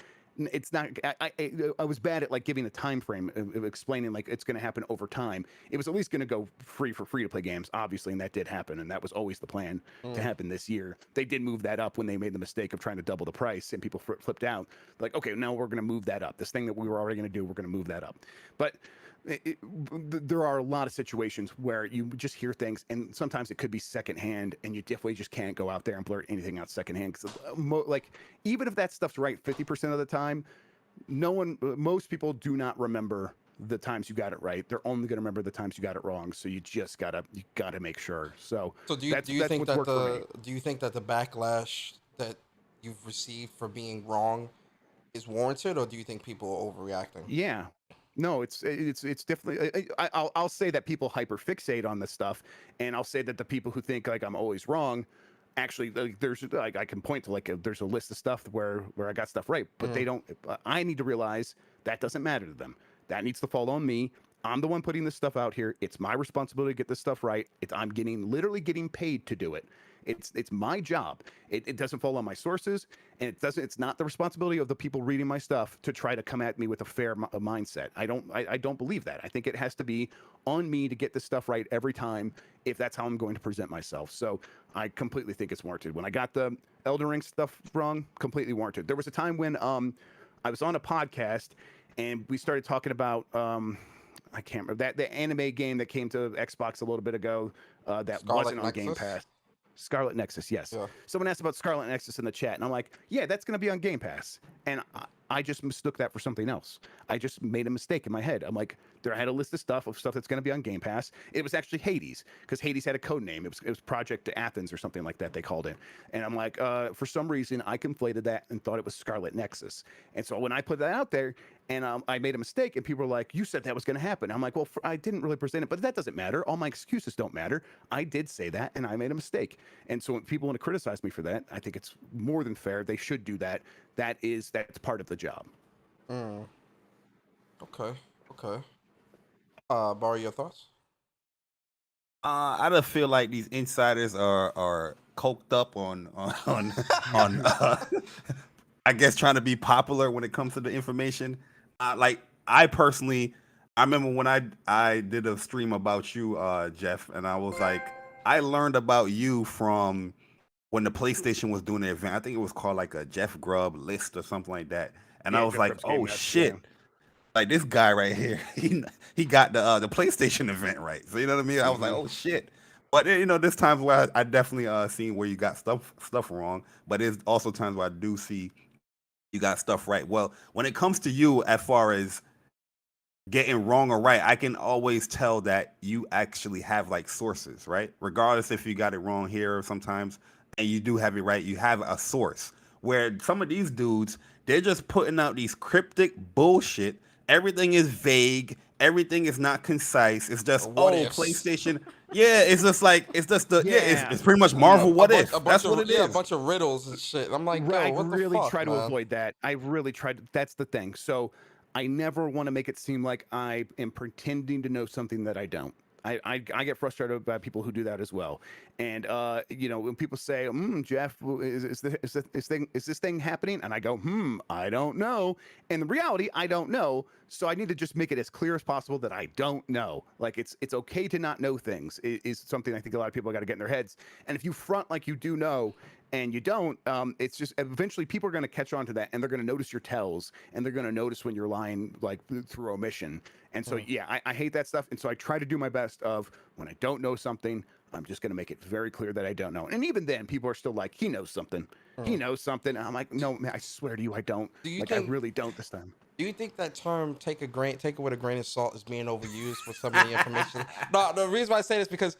it's not. I was bad at like giving a time frame of explaining like it's going to happen over time. It was at least going to go free for free to play games, obviously, and that did happen, and that was always the plan to happen this year. They did move that up when they made the mistake of trying to double the price, and people flipped out. Like, okay, now we're going to move that up. This thing that we were already going to do, we're going to move that up. But there are a lot of situations where you just hear things, and sometimes it could be secondhand, and you definitely just can't go out there and blurt anything out secondhand. Because like, even if that stuff's right 50% of the time, most people do not remember the times you got it right. They're only going to remember the times you got it wrong. So you just gotta make sure. So do you think that the backlash that you've received for being wrong is warranted, or do you think people are overreacting? Yeah. No, it's definitely. I'll say that people hyperfixate on this stuff, and I'll say that the people who think like I'm always wrong, actually, like, there's like I can point to like there's a list of stuff where I got stuff right, but they don't. I need to realize that doesn't matter to them. That needs to fall on me. I'm the one putting this stuff out here. It's my responsibility to get this stuff right. I'm literally getting paid to do it. It's my job. It doesn't fall on my sources, and it's not the responsibility of the people reading my stuff to try to come at me with a fair mindset. I don't believe that. I think it has to be on me to get this stuff right every time if that's how I'm going to present myself. So I completely think it's warranted. When I got the Elden Ring stuff wrong, completely warranted. There was a time when I was on a podcast and we started talking about I can't remember that the anime game that came to Xbox a little bit ago that Scarlet wasn't on Nexus? Game Pass. Scarlet Nexus, yes. Yeah. Someone asked about Scarlet Nexus in the chat, and I'm like, yeah, that's going to be on Game Pass. And I just mistook that for something else. I just made a mistake in my head. I'm like, I had a list of stuff that's going to be on Game Pass. It was actually Hades, because Hades had a code name. It was Project Athens or something like that they called it. And I'm like, for some reason, I conflated that and thought it was Scarlet Nexus. And so when I put that out there, and I made a mistake, and people were like, you said that was going to happen. I'm like, well, I didn't really present it, but that doesn't matter. All my excuses don't matter. I did say that, and I made a mistake. And so when people want to criticize me for that, I think it's more than fair. They should do that. That's part of the job. Okay. Bari, your thoughts? I just feel like these insiders are coked up on I guess trying to be popular when it comes to the information. Like I personally, I remember when I did a stream about you, Jeff, and I was like, I learned about you from when the PlayStation was doing the event. I think it was called like a Jeff Grubb list or something like that. And I was Jeff like, Grubb's game oh match, shit. yeah. Like this guy right here, he got the PlayStation event right. So you know what I mean? I was like, oh shit. But there's times where I definitely seen where you got stuff wrong. But there's also times where I do see you got stuff right. Well, when it comes to you, as far as getting wrong or right, I can always tell that you actually have like sources, right? Regardless if you got it wrong here or sometimes, and you do have it right, you have a source. Where some of these dudes, they're just putting out these cryptic bullshit. Everything is vague. Everything is not concise. It's just PlayStation. Yeah, it's just it's pretty much Marvel. What if? That's what it is. Yeah, a bunch of riddles and shit. I'm like, yo, what the really fuck, try to man? avoid that. I really tried. That's the thing. So I never want to make it seem like I am pretending to know something that I don't. I get frustrated by people who do that as well. And when people say, Jeff, is this thing happening? And I go, I don't know. And the reality, I don't know. So I need to just make it as clear as possible that I don't know. Like it's okay to not know things is something I think a lot of people got to get in their heads. And if you front like you do know and you don't, it's just eventually people are going to catch on to that, and they're going to notice your tells, and they're going to notice when you're lying like through omission. And so I hate that stuff. And so I try to do my best of when I don't know something, I'm just going to make it very clear that I don't know. And even then, people are still like, he knows something. He knows something. And I'm like, no, man, I swear to you, I don't. I really don't this time. Do you think that term take it with a grain of salt is being overused with some of the information? No, the reason why I say this is because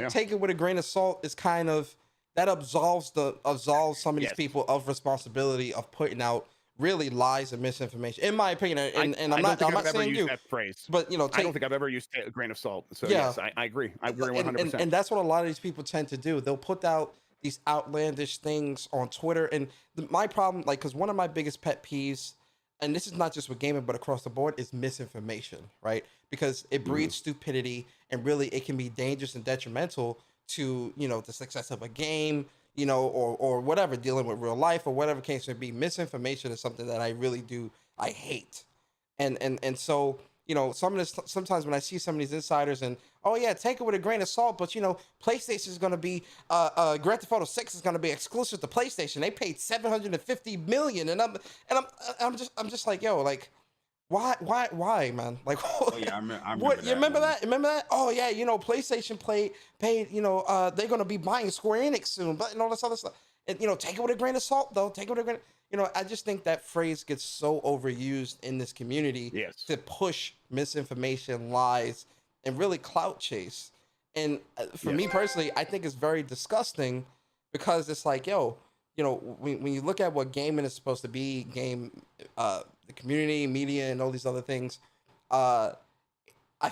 take it with a grain of salt is kind of that absolves some of these people of responsibility of putting out really lies and misinformation, in my opinion. And I'm not saying you, that phrase, but I don't think I've ever used a grain of salt. So yeah. Yes, I agree. I agree 100%. And that's what a lot of these people tend to do. They'll put out these outlandish things on Twitter. And my problem, because one of my biggest pet peeves, and this is not just with gaming, but across the board, is misinformation, right? Because it breeds stupidity, and really it can be dangerous and detrimental to, the success of a game, or whatever, dealing with real life or whatever case may be. Misinformation is something that I hate. And so, sometimes when I see some of these insiders and, oh yeah, take it with a grain of salt, but PlayStation is going to be, Grand Theft Auto 6 is going to be exclusive to PlayStation. They paid $750 million. And I'm just like, yo, like, why, man? Like, oh yeah, I remember what, that. you remember that? Remember that? Oh yeah, PlayStation paid, they're gonna be buying Square Enix soon, but all this other stuff. And take it with a grain of salt, though. Take it with a grain. I just think that phrase gets so overused in this community to push misinformation, lies, and really clout chase. And for me personally, I think it's very disgusting because it's like, yo, when you look at what gaming is supposed to be, the community, media, and all these other things, I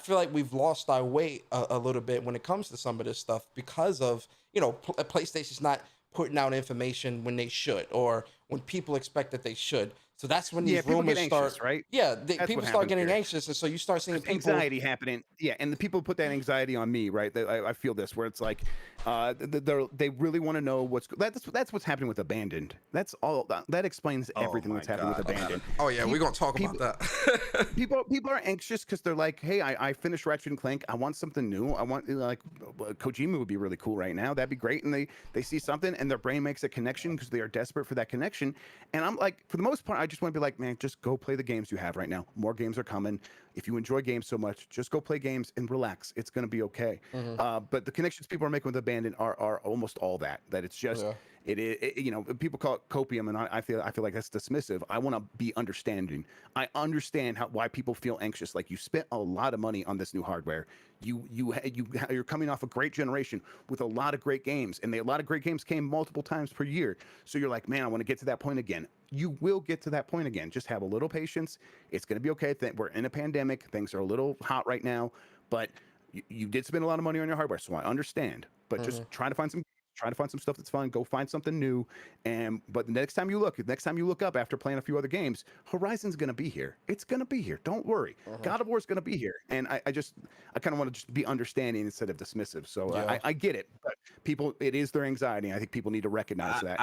feel like we've lost our way a little bit when it comes to some of this stuff because of, PlayStation's not putting out information when they should, or when people expect that they should. So that's when Yeah, these people get rumors anxious, start. right? Yeah, That's people what start happens getting here. anxious, and so you start seeing There's people. anxiety happening. Yeah, and the people put that anxiety on me, right? I feel this where it's like, they really want to know that's what's happening with Abandoned. That's all that explains Oh everything my that's happening with God. Abandoned. Oh yeah, we're gonna talk people, about that. people are anxious because they're like, hey, I finished Ratchet and Clank. I want something new. I want like Kojima would be really cool right now. That'd be great. And they see something and their brain makes a connection because they are desperate for that connection. And I'm like, for the most part, I just want to be like, man, just go play the games you have right now. More games are coming. If you enjoy games so much, just go play games and relax. It's going to be okay. But the connections people are making with Abandoned are almost all that it's just you know, people call it copium, and I feel like that's dismissive. I want to be understanding. I understand why people feel anxious. Like, you spent a lot of money on this new hardware. You're coming off a great generation with a lot of great games, and a lot of great games came multiple times per year. So you're like, man, I want to get to that point again. You will get to that point again. Just have a little patience. It's going to be okay. We're in a pandemic. Things are a little hot right now, but you did spend a lot of money on your hardware, so I understand. But just try to find some stuff that's fun. Go find something new. But the next time you look up after playing a few other games, Horizon's gonna be here. It's gonna be here. Don't worry. God of War's gonna be here. And I kind of want to just be understanding instead of dismissive. So I get it. But people, it is their anxiety. I think people need to recognize that.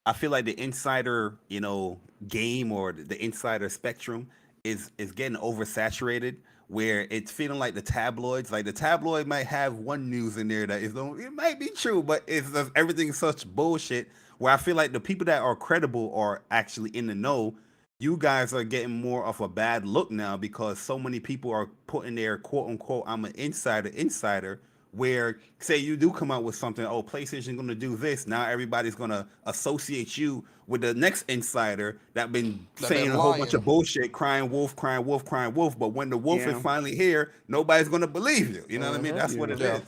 I feel like the insider, you know, game or the insider spectrum is getting oversaturated, where it's feeling like the tabloids. Like, the tabloid might have one news in there that it might be true, but it's just, everything's such bullshit. Where I feel like the people that are credible are actually in the know. You guys are getting more of a bad look now because so many people are putting their quote unquote "I'm an insider." Where, say you do come out with something, oh, PlayStation gonna do this, now everybody's gonna associate you with the next insider that been saying a whole bunch of bullshit, crying wolf, crying wolf, crying wolf. But when the wolf is finally here, nobody's gonna believe you. You know what I mean? That's what it is.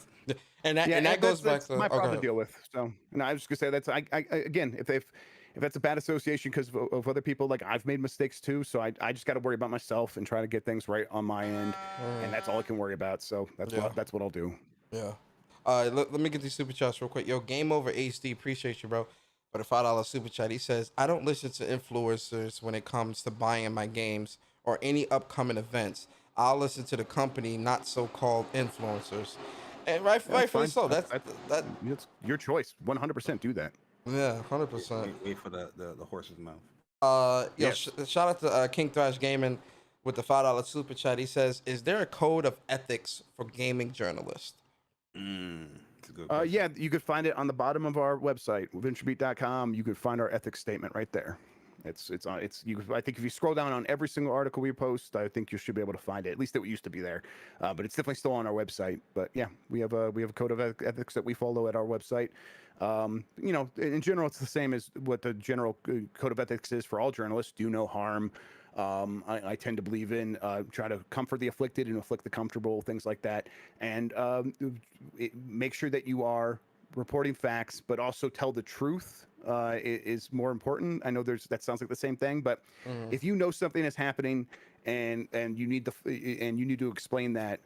And that goes back to my problem to deal with. So, and I was just gonna say that's I again, if that's a bad association because of other people, like, I've made mistakes too, so I just got to worry about myself and try to get things right on my end, and that's all I can worry about. So that's what I'll do. Yeah. Let me get these super chats real quick. Yo, Game Over HD, appreciate you, bro, for the $5 super chat. He says, I don't listen to influencers when it comes to buying my games or any upcoming events. I'll listen to the company, not so-called influencers. And rightfully so. That's your choice. 100% do that. Yeah, 100%. Wait for the horse's mouth. Shout out to King Thrash Gaming with the $5 super chat. He says, is there a code of ethics for gaming journalists? It's a good question. Yeah, you could find it on the bottom of our website, venturebeat.com. You could find our ethics statement right there. I think if you scroll down on every single article we post, I think you should be able to find it. At least it used to be there, but it's definitely still on our website. But yeah, we have a code of ethics that we follow at our website. You know, in general, it's the same as what the general code of ethics is for all journalists: do no harm. I tend to believe in try to comfort the afflicted and afflict the comfortable, things like that, and make sure that you are reporting facts, but also tell the truth is more important. I know that sounds like the same thing, but if you know something is happening and you need to explain that,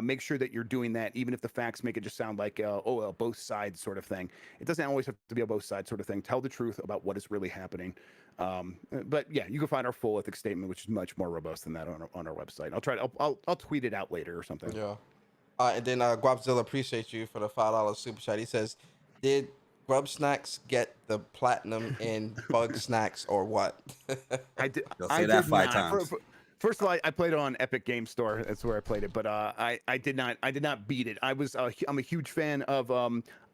make sure that you're doing that, even if the facts make it just sound like a both sides sort of thing. It doesn't always have to be a both sides sort of thing. Tell the truth about what is really happening. But yeah, you can find our full ethics statement, which is much more robust than that on our website. I'll tweet it out later or something. Yeah. And then Guapzilla, appreciate you for the $5 super chat. He says, did Grubb Snacks get the platinum in Bug Snacks or what? I did. You'll say that 5 times. First of all, I played it on Epic Game Store. That's where I played it, but I did not beat it. I'm a huge fan of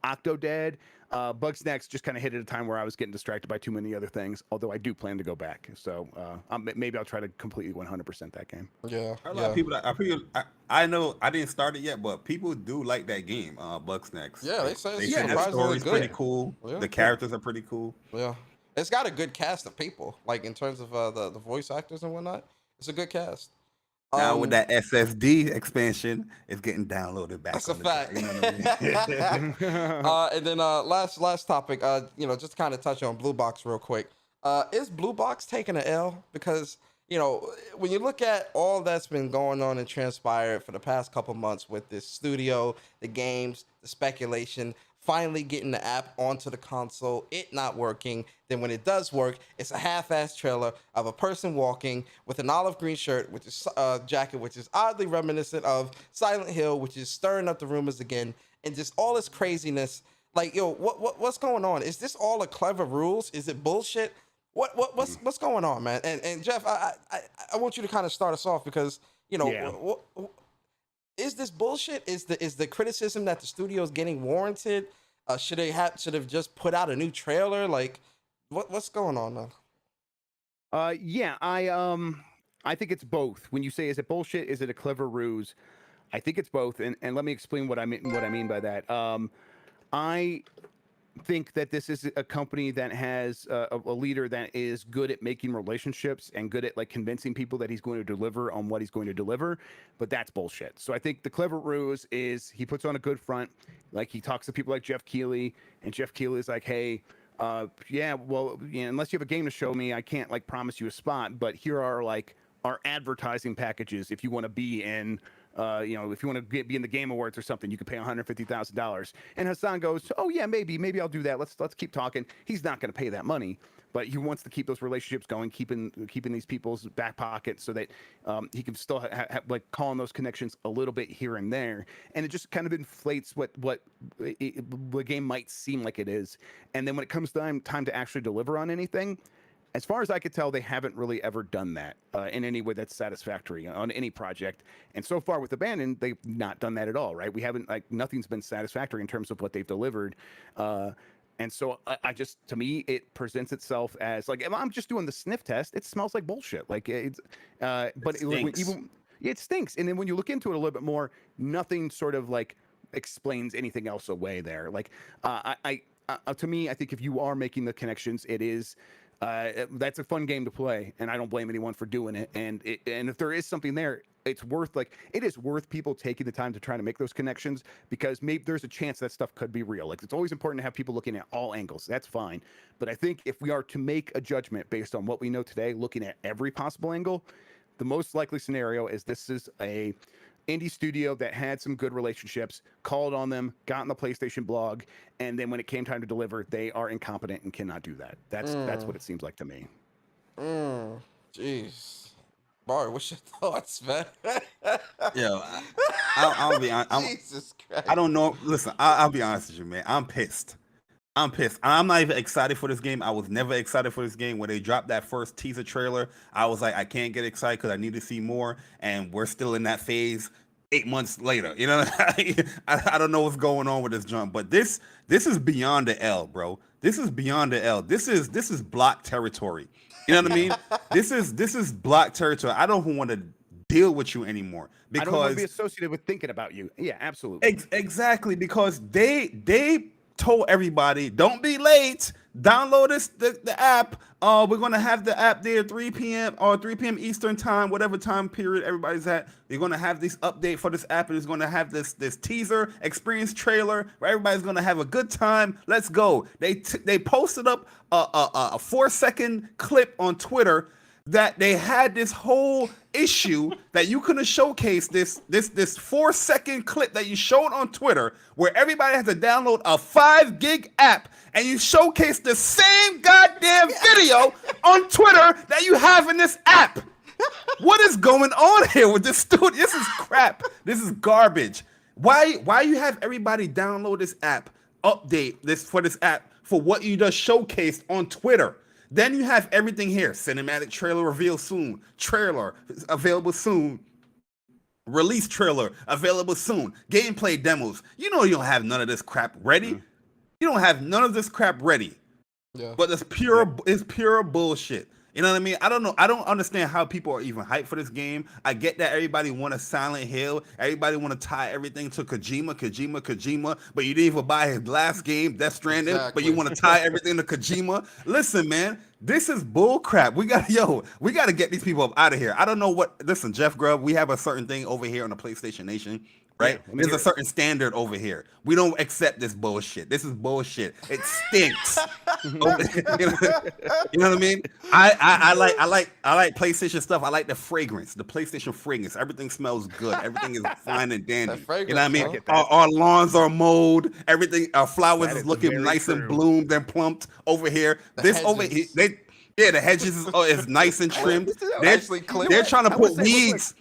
Octodad. Bug Snacks just kind of hit at a time where I was getting distracted by too many other things. Although I do plan to go back, so maybe I'll try to completely 100% that game. Yeah, a lot of people. I know I didn't start it yet, but people do like that game, Bug Snacks. Yeah, they say it's the story's good. pretty cool. Yeah. The characters are pretty cool. Yeah, it's got a good cast of people. Like, in terms of the voice actors and whatnot, it's a good cast. Now with that SSD expansion, it's getting downloaded back. That's a on fact. You know what I mean? And then last topic, just kind of touch on Blue Box real quick. Is Blue Box taking an L? Because, when you look at all that's been going on and transpired for the past couple months with this studio, the games, the speculation, finally getting the app onto the console, it not working. Then when it does work, it's a half-ass trailer of a person walking with an olive green shirt, which is jacket, which is oddly reminiscent of Silent Hill, which is stirring up the rumors again, and just all this craziness. Like, yo, what's going on? Is this all a clever ruse? Is it bullshit? What's going on, man? And Jeff, I want you to kind of start us off because, you know, is this bullshit? Is the criticism that the studio is getting warranted? Should have just put out a new trailer? Like, what's going on now? Yeah, I think it's both. When you say is it bullshit, is it a clever ruse? I think it's both, and let me explain what I mean by that. I think that this is a company that has a leader that is good at making relationships and good at like convincing people that he's going to deliver on what he's going to deliver, but that's bullshit. So I think the clever ruse is he puts on a good front, like he talks to people like Jeff Keighley, and Jeff Keighley is like, hey, yeah, well, you know, unless you have a game to show me, I can't like promise you a spot, but here are like our advertising packages if you want to be in you know, if you want to be in the Game Awards or something, you could pay $150,000. And Hassan goes, "Oh yeah, maybe I'll do that. Let's keep talking." He's not going to pay that money, but he wants to keep those relationships going, keeping these people's back pocket so that he can still like call on those connections a little bit here and there. And it just kind of inflates what the game might seem like it is. And then when it comes time to actually deliver on anything, as far as I could tell, they haven't really ever done that in any way that's satisfactory on any project. And so far with Abandon, they've not done that at all, right? We haven't, like, nothing's been satisfactory in terms of what they've delivered. And so I just, to me, it presents itself as, like, if I'm just doing the sniff test, it smells like bullshit. Like, it's, but it stinks. And then when you look into it a little bit more, nothing sort of, like, explains anything else away there. Like, to me, I think if you are making the connections, it is... that's a fun game to play, and I don't blame anyone for doing it. And if there is something there, it's worth it is worth people taking the time to try to make those connections, because maybe there's a chance that stuff could be real. Like, it's always important to have people looking at all angles. That's fine. But I think if we are to make a judgment based on what we know today, looking at every possible angle, the most likely scenario is this is a indie studio that had some good relationships, called on them, got on the PlayStation blog, and then when it came time to deliver, they are incompetent and cannot do that. That's what it seems like to me. Jeez. Bari, what's your thoughts, man? Yo, I'll be honest. Jesus Christ. I don't know. Listen, I'll be honest with you, man. I'm pissed. I'm not even excited for this game. I was never excited for this game. When they dropped that first teaser trailer, I was like, I can't get excited because I need to see more. And we're still in that phase 8 months later. You know, I don't know what's going on with this jump, but this is beyond the L, bro. This is beyond the L. This is block territory. You know what I mean? This is block territory. I don't even want to deal with you anymore because I don't want to be associated with thinking about you. Yeah, absolutely. Exactly, because they told everybody, don't be late. Download the app. We're gonna have the app there 3 p.m. or 3 p.m. Eastern time, whatever time period everybody's at. You're gonna have this update for this app, and it's gonna have this teaser experience trailer where everybody's gonna have a good time. Let's go. They posted up a 4-second clip on Twitter that they had this whole issue that you couldn't showcase this 4-second clip that you showed on Twitter where everybody has to download a 5 gig app, and you showcase the same goddamn video on Twitter that you have in this app. What is going on here with this studio? This is crap. This is garbage. Why you have everybody download this app, update this app for what you just showcased on Twitter? Then you have everything here. Cinematic trailer reveal soon. Trailer available soon. Release trailer available soon. Gameplay demos. You know you don't have none of this crap ready. You don't have none of this crap ready. Yeah. But it's pure bullshit. You know what I mean? I don't know. I don't understand how people are even hyped for this game. I get that everybody want a Silent Hill. Everybody want to tie everything to Kojima. But you didn't even buy his last game, Death Stranding. Exactly. But you want to tie everything to Kojima. Listen, man, this is bull crap. We got to get these people up out of here. I don't know what. Listen, Jeff Grubb, we have a certain thing over here on the PlayStation Nation. right? I mean, There's here- a certain standard over here. We don't accept this bullshit. This is bullshit. It stinks. You know what I mean? I like PlayStation stuff. I like the fragrance, the PlayStation fragrance. Everything smells good. Everything is fine and dandy. You know what I mean? fragrance, Our lawns are mowed. Everything, our flowers That is is looking very nice and true. bloomed and plumped over here. This over here, hedges. the hedges is nice and trimmed. Nicely clipped. They're trying to I would put say real quick, weeds.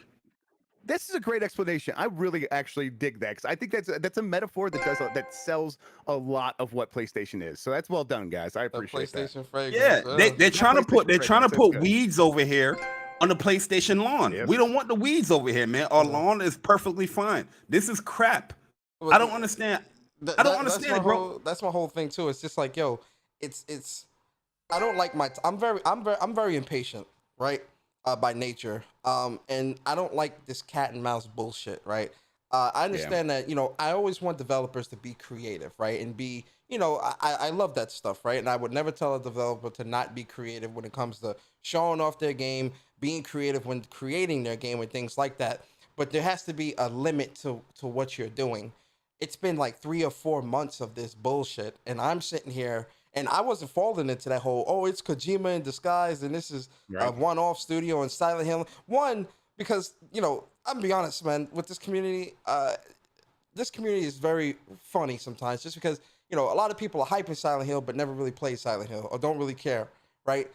This is a great explanation. I really actually dig that because I think that's a metaphor that sells a lot of what PlayStation is. So that's well done, guys. I The appreciate that. PlayStation fragrance. Yeah, they're trying to put PlayStation fragrance, weeds over here on the PlayStation lawn. Yes. We don't want the weeds over here, man. Our lawn is perfectly fine. This is crap. I don't understand. I don't understand it, bro. That's my whole thing too. It's just like, yo, it's. I don't like I'm very impatient, right? By nature, and I don't like this cat and mouse bullshit, right? I understand that, I always want developers to be creative, right? And be, I love that stuff, right? And I would never tell a developer to not be creative when it comes to showing off their game, being creative when creating their game and things like that. But there has to be a limit to what you're doing. It's been like 3 or 4 months of this bullshit, and I'm sitting here. And I wasn't falling into that whole, it's Kojima in disguise, and this is a one-off studio in Silent Hill. One, because, I'm gonna be honest, man, with this community is very funny sometimes, just because, a lot of people are hyping Silent Hill, but never really play Silent Hill, or don't really care, right?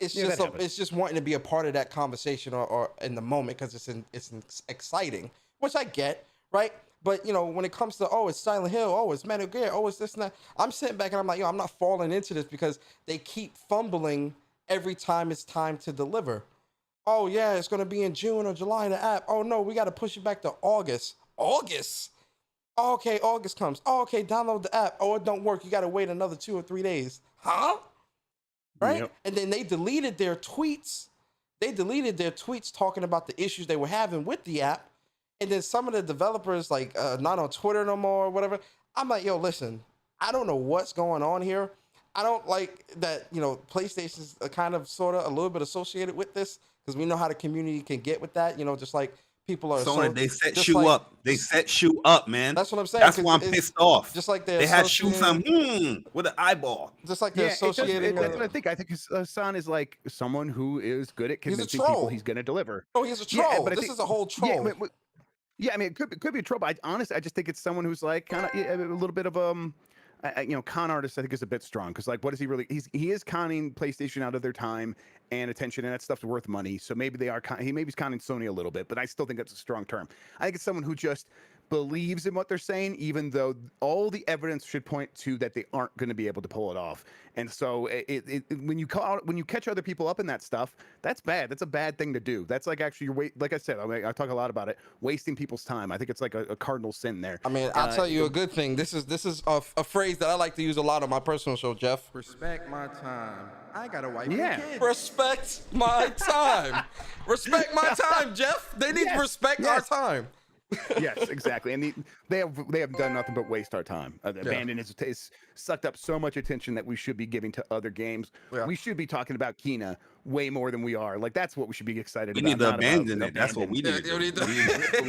It's just wanting to be a part of that conversation or in the moment, because it's exciting, which I get, right? But, when it comes to, it's Silent Hill, it's Metal Gear, it's this and that, I'm sitting back and I'm like, I'm not falling into this because they keep fumbling every time it's time to deliver. Oh, yeah, it's going to be in June or July, the app. Oh, no, we got to push it back to August. August? Oh, okay, August comes. Oh, okay, download the app. Oh, it don't work. You got to wait another 2 or 3 days. Huh? Right? Yep. And then they deleted their tweets. Talking about the issues they were having with the app. And then some of the developers, like, not on Twitter no more or whatever. I'm like, yo, listen, I don't know what's going on here. I don't like that, PlayStation's kind of, sort of, a little bit associated with this, because we know how the community can get with that, just like people are. Sony, they set you up. They set you up, man. That's what I'm saying. That's why I'm pissed off. Just like they had shoot some with an eyeball. Just like they're associating. That's what I think. I think Hassan is like someone who is good at convincing people he's going to deliver. Oh, he's a troll. Yeah, but this is a whole troll. Yeah, I mean, it could be a troll, but I just think it's someone who's like kind of a little bit of con artist. I think is a bit strong, because like, what is he really? He is conning PlayStation out of their time and attention, and that stuff's worth money. So maybe he's conning Sony a little bit, but I still think that's a strong term. I think it's someone who just believes in what they're saying, even though all the evidence should point to that they aren't going to be able to pull it off. And so when you catch other people up in that stuff, that's bad. That's a bad thing to do. That's like actually like I said, I talk a lot about it, wasting people's time. I think it's like a cardinal sin there. I mean, I'll tell you a good thing. This is a phrase that I like to use a lot on my personal show, Jeff. Respect my time. I got a wife and kids. Respect my time. Respect my time, Jeff. They need to respect our time. Yes, exactly. And they have done nothing but waste our time. Abandon is sucked up so much attention that we should be giving to other games. Yeah. We should be talking about Kina way more than we are. Like, that's what we should be excited about. We need to abandon it. That's what we need.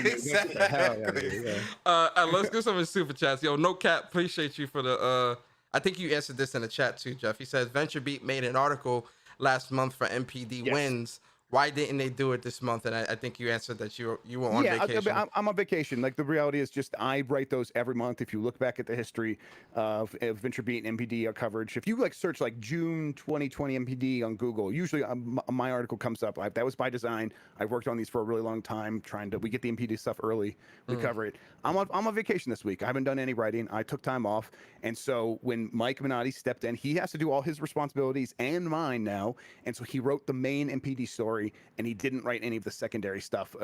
Exactly. Let's do some super chats. Yo, no cap. Appreciate you for the. I think you answered this in the chat too, Jeff. He says VentureBeat made an article last month for MPD wins. Why didn't they do it this month? And I think you answered that you were on vacation. I'm on vacation. Like, the reality is just I write those every month. If you look back at the history of VentureBeat and MPD coverage, if you like search like June 2020 MPD on Google, usually my article comes up. That was by design. I've worked on these for a really long time. We get the MPD stuff early. We cover it. I'm on vacation this week. I haven't done any writing. I took time off. And so when Mike Minotti stepped in, he has to do all his responsibilities and mine now. And so he wrote the main MPD story, and he didn't write any of the secondary stuff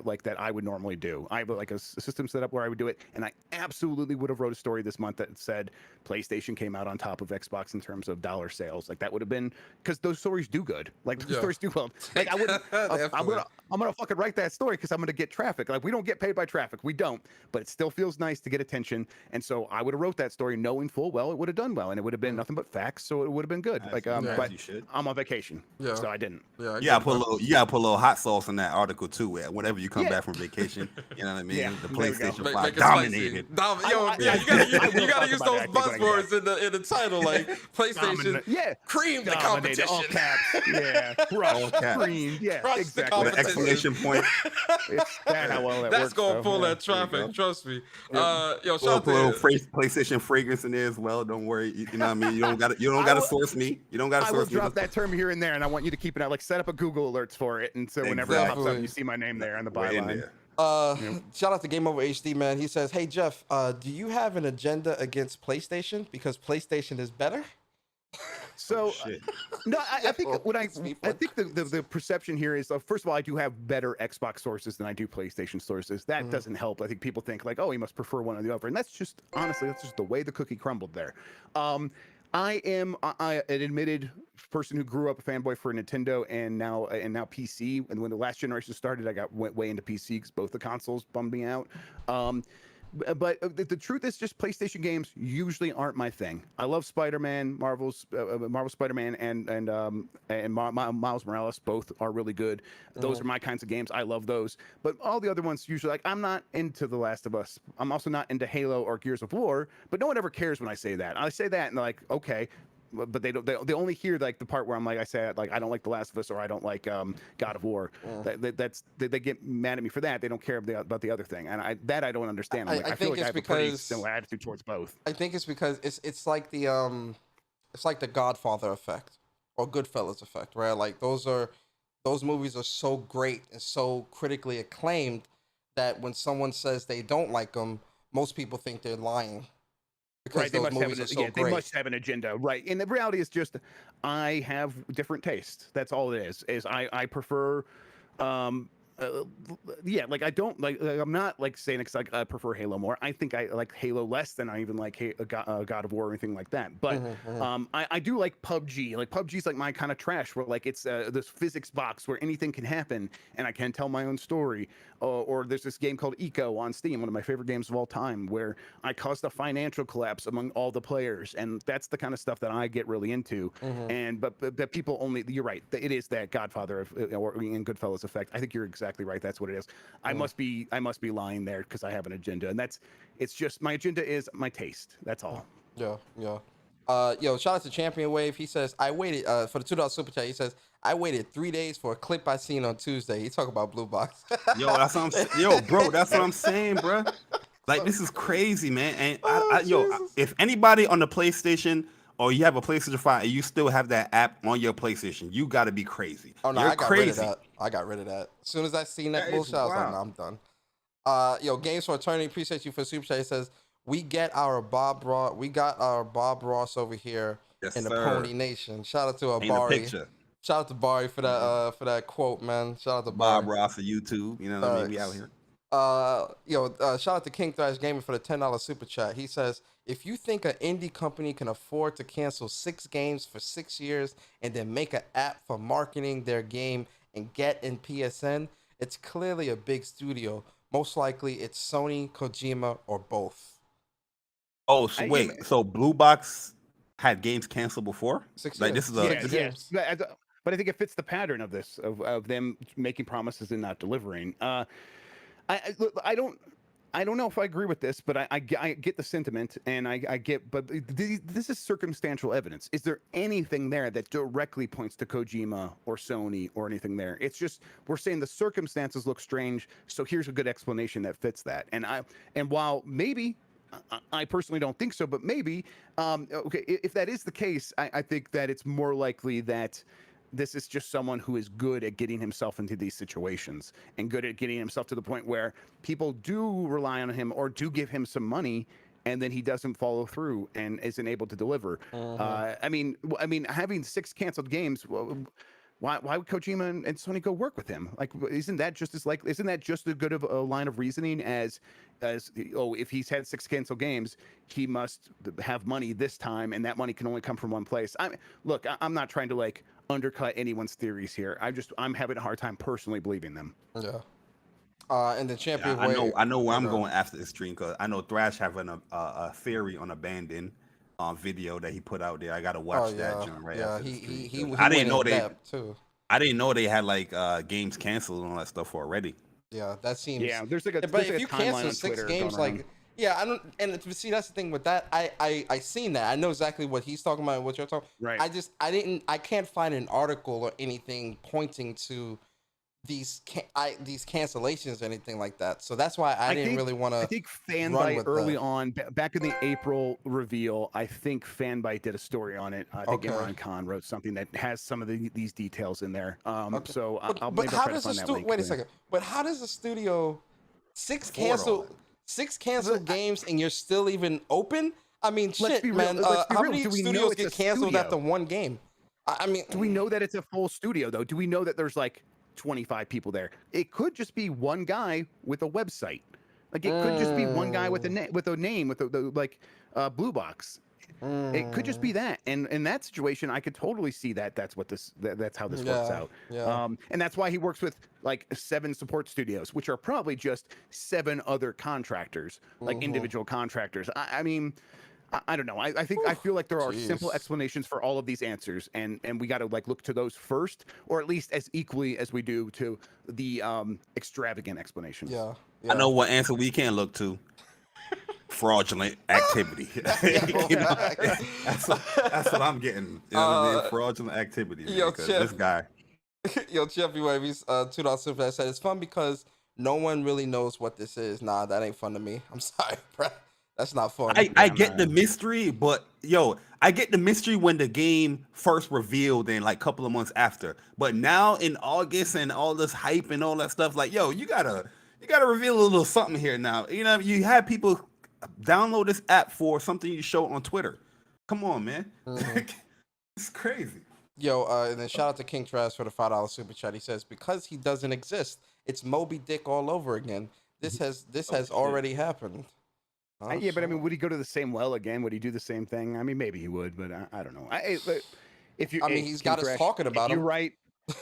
like that I would normally do. I have like a system set up where I would do it, and I absolutely would have wrote a story this month that said PlayStation came out on top of Xbox in terms of dollar sales. Like, that would have been, because those stories do good. Like, those stories do well. Like, I wouldn't. I'm gonna fucking write that story because I'm gonna get traffic. Like, we don't get paid by traffic, we don't, but it still feels nice to get attention. And so I would have wrote that story knowing full well it would have done well, and it would have been nothing but facts, so it would have been good. As Like, you- as but you should. I'm on vacation, Yeah. so I didn't. Yeah, You gotta put a little hot sauce in that article too. Whenever you come Yeah. back from vacation, you know what I mean. Yeah, The there we go. PlayStation Make 5 it dominated. spicy. Yo, I yeah, will you gotta talk use about those that, I think, when I buzzwords in the title, like PlayStation Yeah. creamed the Dominated, competition. all caps. Yeah, crushed, caps. creamed. Yeah, Crushed the exactly. With an exclamation point. It's that how well that That's works, gonna though. pull Yeah. that traffic. Trust me. Yo, Little, shout out little to PlayStation fragrance in there as well. Don't worry. You know what I mean. You don't got I to will- source me. You don't got to I will source me. drop that term here and there, and I want you to keep it out. Like, set up a Google alerts for it, and so whenever it pops Exactly. up, you see my name there on the We're in byline. there. Shout out to Game Over HD, man. He says, "Hey Jeff, do you have an agenda against PlayStation because PlayStation is better?" So Shit. no, I think what I People. think the perception here is, first of all, I do have better Xbox sources than I do PlayStation sources. That doesn't help. I think people think like, oh, he must prefer one or the other, and that's just honestly that's just the way the cookie crumbled there. I am an admitted person who grew up a fanboy for Nintendo and now PC. And when the last generation started, went way into PC because both the consoles bummed me out. But the truth is, just PlayStation games usually aren't my thing. I love Spider-Man, Marvel Spider-Man, and Miles Morales. Both are really good. Those are my kinds of games. I love those. But all the other ones usually, like, I'm not into The Last of Us. I'm also not into Halo or Gears of War. But no one ever cares when I say that. I say that, and they're like, okay. But they don't. They only hear like the part where I'm like, I say like I don't like The Last of Us or I don't like God of War. They get mad at me for that. They don't care about the other thing, and I don't understand. I'm like, I feel think like I it's have a pretty because- similar attitude towards both. I think it's because it's like the Godfather effect or Goodfellas effect, right? Like those movies are so great and so critically acclaimed that when someone says they don't like them, most people think they're lying. Because Right, they those must have movies an, are so yeah, they great. must have an agenda, right? And the reality is just, I have different tastes. That's all it is. Is I prefer, yeah, like I don't like I'm not like saying it's like I prefer Halo more. I think I like Halo less than I even like God of War or anything like that. But I do like PUBG. Like PUBG's like my kind of trash where like it's this physics box where anything can happen and I can tell my own story. Or there's this game called Eco on Steam, one of my favorite games of all time, where I caused a financial collapse among all the players, and that's the kind of stuff that I get really into. And but people only, you're right, it is that Godfather or in Goodfellas effect. I think you're exactly right. That's what it is. I must be lying there because I have an agenda, and it's just my agenda is my taste. That's all. Yeah. Yo, shout out to Champion Wave. He says, I waited for the $2 super chat. He says, I waited 3 days for a clip I seen on Tuesday. He talk about Blue Box. Yo, that's what I'm bro, that's what I'm saying, bro. Like, this is crazy, man. And if anybody on the PlayStation or you have a PlayStation 5 and you still have that app on your PlayStation, you got to be crazy. Oh no, You're I got crazy. rid of that. I got rid of that. As soon as I seen that That is bullshit, I was like, wild. no, I'm done. Yo, Games for Attorney, appreciate you for the super chat. He says, we got our Bob Ross over here Yes, in the sir. Pony Nation. Shout out to Ain't a Bari. picture. Shout out to Bari for that quote, man. Shout out to Bob Bari. Ross of YouTube. You know what I mean? We out here. Shout out to King Thrash Gaming for the $10 super chat. He says, if you think an indie company can afford to cancel 6 games for 6 years and then make an app for marketing their game and get in PSN, it's clearly a big studio. Most likely it's Sony, Kojima, or both. Oh, so wait. So Blue Box had games canceled before? 6 Like, years. this is a- Six Yes, games. but I think it fits the pattern of this of them making promises and not delivering. I don't know if I agree with this, but I get the sentiment, and I get. But this is circumstantial evidence. Is there anything there that directly points to Kojima or Sony or anything there? It's just we're saying the circumstances look strange, so here's a good explanation that fits that. And while maybe I personally don't think so, but maybe okay, if that is the case, I think that it's more likely that this is just someone who is good at getting himself into these situations and good at getting himself to the point where people do rely on him or do give him some money, and then he doesn't follow through and isn't able to deliver. I mean, having 6 canceled games. Why would Kojima and Sony go work with him? Like, isn't that just as good of a line of reasoning as if he's had 6 canceled games, he must have money this time, and that money can only come from one place. I'm not trying to like undercut anyone's theories here. I'm having a hard time personally believing them. Yeah. And the champion. I know where I'm going after this stream because I know Thrash having a theory on Abandon video that he put out there. I gotta watch that joint right after the stream. He I didn't know too. I didn't know they had like games canceled and all that stuff already. Yeah, that seems. Yeah, there's like a. But if you cancel 6 games, like, yeah, I don't. And see, that's the thing with that. I seen that. I know exactly what he's talking about and what you're talking. Right. I can't find an article or anything pointing to these cancellations or anything like that. So that's why I didn't really want to. I think Fanbyte early on, back in the April reveal, I think Fanbyte did a story on it. I think Imran Khan wrote something that has some of these details in there. So I'll maybe try to find that link. Wait a second. But how does the studio six cancel games and you're still even open? I mean, shit, man. How many studios get canceled after one game? I mean, do we know that it's a full studio though? Do we know that there's like 25 people there? It could just be one guy with a website. Like it could just be one guy with a name with the blue box. It could just be that. And in that situation, I could totally see that that's how this works out. Yeah. And that's why he works with like 7 support studios, which are probably just 7 other contractors, like individual contractors. I mean, I don't know. I feel like there are simple explanations for all of these answers, and we got to like look to those first, or at least as equally as we do to the extravagant explanations. Yeah. I know what answer we can look to. Fraudulent activity. You know, that's what I'm getting. You know what I mean? Fraudulent activity. Yo, Chef, this guy. Yo, Cheffy Wavies, $2 super chat said it's fun because no one really knows what this is. Nah, that ain't fun to me. I'm sorry, bro. That's not fun. I get the mystery, but I get the mystery when the game first revealed and like a couple of months after. But now in August and all this hype and all that stuff, like, yo, you gotta reveal a little something here now. You know, you have people download this app for something you show on Twitter. Come on, man. It's crazy. Yo, and then shout out to King Trash for the $5 super chat. He says, because he doesn't exist, it's Moby Dick all over again. This has already happened. Yeah, but I mean, would he go to the same well again? Would he do the same thing? I mean, maybe he would, but I don't know. He's got us talking about him. You're right.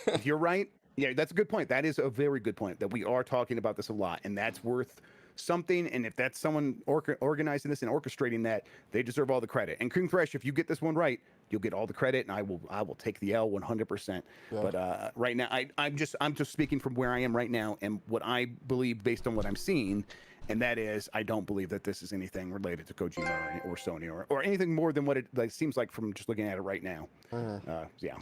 If you're right, yeah, that's a good point. That is a very good point. That we are talking about this a lot, and that's worth something. And if that's someone organizing this and orchestrating that, they deserve all the credit. And King Fresh, if you get this one right, you'll get all the credit, and I will take the L 100%. Yeah. But right now, I'm just speaking from where I am right now and what I believe based on what I'm seeing. And that is, I don't believe that this is anything related to Kojima or Sony or anything more than what it seems like from just looking at it right now. Yeah.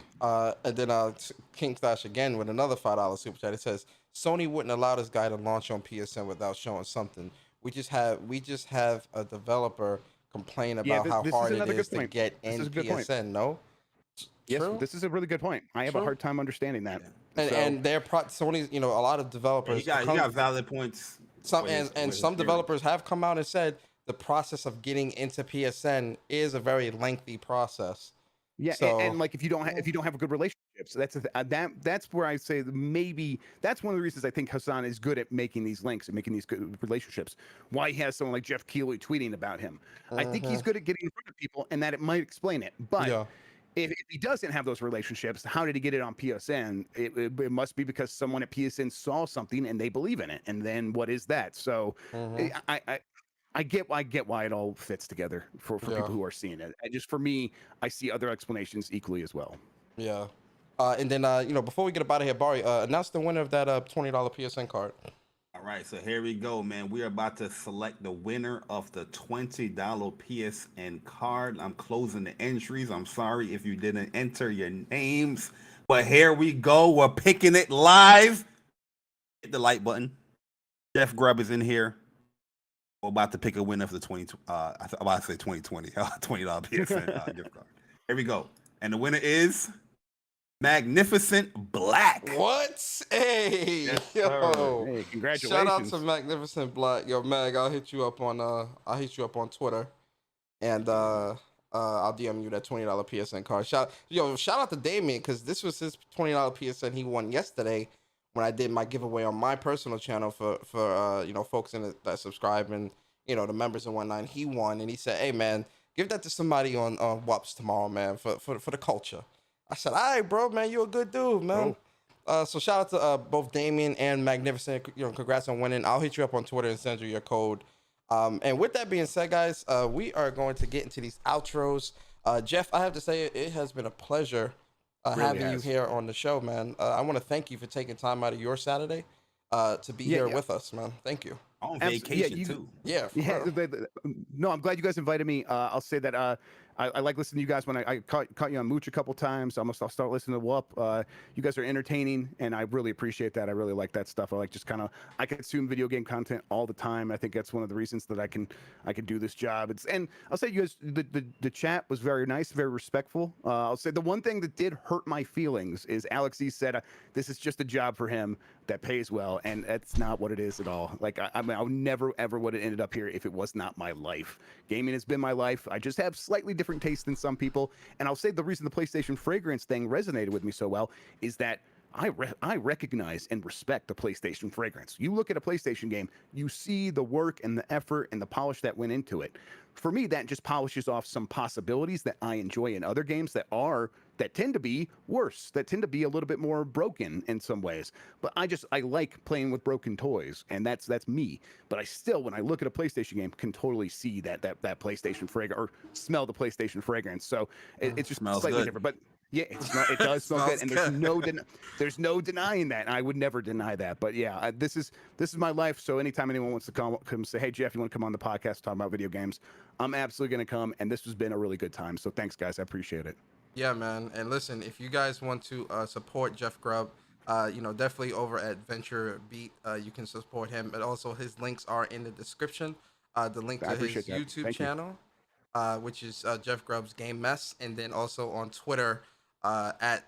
And then King Flash again with another $5 super chat. It says Sony wouldn't allow this guy to launch on PSN without showing something. We just have a developer complain about how hard it is to get in PSN. No. Yes, this is a really good point. I have a hard time understanding that. And they're Sony's, a lot of developers. You got valid points. Some developers have come out and said the process of getting into PSN is a very lengthy process. Yeah, so, and like if you don't have a good relationship, so that's where I say maybe that's one of the reasons I think Hassan is good at making these links and making these good relationships. Why he has someone like Jeff Keighley tweeting about him. I think he's good at getting in front of people, and that it might explain it. But if he doesn't have those relationships, how did he get it on PSN? It must be because someone at PSN saw something and they believe in it. And then what is that? So I get why it all fits together for people who are seeing it. And just for me, I see other explanations equally as well. Yeah. And then, before we get up out of here, Bari, announce the winner of that $20 PSN card. All right, so here we go, man. We are about to select the winner of the $20 PSN card. I'm closing the entries. I'm sorry if you didn't enter your names, but here we go. We're picking it live. Hit the like button. Jeff Grubb is in here. We're about to pick a winner for the 2020 $20 PSN gift card. Here we go. And the winner is Magnificent Black. What? Hey, yes, yo! Hey, congratulations! Shout out to Magnificent Black. Yo, Mag, I'll hit you up on Twitter, and I'll DM you that $20 PSN card. Shout out to Damien because this was his $20 PSN he won yesterday when I did my giveaway on my personal channel for folks that subscribe and the members and whatnot. He won, and he said, "Hey man, give that to somebody on WUPS tomorrow, man, for the culture." I said, all right, bro, man, you a good dude, man. So shout out to both Damien and Magnificent. Congrats on winning. I'll hit you up on Twitter and send you your code. And with that being said, guys, we are going to get into these outros. Jeff, I have to say it has been a pleasure having you here on the show, man. I want to thank you for taking time out of your Saturday to be here with us, man. Thank you. On vacation too. Yeah. No, I'm glad you guys invited me. I'll say that I like listening to you guys when I caught you on Mooch a couple times. I'll start listening to Whoop. You guys are entertaining, and I really appreciate that. I really like that stuff. I like just I consume video game content all the time. I think that's one of the reasons that I can do this job. And I'll say you guys, the chat was very nice, very respectful. I'll say the one thing that did hurt my feelings is Alex E said this is just a job for him that pays well, and that's not what it is at all. Like I mean, I never ever would have ended up here if it was not my life. Gaming has been my life. I just have slightly different taste than some people, and I'll say the reason the PlayStation fragrance thing resonated with me so well is that I recognize and respect the PlayStation fragrance. You look at a PlayStation game, you see the work and the effort and the polish that went into it. For me, that just polishes off some possibilities that I enjoy in other games that tend to be worse, that tend to be a little bit more broken in some ways. But I like playing with broken toys, and that's me. But I still, when I look at a PlayStation game, can totally see that PlayStation fragrance or smell the PlayStation fragrance. So it's just slightly different. But yeah, it does smell good, and there's no denying that. I would never deny that. But yeah, this is my life. So anytime anyone wants to come say, hey Jeff, you want to come on the podcast talk about video games, I'm absolutely going to come. And this has been a really good time. So thanks, guys. I appreciate it. Yeah, man. And listen, if you guys want to support Jeff Grubb, definitely over at Venture Beat, you can support him. But also his links are in the description. The link to his YouTube channel, which is Jeff Grubb's Game Mess, and then also on Twitter at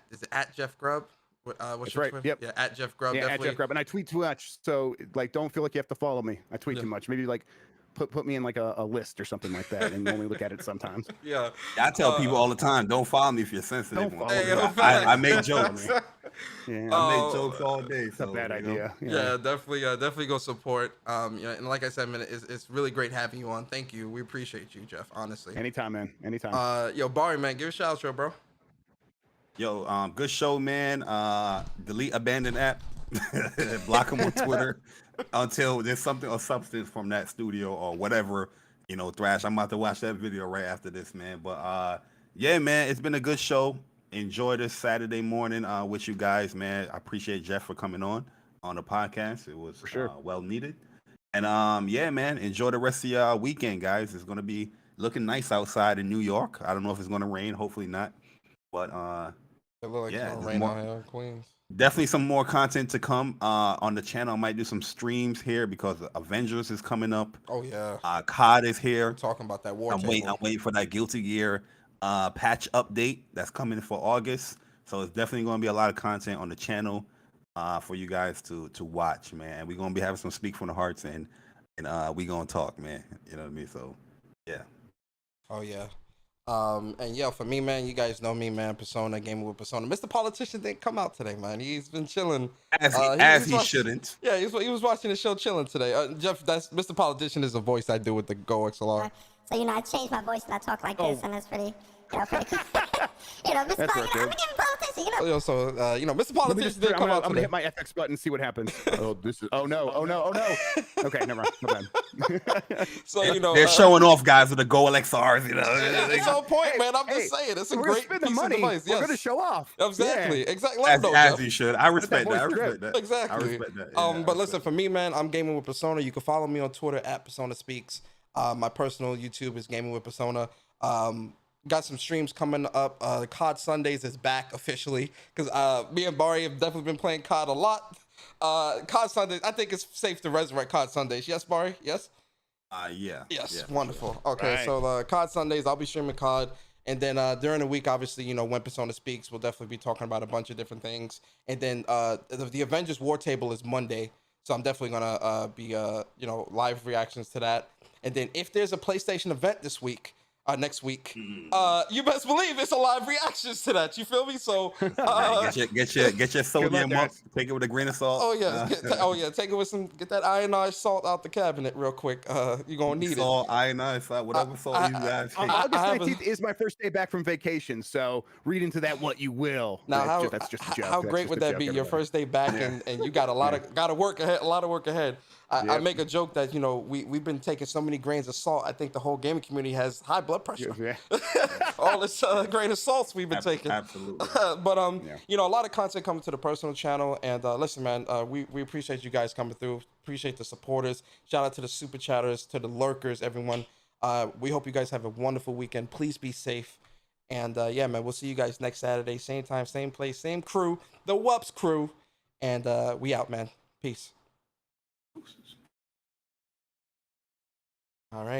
Jeff Grubb. What's your Twitter? Yep. Yeah, at Jeff Grubb. Yeah, at Jeff Grubb. And I tweet too much, so don't feel like you have to follow me. I tweet too much. Maybe put me in a list or something like that, and only look at it sometimes. Yeah, I tell people all the time, don't follow me if you're sensitive. Don't follow me. I make jokes. Yeah, I make jokes all day. It's a bad idea. Yeah, definitely go support. And like I said, man, it's really great having you on. Thank you. We appreciate you, Jeff. Honestly. Anytime, man. Anytime. Yo, Bari, man, give a shout out, bro. Yo, good show, man. Delete abandoned app. Block him on Twitter until there's something of substance from that studio or whatever, Thrash. I'm about to watch that video right after this, man. But yeah, man, it's been a good show. Enjoy this Saturday morning with you guys, man. I appreciate Jeff for coming on the podcast. It was well needed. And yeah, man, enjoy the rest of your weekend, guys. It's gonna be looking nice outside in New York. I don't know if it's gonna rain. Hopefully not. But it looks like it's gonna rain out here in Queens. Definitely some more content to come on the channel. I might do some streams here because Avengers is coming up. Oh yeah. COD is here. We're talking about that war. I'm waiting for that Guilty Gear patch update that's coming for August. So it's definitely going to be a lot of content on the channel for you guys to watch, man. And we're going to be having some speak from the hearts, and we going to talk, man. You know what I mean? So yeah. Oh yeah. And yeah, for me, man, you guys know me, man. Persona, Gaming with Persona. Mr. Politician didn't come out today, man. He's been chilling. As he shouldn't. Yeah, he was watching the show chilling today. Jeff, that's Mr. Politician is a voice I do with the Go XLR. So, I changed my voice and I talk like this, and that's pretty, pretty cool. Mr. Politician, I'm a politician, Yo, so, Mr. Politician didn't come out today. I'm gonna hit my FX button and see what happens. Oh no. Okay, never mind. So, they're showing off guys with the Go XRs, That's the whole point, man. I'm just saying, it's a great piece of device. We're gonna show off. Exactly. As you should. I respect that. Exactly. I respect that. But listen, for me, man, I'm Gaming with Persona. You can follow me on Twitter at Persona Speaks. My personal YouTube is Gaming with Persona. Got some streams coming up. COD Sundays is back officially because me and Bari have definitely been playing COD a lot. COD Sundays, I think it's safe to resurrect COD Sundays. Yes, Bari? Yes? Yeah. Yes, yeah, wonderful. Sure. Okay, right. So COD Sundays, I'll be streaming COD. And then during the week, obviously, when Persona Speaks, we'll definitely be talking about a bunch of different things. And then the Avengers War Table is Monday. So I'm definitely going to be, live reactions to that. And then if there's a PlayStation event this week, next week. You best believe it's a live reactions to that. You feel me? So get your sodium luck, up. Take it with a grain of salt. oh yeah, take it with get that ionized salt out the cabinet real quick. You're gonna need salt, ionized salt, whatever salt you guys. August 19th is my first day back from vacation, so read into that what you will. Now, That's just a joke. how That's great just would a that joke, be? Your everybody. first day back, and you got a lot of work ahead. I make a joke that we've been taking so many grains of salt. I think the whole gaming community has high blood pressure. Yeah. All this grain of salts we've been taking. Absolutely. But a lot of content coming to the personal channel. And listen, man, we appreciate you guys coming through. Appreciate the supporters. Shout out to the super chatters, to the lurkers, everyone. We hope you guys have a wonderful weekend. Please be safe. And yeah, man, we'll see you guys next Saturday, same time, same place, same crew, the Wups crew. And we out, man. Peace. All right.